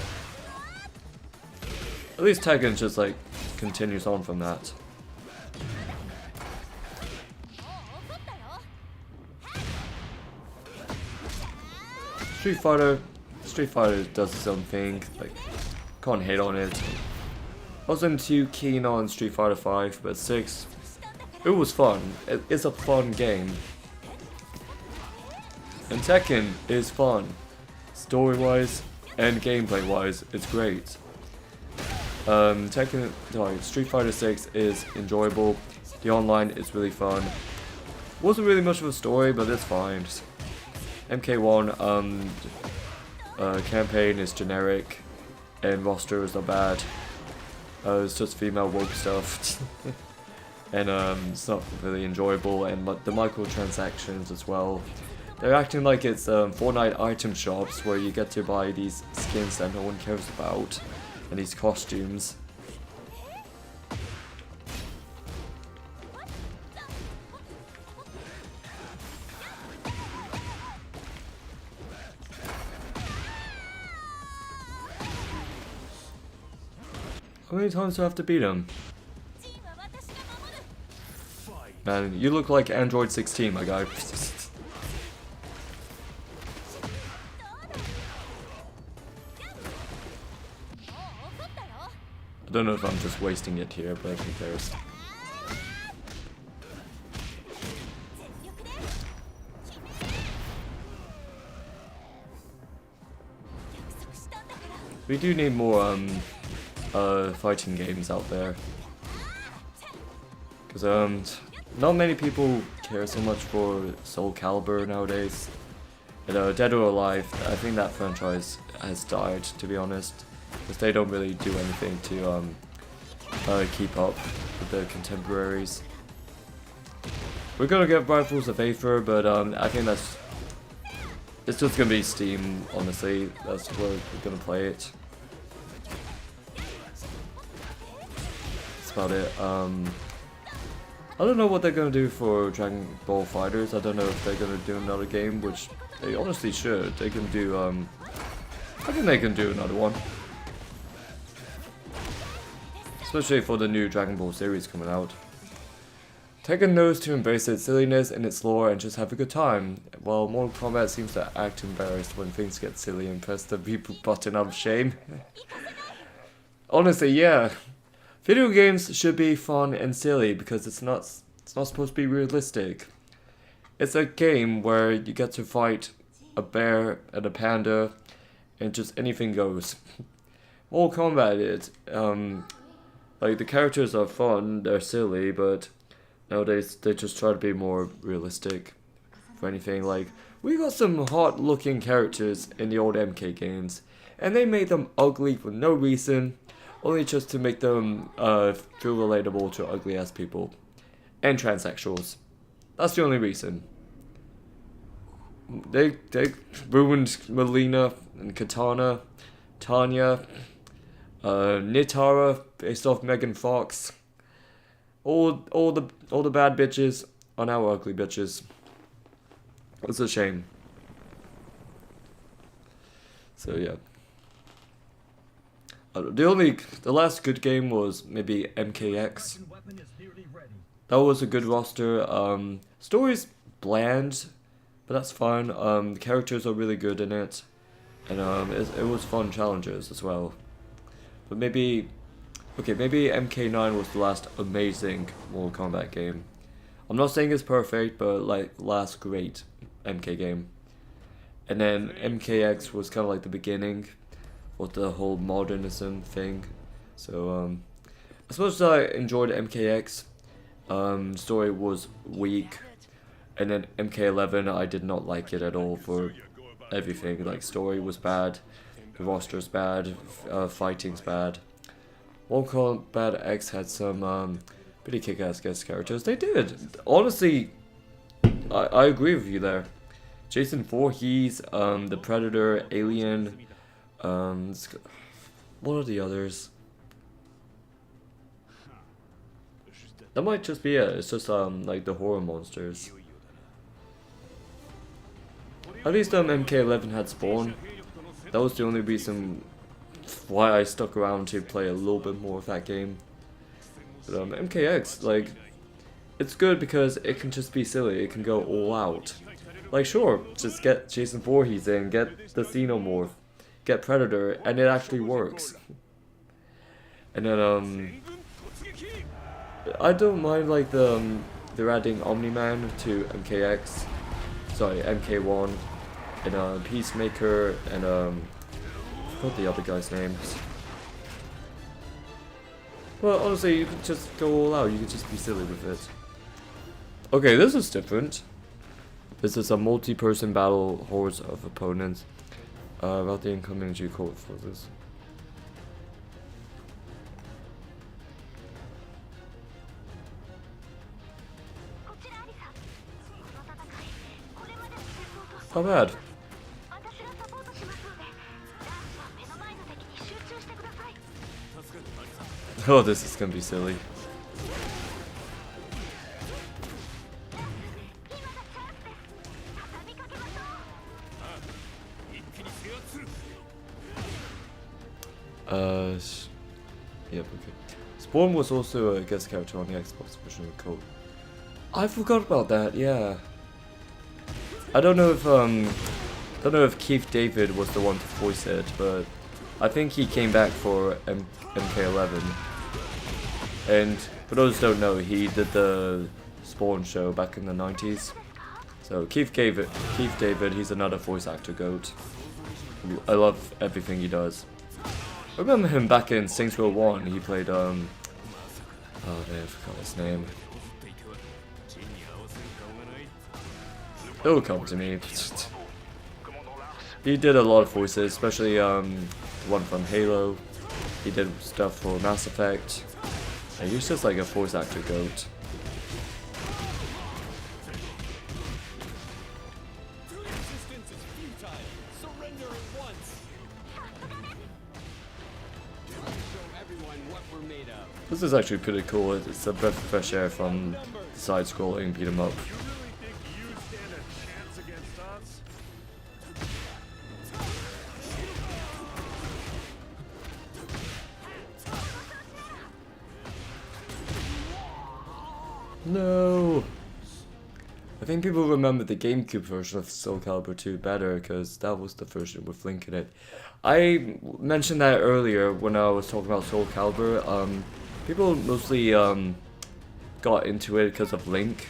At least Tekken just like continues on from that. Street Fighter does its own thing. Like, can't hate on it. Wasn't too keen on Street Fighter 5, but 6, it was fun. It's a fun game. And Tekken is fun. Story-wise and gameplay-wise, it's great. Street Fighter 6 is enjoyable. The online is really fun. Wasn't really much of a story, but it's fine. MK1 campaign is generic, and rosters are bad. It's just female woke stuff. And it's not really enjoyable, and the microtransactions as well. They're acting like it's Fortnite item shops where you get to buy these skins that no one cares about, and these costumes. How many times do I have to beat him? Man, you look like Android 16, my guy. I don't know if I'm just wasting it here, but who cares? We do need more fighting games out there, because not many people care so much for Soul Calibur nowadays. And Dead or Alive, I think that franchise has died, to be honest, because they don't really do anything to keep up with the contemporaries. We're gonna get Rifles of Aether, but I think it's just gonna be Steam, honestly. That's where we're gonna play it. That's about it. I don't know what they're gonna do for Dragon Ball Fighters. I don't know if they're gonna do another game, which they honestly should. They can do, I think they can do another one. Especially for the new Dragon Ball series coming out. Tekken knows to embrace its silliness and its lore and just have a good time, while Mortal Kombat seems to act embarrassed when things get silly and press the reboot button out of shame. Honestly, yeah. Video games should be fun and silly because it's not supposed to be realistic. It's a game where you get to fight a bear and a panda and just anything goes. Mortal Kombat is, like, the characters are fun, they're silly, but nowadays they just try to be more realistic for anything. Like, we got some hot looking characters in the old MK games, and they made them ugly for no reason, only just to make them feel relatable to ugly ass people and transsexuals. That's the only reason. They ruined Melina and Katana, Tanya, Nitara based off Megan Fox. All the bad bitches are now ugly bitches. It's a shame. So yeah. The last good game was maybe MKX. That was a good roster. Story's bland, but that's fine. The characters are really good in it, and it was fun challenges as well. But maybe MK9 was the last amazing Mortal Kombat game. I'm not saying it's perfect, but like last great MK game. And then MKX was kind of like the beginning with the whole modernism thing. So as much as I enjoyed MKX, Story was weak, and then MK11 I did not like it at all for everything. Like story was bad, the roster's bad, fighting's bad. Mortal Kombat X had some pretty kick-ass guest characters. They did. Honestly, I agree with you there. Jason Voorhees, the Predator, Alien, what are the others? That might just be it. It's just like the horror monsters. At least MK11 had Spawn. That was the only reason why I stuck around to play a little bit more of that game. But MKX, like, it's good because it can just be silly. It can go all out. Like, sure, just get Jason Voorhees in, get the Xenomorph, get Predator, and it actually works. And then I don't mind like they're adding Omni-Man to MKX, sorry, MK1, and Peacemaker, and I forgot the other guy's names. Well, honestly, you could just go all out. You could just be silly with it. Okay, this is different. This is a multi-person battle, hordes of opponents. About the incoming G code for this. Not bad. Oh, this is gonna be silly. Yep, okay. Spawn was also a guest character on the Xbox version of Code. I forgot about that, yeah. I don't know if Keith David was the one to voice it, but I think he came back for MK11. And for those who don't know, he did the Spawn show back in the 90s. So Keith David, he's another voice actor goat. I love everything he does. I remember him back in Saints Row 1. He played oh man, I forgot his name. It'll come to me. He did a lot of voices, especially the one from Halo. He did stuff for Mass Effect. And he's just like a voice actor goat. This is actually pretty cool. It's a breath of fresh air from the side-scrolling beat 'em up. No! I think people remember the GameCube version of Soul Calibur 2 better because that was the version with Link in it. I mentioned that earlier when I was talking about Soul Calibur. People mostly got into it because of Link.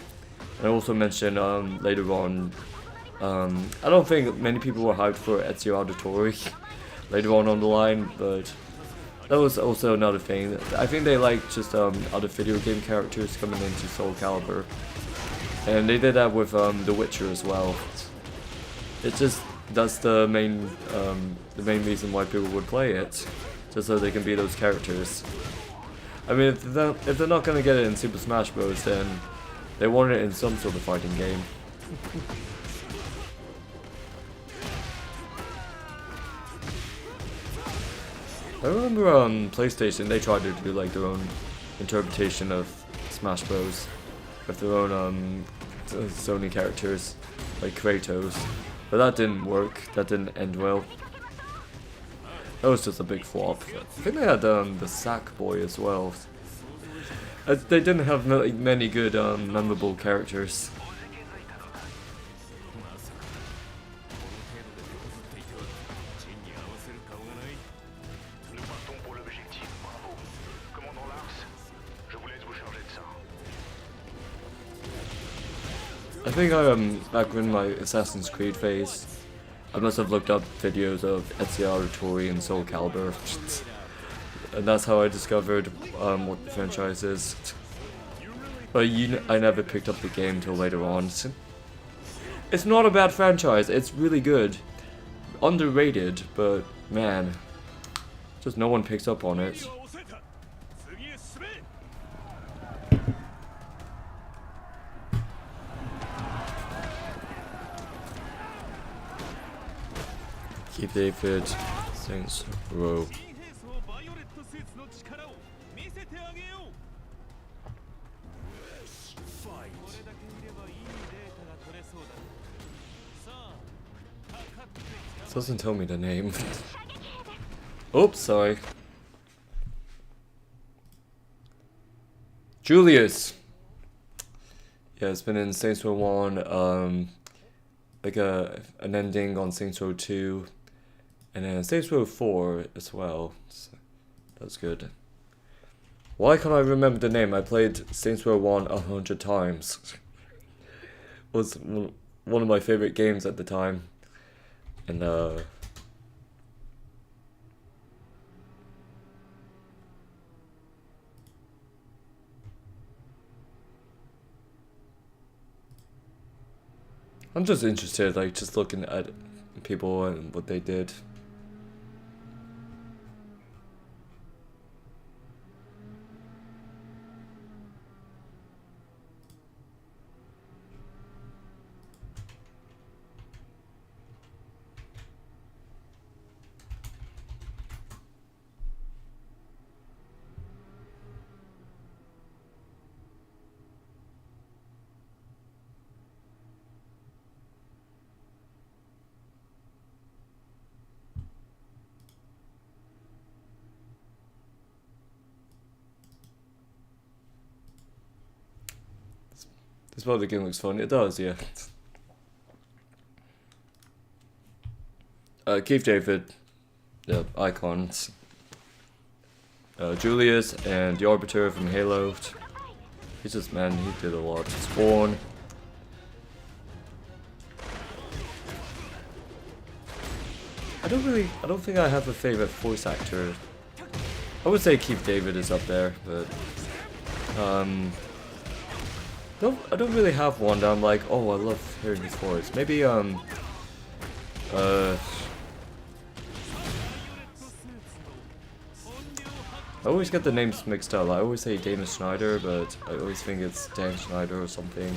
And I also mentioned later on, I don't think many people were hyped for Ezio Auditore later on the line, but that was also another thing. I think they like just other video game characters coming into Soul Calibur. And they did that with The Witcher as well. That's the main reason why people would play it, just so they can be those characters. I mean, if they're not gonna get it in Super Smash Bros, then they want it in some sort of fighting game. I remember PlayStation, they tried to do like their own interpretation of Smash Bros with their own Sony characters, like Kratos, but that didn't work. That didn't end well. That was just a big flop. I think they had the Sackboy as well. They didn't have many good memorable characters. I think back in my Assassin's Creed phase, I must have looked up videos of Ezio Auditore and Soul Calibur, and that's how I discovered what the franchise is. But I never picked up the game till later on. It's not a bad franchise. It's really good. Underrated, but man, just no one picks up on it. Keep David, Saints Row. It doesn't tell me the name. Oops, sorry. Julius. Yeah, it's been in Saints Row 1, like an ending on Saints Row 2, and then Saints Row 4 as well. So that's good. Why can't I remember the name? I played Saints Row 1 100 times. It was one of my favorite games at the time. And I'm just interested, like, just looking at people and what they did. This part of the game looks fun. It does, yeah. Keith David, the icons. Julius and the Arbiter from Halo. He's just, man, he did a lot. Spawn. I don't think I have a favorite voice actor. I would say Keith David is up there, but I don't really have one that I'm like, oh, I love hearing his voice. Maybe I always get the names mixed up. I always say Dana Schneider, but I always think it's Dan Schneider or something.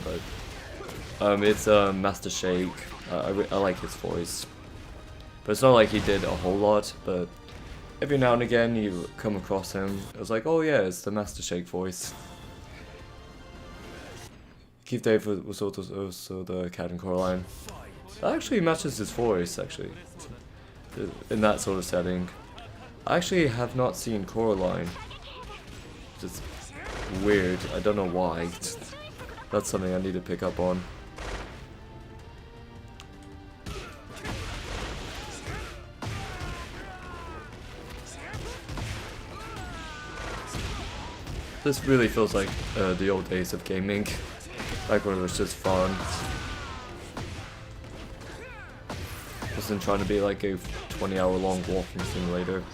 But it's Master Shake. I like his voice, but it's not like he did a whole lot. But every now and again, you come across him. It was like, oh yeah, it's the Master Shake voice. Keith David was also the Cat and Coraline. That actually matches his voice, actually, in that sort of setting. I actually have not seen Coraline. Just weird. I don't know why. That's something I need to pick up on. This really feels like the old days of gaming. Like when it was just fun. Wasn't trying to be like a 20-hour long walking simulator.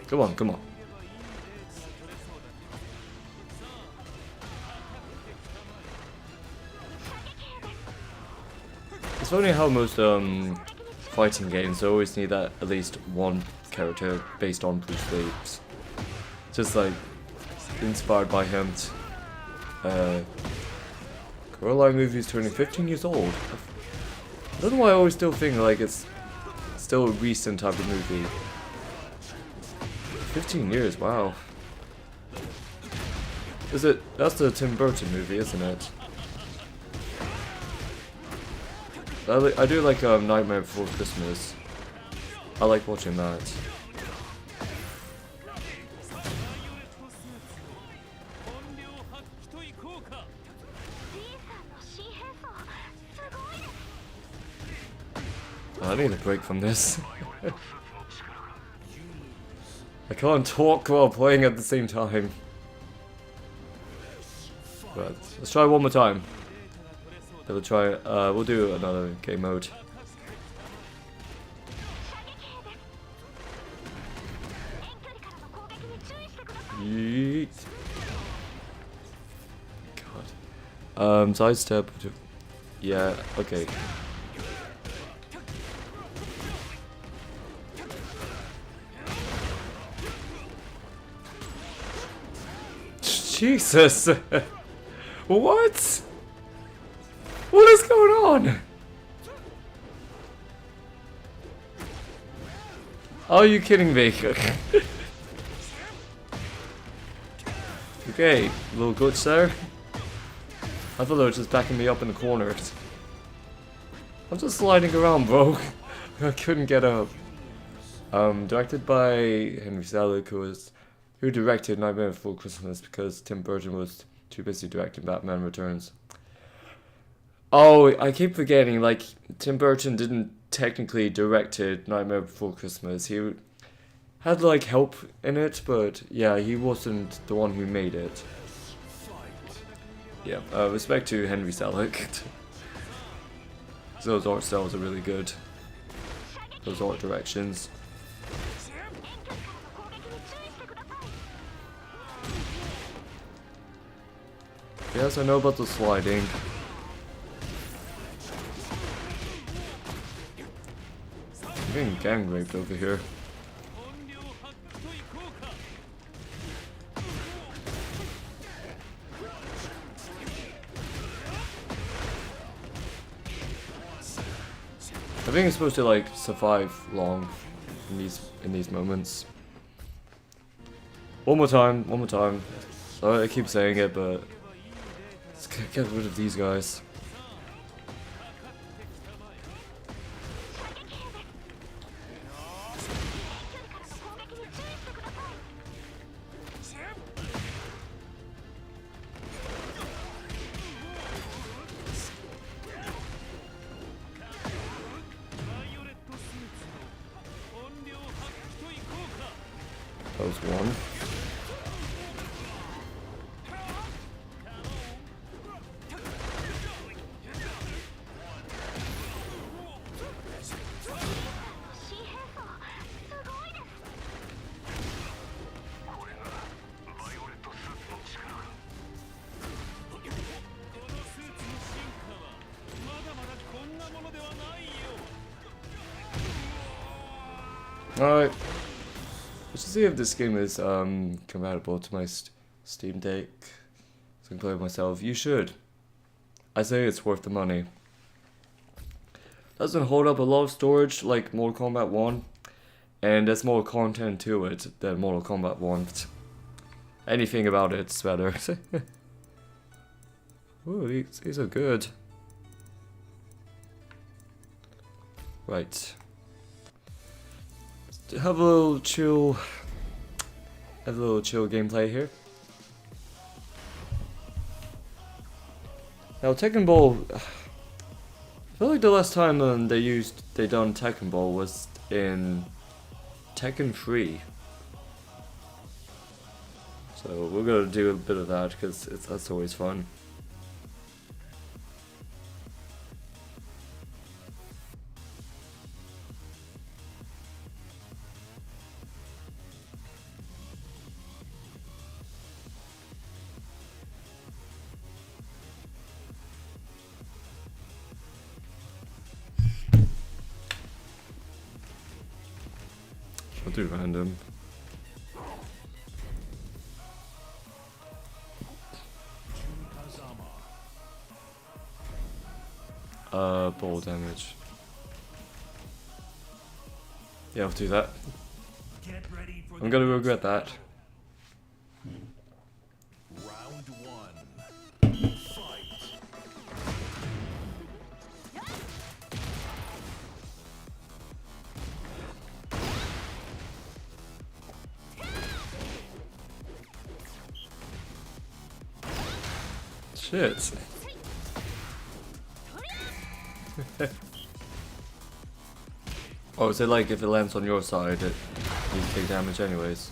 Come on, come on. It's funny how most fighting games always need that at least one character based on Bruce Lee. Just like inspired by him. Coraline movie is turning 15 years old. I don't know why I always still think like it's still a recent type of movie. 15 years, wow. Is it? That's the Tim Burton movie, isn't it? I do like Nightmare Before Christmas. I like watching that. I need a break from this. I can't talk while playing at the same time. But let's try one more time. We'll try. We'll do another game mode. Yeet. God. Sidestep. Yeah. Okay. Jesus. What? What is going on? Are you kidding me? Okay, little glitch there. I thought they were just backing me up in the corner. I'm just sliding around, bro. I couldn't get up. Directed by Henry Selick, who directed Nightmare Before Christmas because Tim Burton was too busy directing Batman Returns. Oh, I keep forgetting, like, Tim Burton didn't technically directed Nightmare Before Christmas. He had, like, help in it, but yeah, he wasn't the one who made it. Yeah, respect to Henry Selick. Those art styles are really good. Those art directions. Yes, I know about the sliding. I'm getting gang raped over here. I think it's supposed to like survive long in these moments. One more time. Sorry, I keep saying it, but let's get rid of these guys. That was one. Alright. Let's see if this game is compatible to my Steam Deck. So I can play it myself. You should. I say it's worth the money. Doesn't hold up a lot of storage like Mortal Kombat 1. And there's more content to it than Mortal Kombat 1. Anything about it's better. Ooh, these are good. Right. Have a little chill gameplay here. Now Tekken Ball, I feel like the last time they done Tekken Ball was in Tekken 3. So we're gonna do a bit of that because that's always fun. I'll do random. Ball damage. Yeah, I'll do that. I'm gonna regret that. Round one. Fight. Shit. Oh, is it like if it lands on your side, you take damage anyways?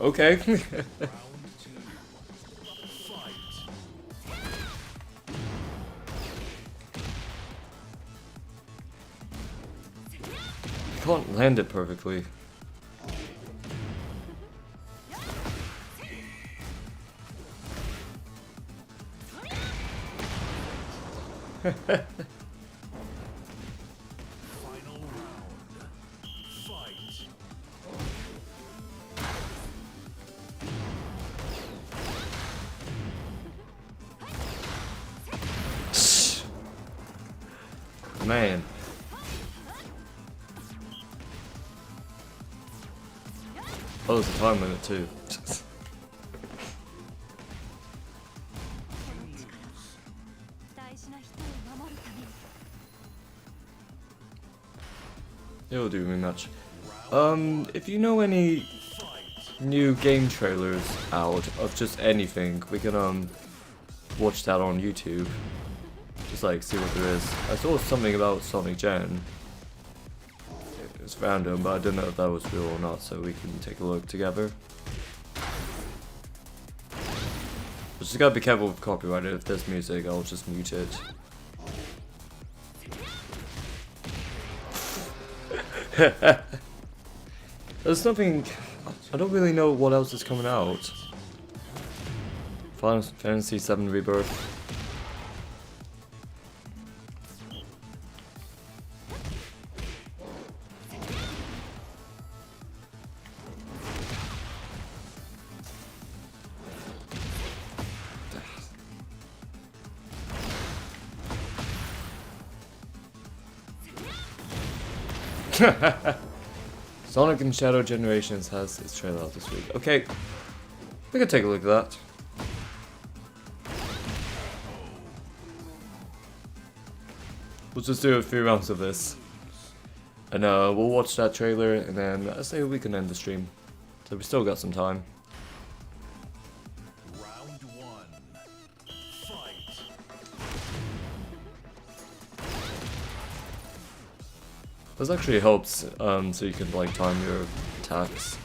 Okay. can't land it perfectly. Final round. Fight. Man. Oh, there's a time limit too. 大事な人を守るために It'll do me much. If you know any new game trailers out of just anything, we can watch that on YouTube. Just like see what there is. I saw something about Sonic Gen. It was random, but I didn't know if that was real or not, so we can take a look together. Just gotta be careful with copyright. If there's music, I'll just mute it. There's nothing. I don't really know what else is coming out. Final Fantasy VII Rebirth. Sonic and Shadow Generations has its trailer out this week. Okay, we can take a look at that. We'll just do a few rounds of this. And we'll watch that trailer and then I say we can end the stream. So we still got some time. Round one. Fight. This actually helps so you can like time your attacks.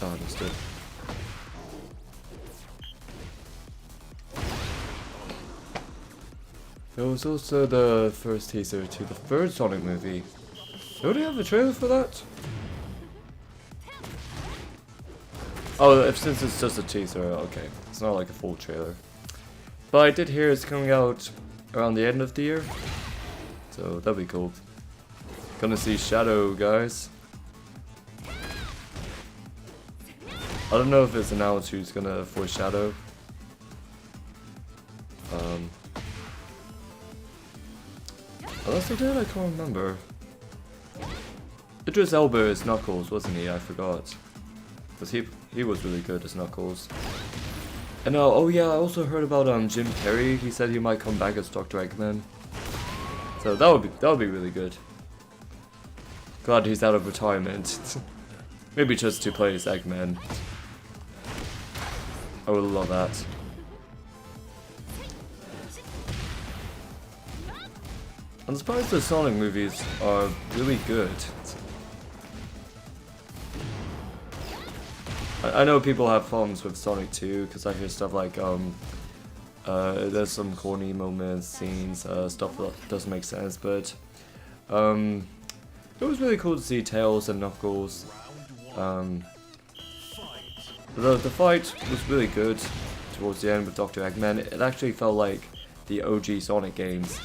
Oh, understood. There was also the first teaser to the third Sonic movie. Don't they have a trailer for that? Oh, since it's just a teaser, okay. It's not like a full trailer. But I did hear it's coming out around the end of the year. So that'd be cool. Gonna see Shadow, guys. I don't know if it's announced who's gonna voice Shadow. Unless they did, I can't remember. Idris Elba is Knuckles, wasn't he? I forgot. Because he was really good as Knuckles. And oh yeah, I also heard about Jim Carrey. He said he might come back as Dr. Eggman. So that would be really good. Glad he's out of retirement. Maybe just to play as Eggman. I would love that. I'm surprised the Sonic movies are really good. I know people have problems with Sonic 2 because I hear stuff like there's some corny moments, scenes, stuff that doesn't make sense, but it was really cool to see Tails and Knuckles. The fight was really good towards the end with Dr. Eggman. It actually felt like the OG Sonic games.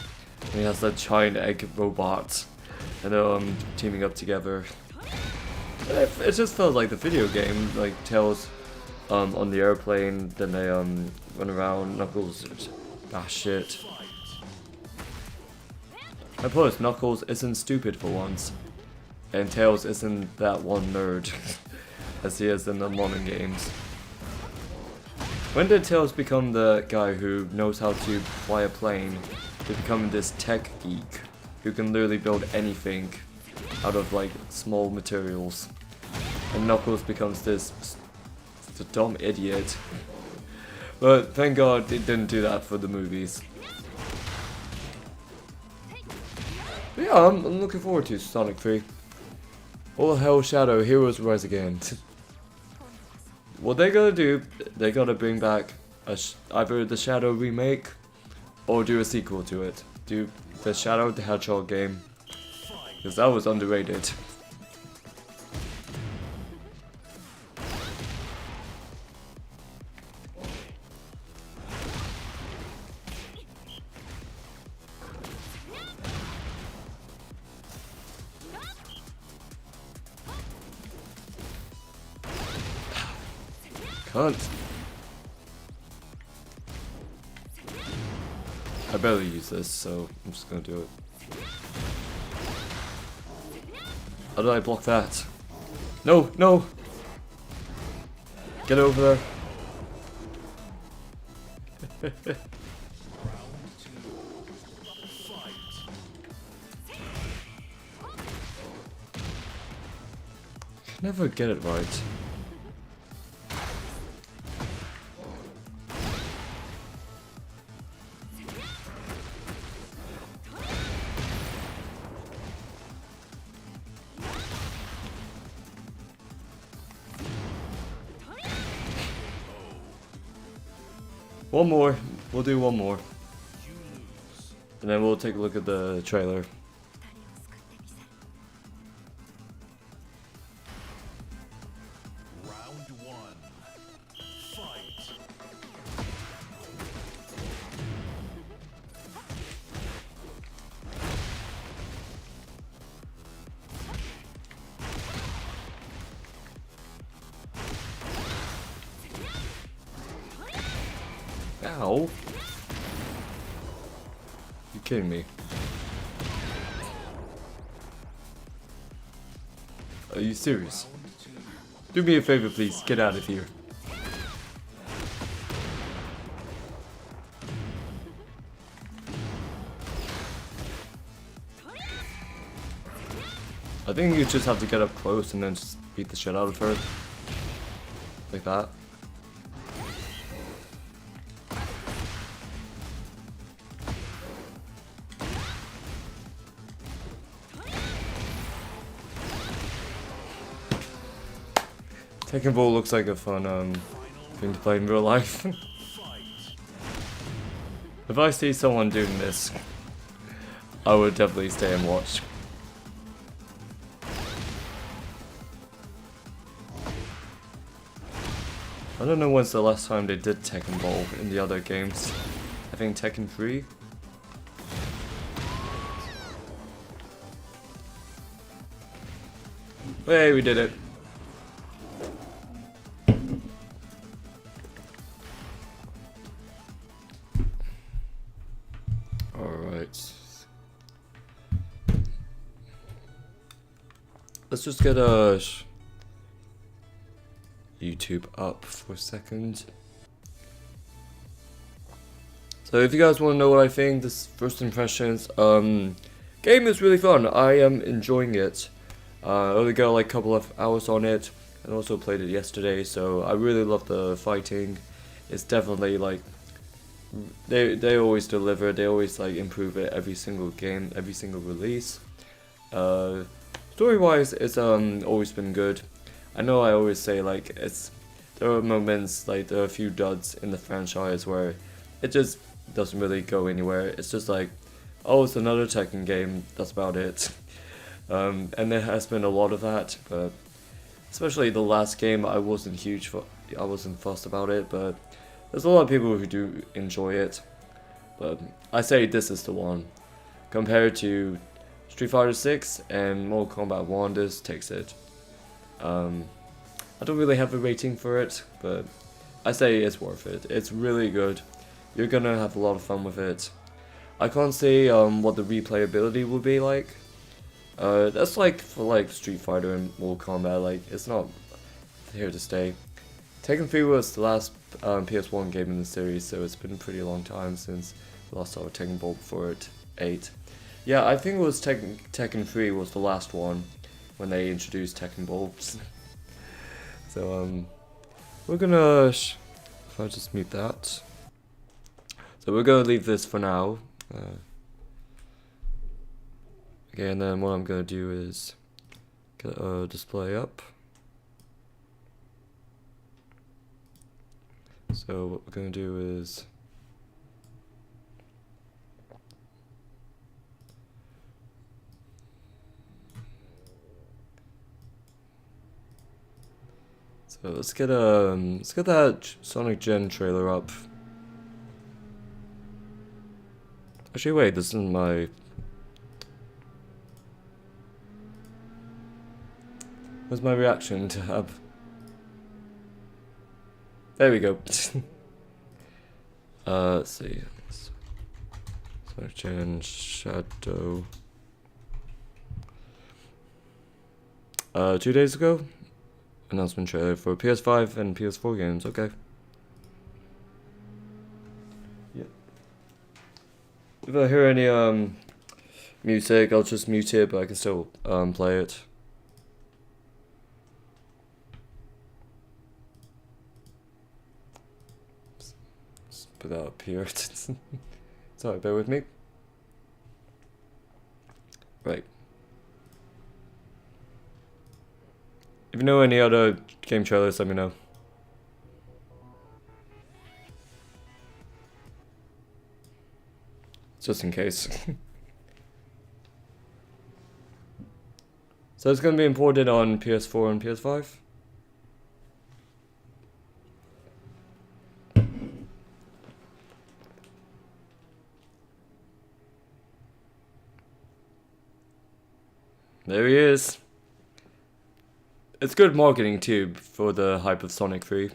He has that giant egg robot and they're teaming up together. It just felt like the video game, like Tails on the airplane, then they run around, Knuckles, shit. And plus, Knuckles isn't stupid for once, and Tails isn't that one nerd, as he is in the modern games. When did Tails become the guy who knows how to fly a plane, to become this tech geek, who can literally build anything out of like small materials? And Knuckles becomes this dumb idiot. But thank God it didn't do that for the movies. But yeah, I'm looking forward to Sonic 3. All Hell Shadow, Heroes Rise Again. what they're gonna do, they're gonna bring back either the Shadow remake or do a sequel to it. Do the Shadow the Hedgehog game, because that was underrated. Can't. I barely use this, so I'm just gonna do it. How did I block that? No, no! Get over there. Never get it right. One more. We'll do one more. And then we'll take a look at the trailer. Round 1. Fight. Ow. You kidding me? Are you serious? Do me a favor, please. Get out of here. I think you just have to get up close and then just beat the shit out of her. Like that. Tekken Ball looks like a fun thing to play in real life. If I see someone doing this, I would definitely stay and watch. I don't know when's the last time they did Tekken Ball in the other games. I think Tekken 3? Hey, we did it. Alright. Let's just get a YouTube up for a second. So if you guys want to know what I think, this first impressions, game is really fun. I am enjoying it. I only got like a couple of hours on it and also played it yesterday, so I really love the fighting. It's definitely like they always deliver, they always like improve it every single game, every single release. Story wise, it's always been good. I know I always say like there are moments, like there are a few duds in the franchise where it just doesn't really go anywhere. It's just like, oh, it's another Tekken game, that's about it. And there has been a lot of that, but especially the last game, I wasn't fussed about it, but there's a lot of people who do enjoy it. But I say this is the one. Compared to Street Fighter 6 and Mortal Kombat 1, this takes it. I don't really have a rating for it, but I say it's worth it. It's really good. You're gonna have a lot of fun with it. I can't say what the replayability will be like. That's like for like Street Fighter and Mortal Kombat, like it's not here to stay. Tekken 3 was the last PS1 game in the series, so it's been a pretty long time since we last saw Tekken Ball before it 8. Yeah, I think it was Tekken 3 was the last one when they introduced Tekken Ball. So we're gonna if I just mute that. So we're gonna leave this for now. Okay, and then what I'm gonna do is get a display up. So what we're gonna do is let's get that Sonic Gen trailer up. Actually, wait, this isn't my. Where's my reaction tab? There we go. Let's see. Sonic Gen Shadow. 2 days ago, announcement trailer for PS5 and PS4 games. Okay. Yeah. If I hear any music, I'll just mute it, but I can still play it. Put that up here. Sorry, bear with me. Right. If you know any other game trailers, let me know. Just in case. So it's going to be imported on PS4 and PS5? There he is. It's good marketing too for the hype of Sonic 3.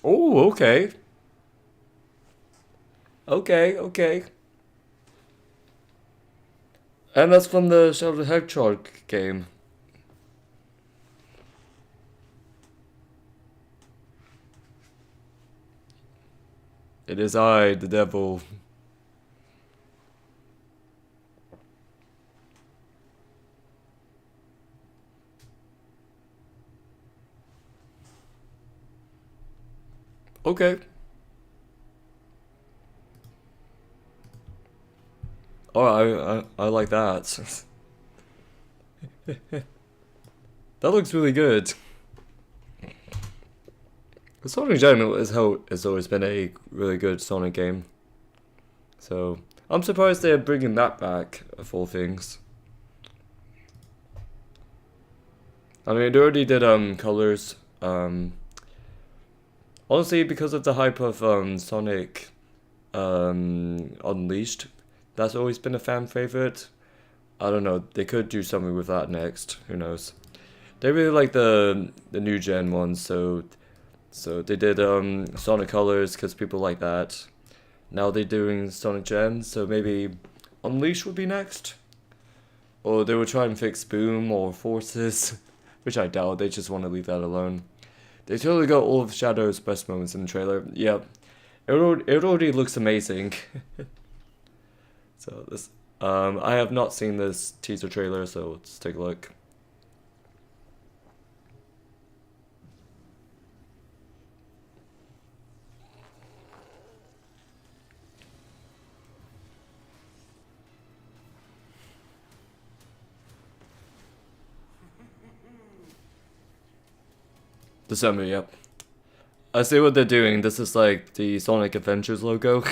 Oh, okay. Okay. And that's from the Shadow the Hedgehog game. It is I, the devil. Okay. Oh, I like that. That looks really good. Sonic Gen has always been a really good Sonic game. So, I'm surprised they're bringing that back, of all things. I mean, they already did Colors. Honestly, because of the hype of Sonic Unleashed, that's always been a fan favorite. I don't know, they could do something with that next. Who knows? They really like the new gen ones, so they did Sonic Colors because people like that. Now they're doing Sonic Gen, so maybe Unleashed would be next. Or they will try and fix Boom or Forces, which I doubt. They just want to leave that alone. They totally got all of Shadow's best moments in the trailer. Yep, it already looks amazing. So this, I have not seen this teaser trailer, so let's take a look. December, yep. I see what they're doing. This is like the Sonic Adventures logo.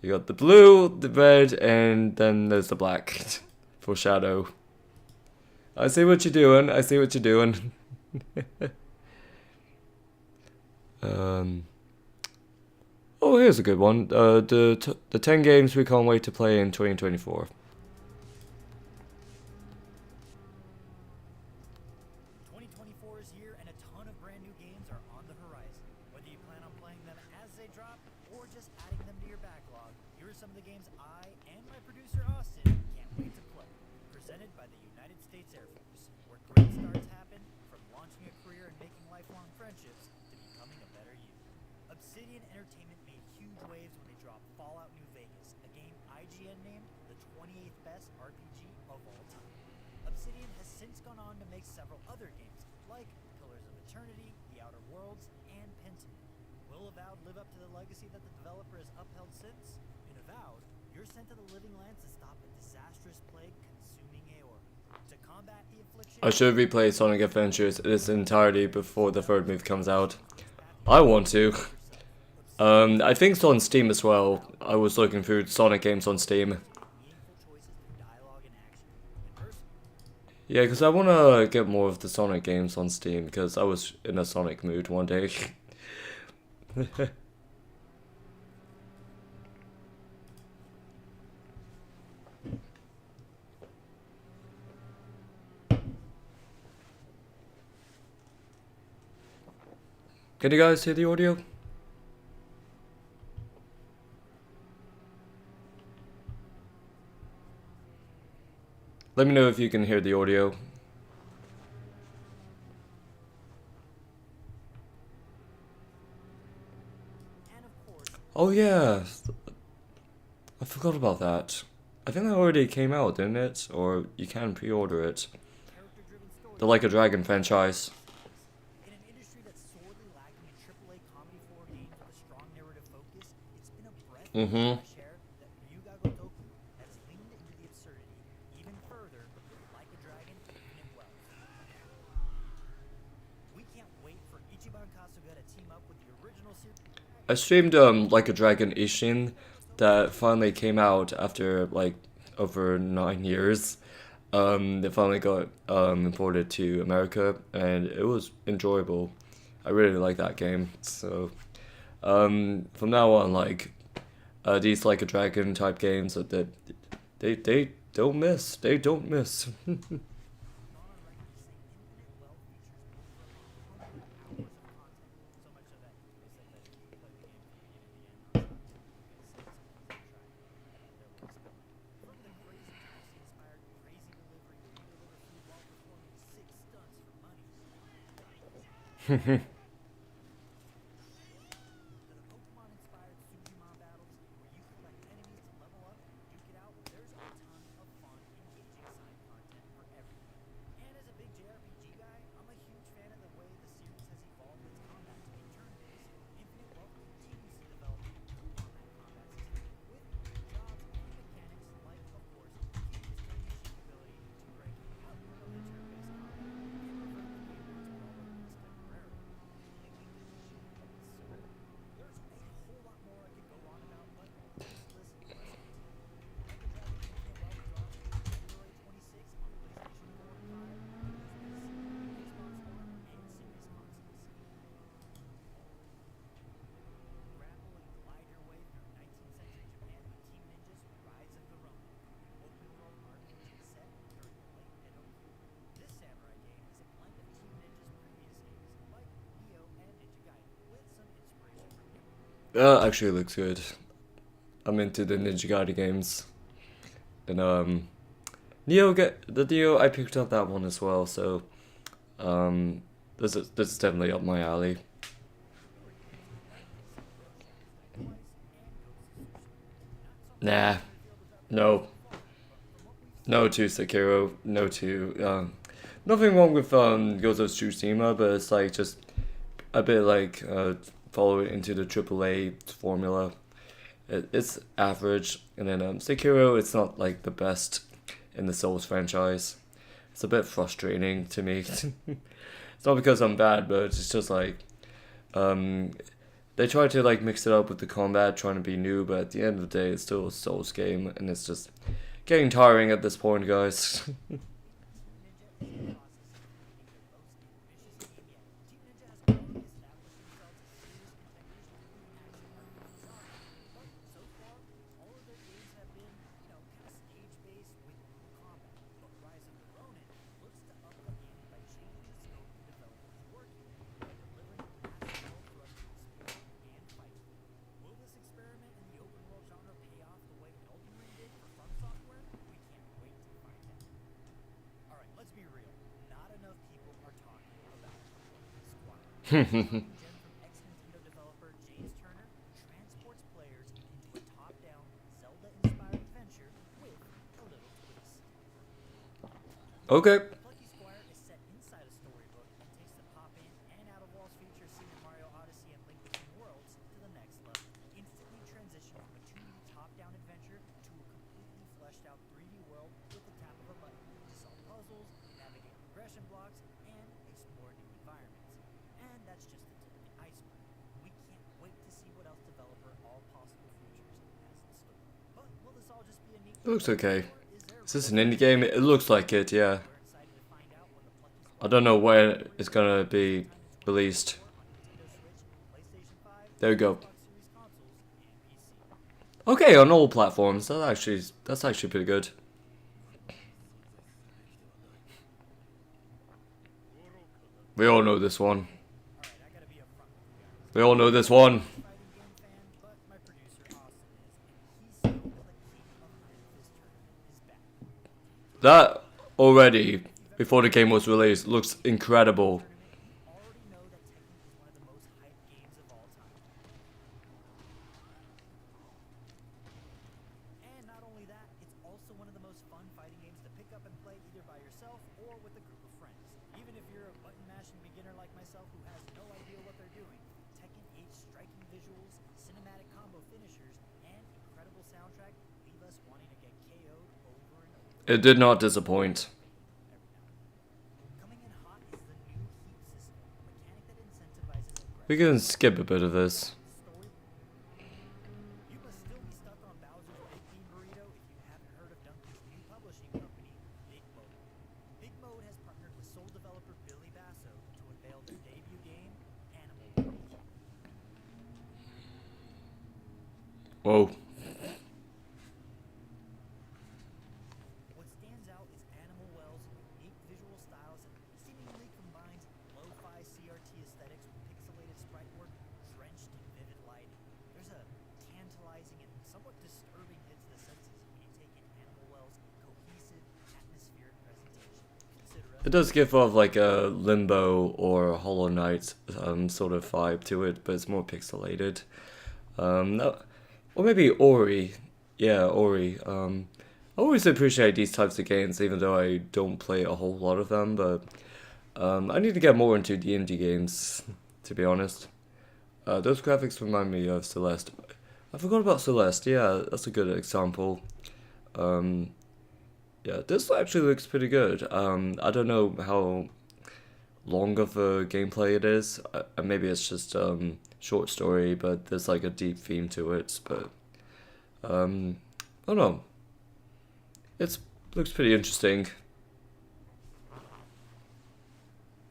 You got the blue, the red, and then there's the black for Shadow. I see what you're doing. I see what you're doing. Oh, here's a good one. The 10 games we can't wait to play in 2024. 2024 is here, and a ton of brand new games are on the horizon. Whether you plan on playing them as they drop, or just adding them to your backlog, here are some of the games I and my producer Austin can't wait to play. Presented by the United States Air Force, where great starts happen from launching a career and making lifelong friendships to becoming a better you. Obsidian Entertainment made huge waves when they dropped Fallout New Vegas, a game IGN named the 28th best RPG of all time. Obsidian has since gone on to make several other games, like Pillars of Eternity, The Outer Worlds, and Pentiment. Will Avowed live up to the legacy that the developer has upheld since? In Avowed, you're sent to the Living Lands to stop a disastrous plague consuming Eora. To combat the I should replay Sonic Adventures in its entirety before the third movie comes out. I want to. I think it's on Steam as well. I was looking through Sonic games on Steam. Yeah, because I want to get more of the Sonic games on Steam, because I was in a Sonic mood one day. Can you guys hear the audio? Let me know if you can hear the audio. Oh yeah, I forgot about that. I think that already came out, didn't it? Or you can pre-order it. The Like a Dragon franchise. In an industry that's sorely lacking in AAA comedy horror games with a strong narrative focus, it's been a breath of fresh air that Ryuga Gotoku has leaned into the absurdity even further with Like a Dragon Infinite Wealth. We can't wait for Ichiban Kasuga to team up with the original series. I streamed Like a Dragon Ishin that finally came out after like over 9 years. It finally got imported to America, and it was enjoyable. I really like that game. So from now on, like these Like a Dragon type games, that they don't miss. They don't miss. Actually looks good. I'm into the Ninja Gaiden games. And the Neo, I picked up that one as well, so this is definitely up my alley. Nah. No. No to Sekiro, no to nothing wrong with Ghost of Tsushima, but it's like just a bit like follow it into the AAA formula. It's average, and then Sekiro, it's not like the best in the Souls franchise. It's a bit frustrating to me. It's not because I'm bad, but it's just like they try to like mix it up with the combat, trying to be new, but at the end of the day, it's still a Souls game, and it's just getting tiring at this point, guys. Okay. blocks and explore new environments. And that's just the tip of the iceberg. We can't wait to see what else developer all possible futures has in store. But will this all just be a neat It looks okay. Is this an indie game? It looks like it, yeah. I don't know where it's gonna be released. There we go. Okay, on all platforms. That's actually pretty good. We all know this one. We all know this one. That already, before the game was released, looks incredible. And not only that, it's also one of the most fun fighting games to pick up and play either by yourself or with a group of friends. Even if you're a button mashing beginner like myself who has no idea what they're doing, Tekken 8's striking visuals, cinematic combo finishers, and incredible soundtrack leave us wanting to get KO'd over and over. It did not disappoint. Coming in hot is the new heat system, a mechanic that incentivizes aggression. We can skip a bit of this. You must still be stuck on Bowser's Big Bean Burrito if you haven't heard of Donkey's new publishing company, Big Mode. Big Mode has partnered with sole developer Billy Basso to unveil their debut game, Animal World. Whoa. What stands out is Animal Well's unique visual styles and seemingly combines lo-fi CRT aesthetics with pixelated sprite work drenched in vivid lighting. There's a tantalizing and somewhat disturbing hit to the senses when you take in Animal Well's cohesive, atmospheric presentation. Consider It does give off like a Limbo or Hollow Knight sort of vibe to it, but it's more pixelated. Or maybe Ori. Yeah, Ori. I always appreciate these types of games, even though I don't play a whole lot of them, but I need to get more into the indie games, to be honest. Those graphics remind me of Celeste. I forgot about Celeste, yeah, that's a good example. Yeah, this actually looks pretty good. I don't know how long of a gameplay it is. Maybe it's just short story, but there's like a deep theme to it. But I don't know. It looks pretty interesting.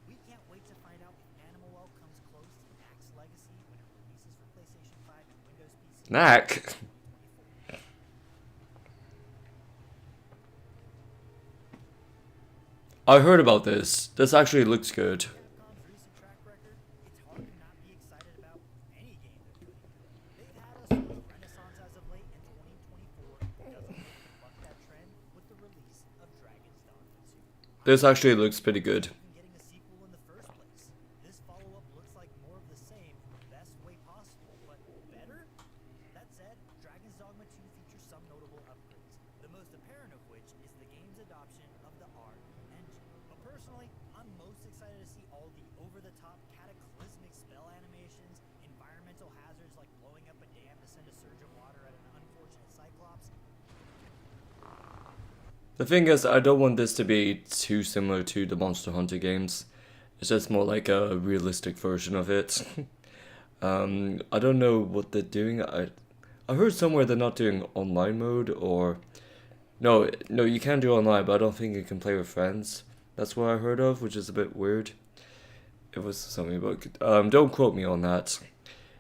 We can't wait to find out if Animal Well comes close to Knack's legacy when it releases for PlayStation 5 and Windows PC. Knack. I heard about this. This actually looks good. Capcom's recent track record, it's hard to not be excited about any game they're putting out. They've had us with Renaissance as of late, and 2024 doesn't look to buck that trend with the release of Dragon's Dogma 2. This actually looks pretty good. Even getting a sequel in the first place. This follow-up looks like more of the same in the best way possible, but better? That said, Dragon's Dogma 2 features some notable upgrades, the most apparent of which is the game's adoption of the R engine. But personally, I'm most excited to see all the over-the-top cataclysmic spell animations, environmental hazards like blowing up a dam to send a surge of water at an unfortunate Cyclops. The thing is, I don't want this to be too similar to the Monster Hunter games. It's just more like a realistic version of it. I don't know what they're doing. I heard somewhere they're not doing online mode, or no, you can do online, but I don't think you can play with friends. That's what I heard of, which is a bit weird. It was something about don't quote me on that.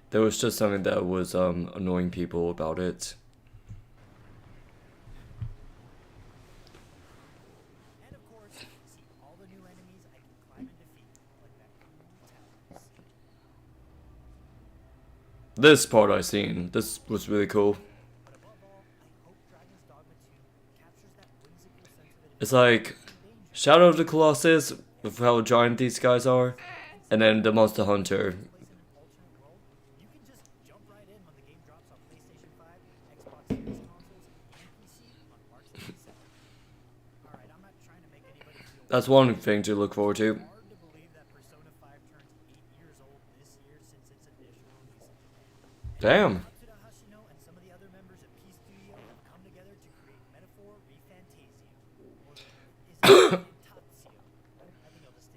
There was just something that was annoying people about it. And of course, see all the new enemies I can climb and defeat, like that cool tower. This part I seen. This was really cool. But above all, I hope Dragon's Dogma 2 captures that whimsical sense of It's like Shadow of the Colossus with how giant these guys are, and then the Monster Hunter. You can just jump right in when the game drops on PlayStation 5, Xbox Series consoles, and PC on March 27th. Alright, I'm not trying to make anybody feel That's one thing to look forward to. hard to believe that Persona 5 turns 8 years old this year since its initial release in Japan. Damn. Matsuda Hashino and some of the other members of P Studio have come together to create Metaphor ReFantazio. Or is it Fantatio? I think I'll just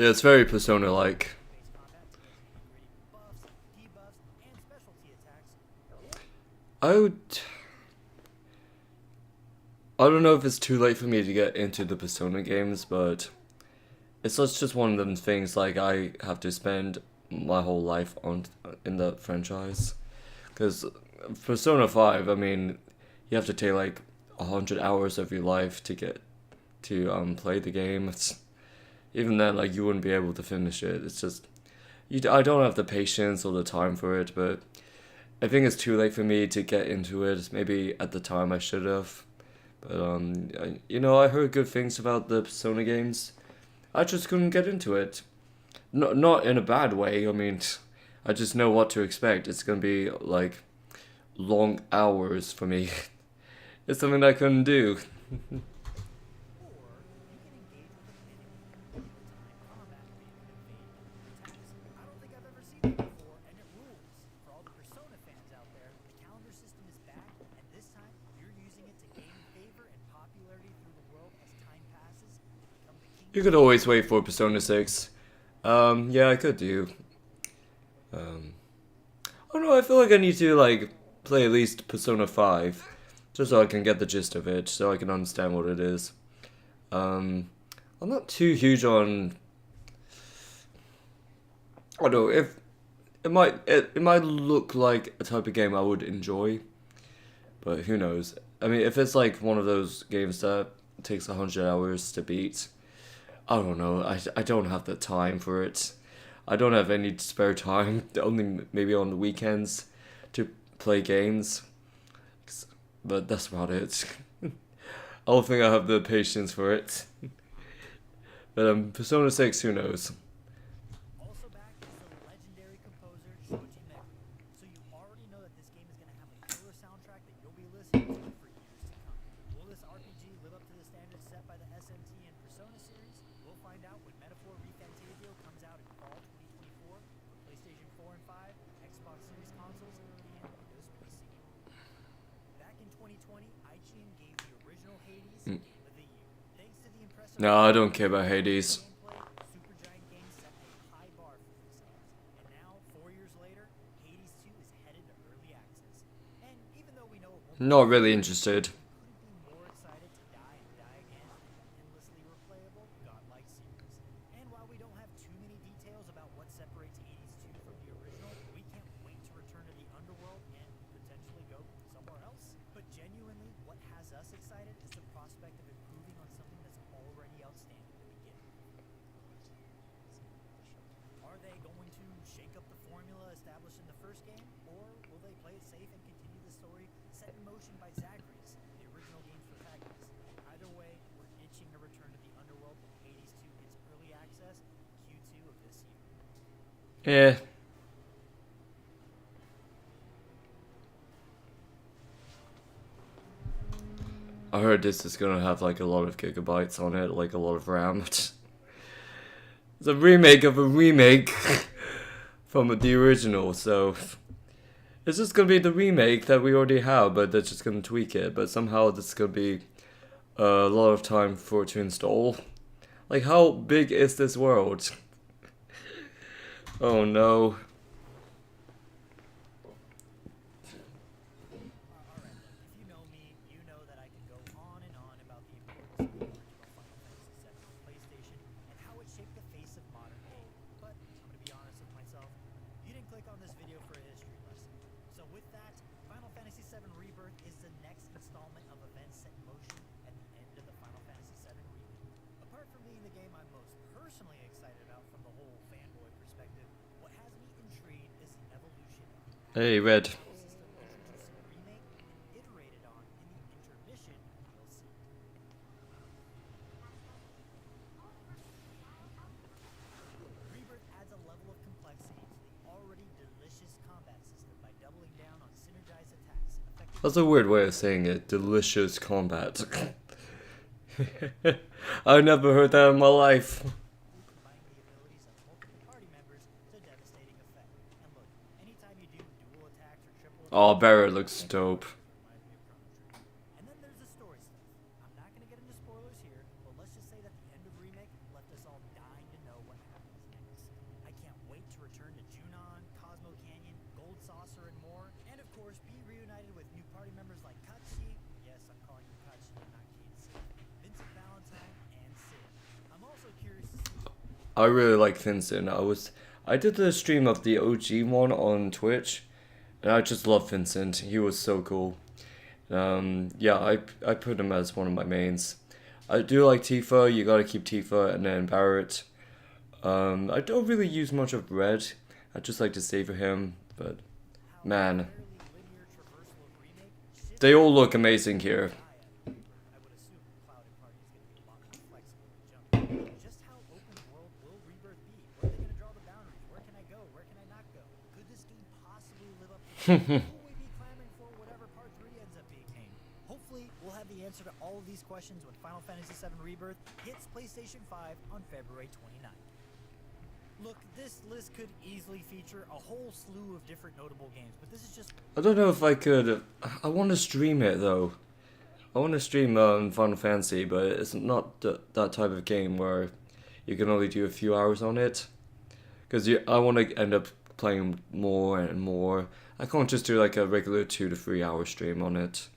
It's very Persona-like. I would... I don't know if it's too late for me to get into the Persona games, but it's just one of them things, like, I have to spend my whole life on in the franchise. Because Persona 5, I mean, you have to take like 100 hours of your life to get to play the game. Even then, like, you wouldn't be able to finish it. It's just, I don't have the patience or the time for it, but I think it's too late for me to get into it. Maybe at the time I should have. But, I heard good things about the Persona games. I just couldn't get into it. Not in a bad way, I mean, I just know what to expect. It's gonna be, like, long hours for me. It's something I couldn't do. You could always wait for Persona 6. Yeah, I could do. I don't know, I feel like I need to, like, play at least Persona 5. Just so I can get the gist of it, so I can understand what it is. I'm not too huge on... I don't know, if... It might look like a type of game I would enjoy. But who knows. I mean, if it's like one of those games that takes 100 hours to beat... I don't know, I don't have the time for it. I don't have any spare time, only maybe on the weekends, to play games. But that's about it. I don't think I have the patience for it. But Persona 6, who knows? Also back is the legendary composer Shoji Meku. So you already know that this game is going to have a killer soundtrack that you'll be listening to for years to come. Will this RPG live up to the standards set by the SMT and Persona series? We'll find out when Metaphor ReFantazio comes out in fall 2024 for PlayStation 4 and 5, Xbox Series consoles, and Windows PC. Back in 2020, IGN gave the original Hades Game of the Year. Thanks to the impressive... No, I don't care about Hades. Supergiant Games set a high bar for themselves. And now, 4 years later, Hades 2 is headed to early access. And even though we know it won't be... Not really interested. Couldn't be more excited to die and die again in an endlessly replayable, godlike series. And while we don't have too many details about what separates Hades 2 from the original, we can't wait to return to the underworld and potentially go somewhere else. But genuinely, what has us excited is the prospect of improving on something that's already outstanding to begin with. Are they going to shake up the formula established in the first game, or will they play it safe and continue the story set in motion by Zacharias, the original game's protagonist? Either way, we're itching to return to the underworld when Hades 2 gets early access in Q2 of this year. Yeah. I heard this is gonna have like a lot of gigabytes on it, like a lot of RAM. It's a remake of a remake from the original, so it's just gonna be the remake that we already have, but they're just gonna tweak it. But somehow this is gonna be a lot of time for it to install. Like, how big is this world? Oh no. Alright, if you know me, you know that I can go on and on about the importance of the original Final Fantasy VII on PlayStation and how it shaped the face of modern gaming. But I'm gonna be honest with myself, you didn't click on this video for a history lesson. So with that, Final Fantasy VII Rebirth is the next installment of events set in motion at the end of the Final Fantasy VII remake. Apart from being the game I'm most personally excited about from the whole fanboy perspective, what has me intrigued is the evolution of the Hey, Red. system introducing a remake and iterated on in the intermission DLC. Rebirth adds a level of complexity to the already delicious combat system by doubling down on synergized attacks. That's a weird way of saying it. Delicious combat. I've never heard that in my life. Combining the abilities of multiple party members to devastating effect. And look, anytime you do dual attacks or triple Oh, Barrett looks dope. reminds me of Chrono Trigger. And then there's the story stuff. I'm not gonna get into spoilers here, but let's just say that the end of Remake left us all dying to know what happened. I really like Vincent. I did the stream of the OG one on Twitch, and I just love Vincent. He was so cool. Yeah, I put him as one of my mains. I do like Tifa. You gotta keep Tifa, and then Barrett. I don't really use much of Red. I just like to savor him, but man, they all look amazing here. Just how open world will Rebirth be? Where are they going to draw the boundaries? Where can I go? Where can I not go? Could this game possibly live up to that? Will we be clamoring for whatever Part 3 ends up being named? Hopefully, we'll have the answer to all of these questions when Final Fantasy VII Rebirth hits PlayStation 5 on February 29th. Look, this list could easily feature a whole slew of different notable games, but this is just... I don't know if I could. I want to stream it though. I want to stream Final Fantasy, but it's not that type of game where you can only do a few hours on it. Because I want to end up playing more and more. I can't just do like a regular 2 to 3 hour stream on it.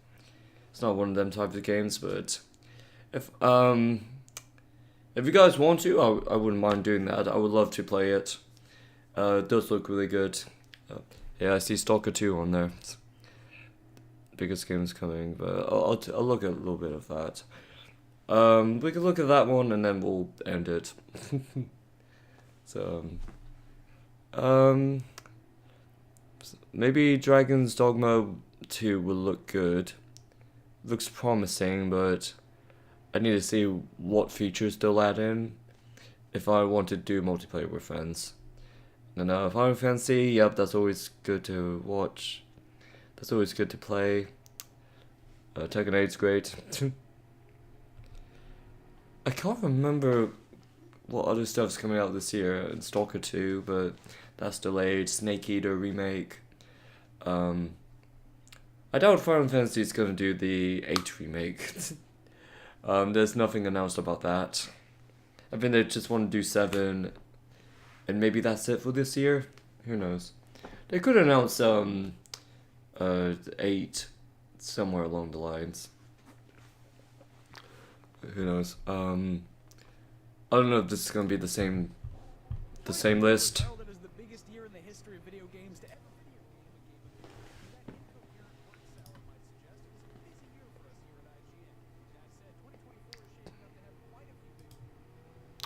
It's not one of them types of games, but if you guys want to, I wouldn't mind doing that. I would love to play it. It does look really good. Yeah, I see Stalker 2 on there. Biggest game's coming, but I'll look at a little bit of that. We can look at that one and then we'll end it. So, maybe Dragon's Dogma 2 will look good. Looks promising, but I need to see what features they'll add in if I want to do multiplayer with friends. And Final Fantasy, yep, that's always good to watch. That's always good to play. Tekken 8's great. I can't remember what other stuff's coming out this year in Stalker 2, but that's delayed. Snake Eater remake. I doubt Final Fantasy is going to do the 8 remake. There's nothing announced about that. I think they just want to do 7, and maybe that's it for this year. Who knows? They could announce 8 somewhere along the lines. Who knows? I don't know if this is gonna be the same list.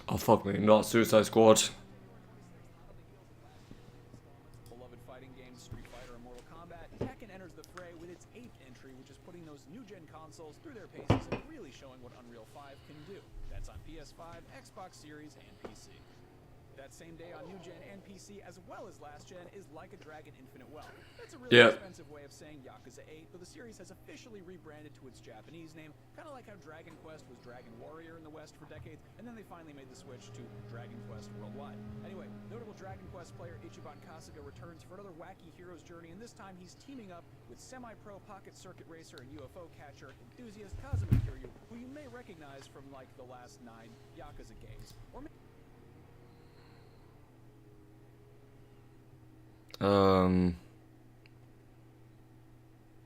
Oh fuck me, not Suicide Squad. Beloved fighting games Street Fighter and Mortal Kombat, Tekken enters the fray with its 8th entry, which is putting those new-gen consoles through their paces and really showing what Unreal 5 can do. That's on PS5, Xbox Series, and PC. That same day on new gen and PC, as well as last gen, is Like a Dragon Infinite Wealth. That's a really expensive way of saying Yakuza 8, but the series has officially rebranded to its Japanese name, kind of like how Dragon Quest was Dragon Warrior in the West for decades, and then they finally made the switch to Dragon Quest Worldwide. Anyway, notable Dragon Quest player Ichiban Kasuga returns for another wacky hero's journey, and this time he's teaming up with semi-pro pocket circuit racer and UFO catcher enthusiast Kazuma Kiryu, who you may recognize from like the last 9 Yakuza games, or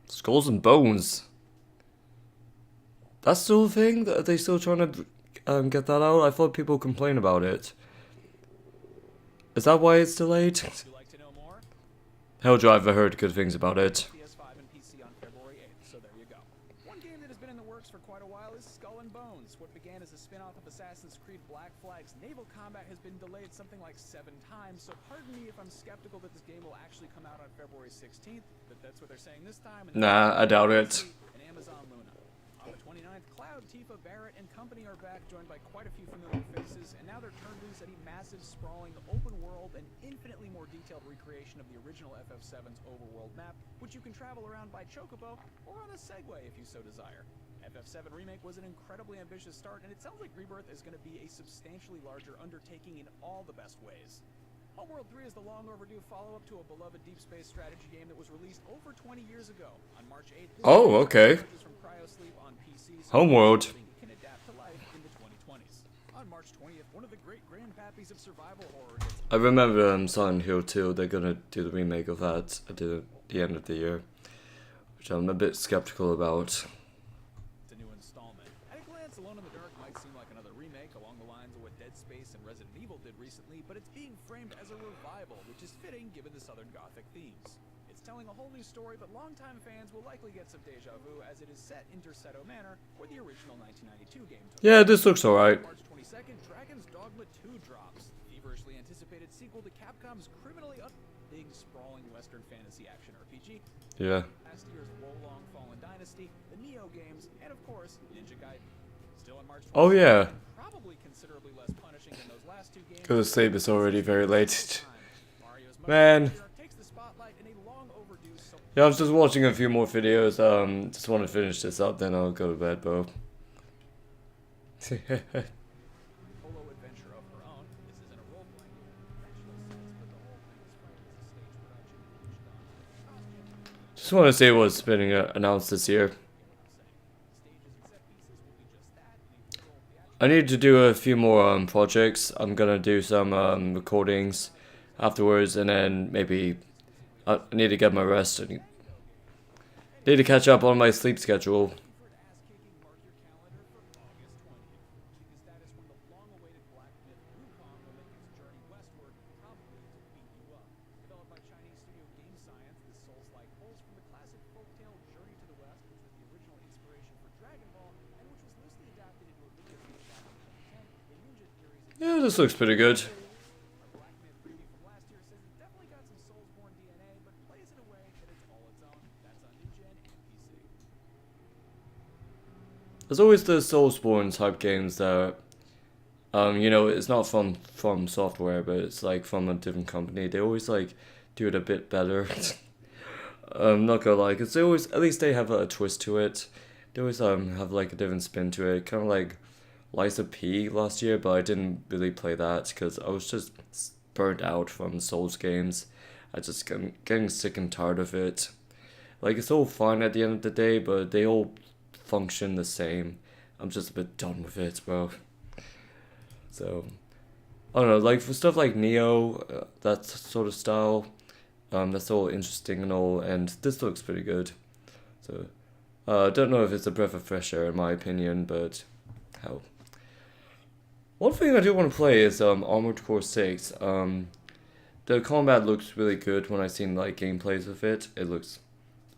Skulls and Bones. That's still a thing? Are they still trying to get that out? I thought people complain about it. Is that why it's delayed? Hell Driver heard good things about it. PS5 and PC on February 8th, so there you go. One game that has been in the works for quite a while is Skull and Bones. What began as a spin-off of Assassin's Creed Black Flag's naval combat has been delayed something like 7 times, so pardon me if I'm skeptical that this game will actually come out on February 16th, but that's what they're saying this time. And nah, I doubt it. And Amazon Luna. On the 29th, Cloud, Tifa, Barrett, and company are back, joined by quite a few familiar faces, and now they're turned loose at a massive, sprawling, open-world, and infinitely more detailed recreation of the original FF7's overworld map, which you can travel around by Chocobo, or on a Segway if you so desire. FF7 Remake was an incredibly ambitious start, and it sounds like Rebirth is going to be a substantially larger undertaking in all the best ways. Homeworld 3 is the long overdue follow-up to a beloved deep space strategy game that was released over 20 years ago. On March 8th, oh, okay. From Cryosleep on PC, so Homeworld can adapt to life in the 2020s. On March 20th, one of the great grandpappies of survival horror. I remember Silent Hill 2, they're gonna do the remake of that at the end of the year, which I'm a bit skeptical about. It's a new installment. At a glance, Alone in the Dark might seem like another remake along the lines of what Dead Space and Resident Evil did recently. recently, but it's being framed as a revival, which is fitting given the Southern Gothic themes. It's telling a whole new story, but longtime fans will likely get some deja vu as it is set in Tercetto Manor, where the original 1992 game took Yeah, this looks alright. March 22nd, Dragon's Dogma 2 drops. The feverishly anticipated sequel to Capcom's criminally big, sprawling Western fantasy action RPG. Yeah. Last year's Wolong Fallen Dynasty, the Neo games, and of course, Ninja Gaiden. Still on March 22nd, Oh yeah. probably considerably less punishing than those last two games. Go to sleep, it's already very late. Man. Yeah, I was just watching a few more videos. Just want to finish this up, then I'll go to bed, bro. Just want to see what's been announced this year. I need to do a few more projects. I'm gonna do some recordings afterwards, and then maybe I need to get my rest. I need to catch up on my sleep schedule. Yeah, this looks pretty good. There's always the Soulsborne type games that, you know, it's not from software, but it's like from a different company. They always like do it a bit better. I'm not gonna lie, cause they always, at least they have a twist to it. They always have like a different spin to it, kind of like Liza P last year, but I didn't really play that because I was just burnt out from Souls games. I just getting sick and tired of it. Like, it's all fine at the end of the day, but they all function the same. I'm just a bit done with it, bro. So, I don't know, like for stuff like Neo, that sort of style, that's all interesting and all, and this looks pretty good. So, I don't know if it's a breath of fresh air in my opinion, but hell. One thing I do want to play is Armored Core 6. The combat looks really good when I've seen like gameplays of it. It looks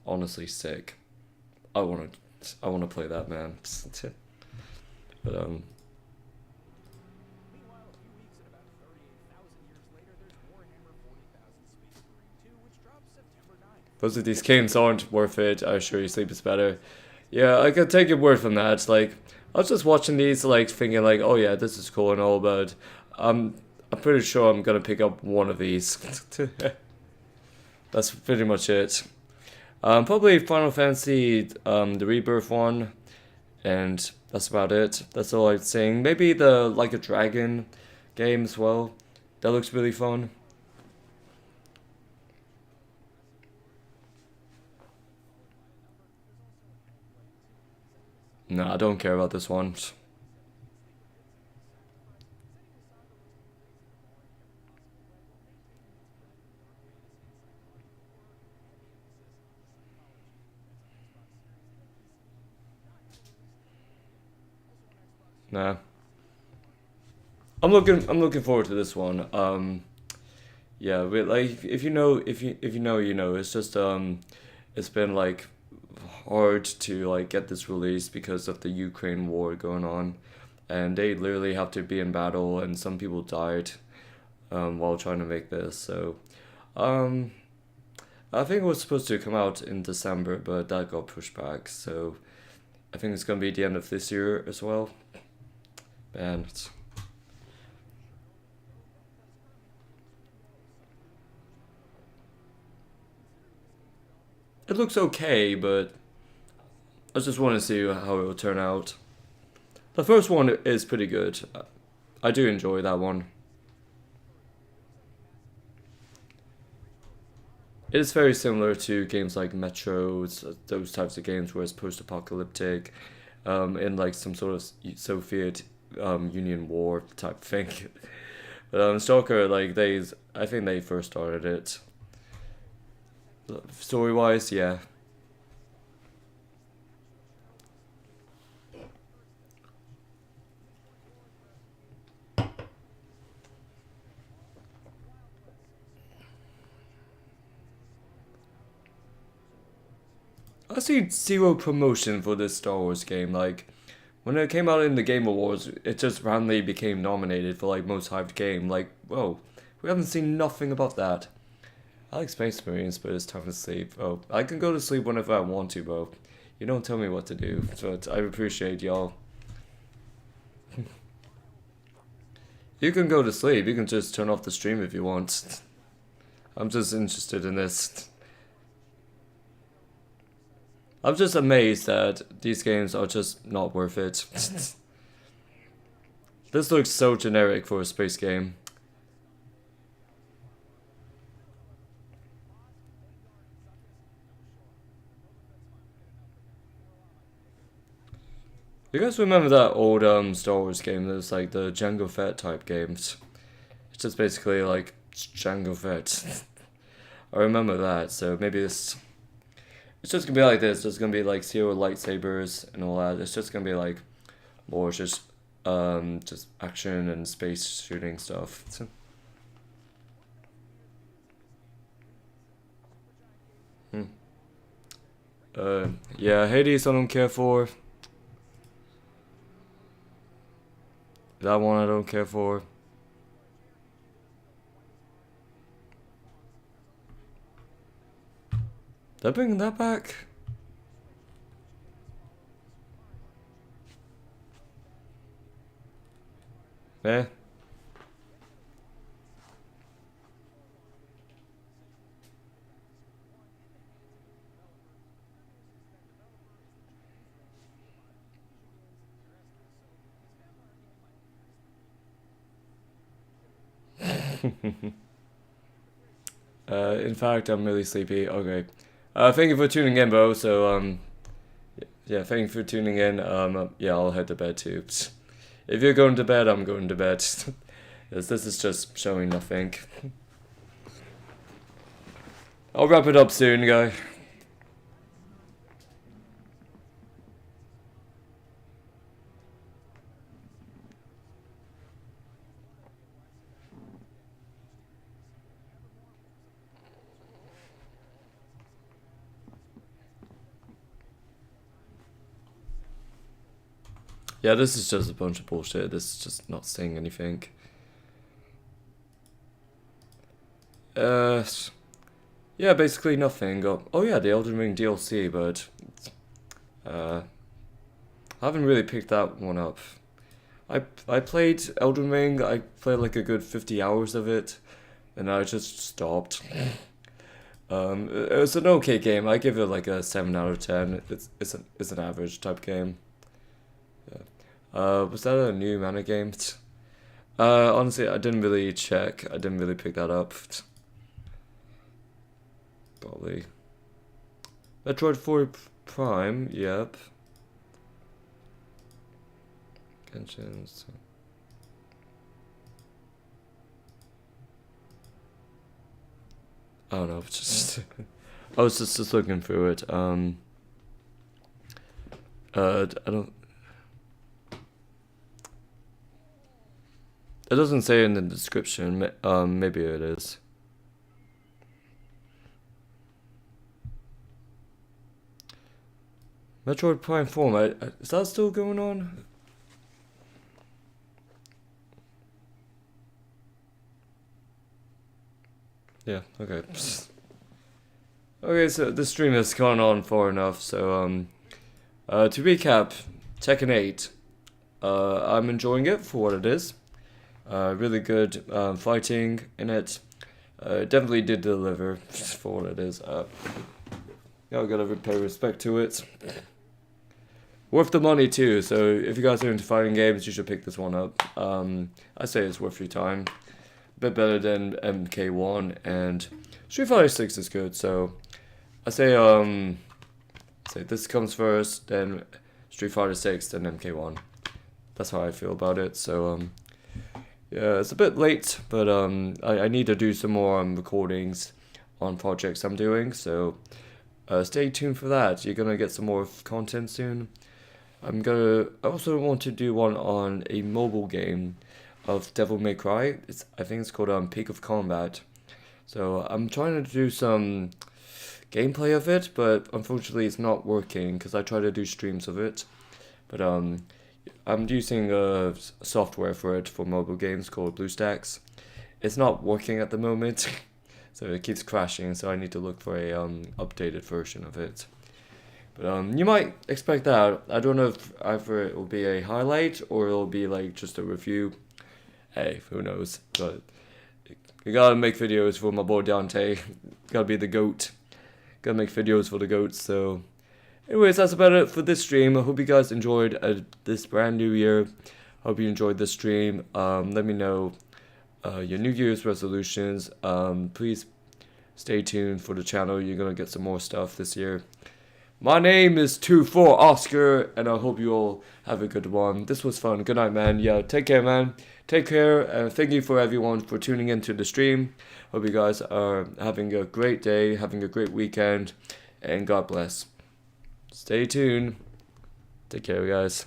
honestly sick. I want to play that, man. But most of these games aren't worth it. I assure you, sleep is better. Yeah, I can take your word from that. Like, I was just watching these, like, thinking, like, oh yeah, this is cool and all, but I'm pretty sure I'm gonna pick up one of these. That's pretty much it. Probably Final Fantasy, the Rebirth one, and that's about it. That's all I'm saying. Maybe the Like a Dragon game as well. That looks really fun. No, I don't care about this one. Nah. I'm looking forward to this one. Yeah, but like if you know, you know. It's just it's been like hard to like get this released because of the Ukraine war going on, and they literally have to be in battle, and some people died while trying to make this. So I think it was supposed to come out in December, but that got pushed back. So I think it's gonna be the end of this year as well. And it looks okay, but I just want to see how it will turn out. The first one is pretty good. I do enjoy that one. It is very similar to games like Metro, those types of games where it's post-apocalyptic, in like some sort of Soviet Union war type thing. But Stalker, like I think they first started it. Story-wise, yeah. I see zero promotion for this Star Wars game. Like, when it came out in the Game Awards, it just randomly became nominated for like most hyped game. Like, whoa, we haven't seen nothing about that. I like Space Marines, but it's time to sleep. Oh, I can go to sleep whenever I want to, bro. You don't tell me what to do, but I appreciate y'all. You can go to sleep. You can just turn off the stream if you want. I'm just interested in this. I'm just amazed that these games are just not worth it. This looks so generic for a space game. You guys remember that old Star Wars game that was like the Jango Fett type games? It's just basically like Jango Fett. I remember that, so maybe it's just gonna be like this. There's gonna be like zero lightsabers and all that. It's just gonna be like more just action and space shooting stuff. Yeah, Hades I don't care for. That one I don't care for. They're bringing that back? Eh. In fact, I'm really sleepy. Okay. Thank you for tuning in, bro. So, yeah, thank you for tuning in. Yeah, I'll head to bed too. If you're going to bed, I'm going to bed. This is just showing nothing. I'll wrap it up soon, guy. Yeah, this is just a bunch of bullshit. This is just not saying anything. Yeah, basically nothing. Oh yeah, the Elden Ring DLC, but I haven't really picked that one up. I played Elden Ring. I played like a good 50 hours of it, and I just stopped. It was an okay game. I give it like a 7 out of 10. It's an average type game. Was that a new mana game? Honestly, I didn't really check. I didn't really pick that up. Probably. Metroid 4 Prime, yep. Genshin's. I don't know. Just I was just looking through it. I don't. It doesn't say in the description. Maybe it is. Metroid Prime 4, is that still going on? Yeah, okay. Okay, so the stream has gone on far enough, so, to recap, Tekken 8, I'm enjoying it for what it is. Really good fighting in it. Definitely did deliver for what it is. Yeah, I gotta pay respect to it. Worth the money too, so if you guys are into fighting games, you should pick this one up. I say it's worth your time. A bit better than MK1, and Street Fighter 6 is good, so I say this comes first, then Street Fighter 6, then MK1. That's how I feel about it, so yeah, it's a bit late, but I need to do some more recordings on projects I'm doing, so stay tuned for that. You're gonna get some more content soon. I also want to do one on a mobile game of Devil May Cry. I think it's called Peak of Combat. So I'm trying to do some gameplay of it, but unfortunately it's not working because I try to do streams of it. But I'm using software for it for mobile games called BlueStacks. It's not working at the moment, so it keeps crashing. So I need to look for a updated version of it. But you might expect that. I don't know if either it will be a highlight or it'll be like just a review. Hey, who knows? But you gotta make videos for my boy Dante. Gotta be the GOAT. Gotta make videos for the GOATs. So, anyways, that's about it for this stream. I hope you guys enjoyed this brand new year. Hope you enjoyed this stream. Let me know your New Year's resolutions. Please stay tuned for the channel. You're gonna get some more stuff this year. My name is 24Oscarr, and I hope you all have a good one. This was fun. Good night, man. Yeah, take care, man. Take care, and thank you for everyone for tuning into the stream. Hope you guys are having a great day, having a great weekend, and God bless. Stay tuned. Take care, guys.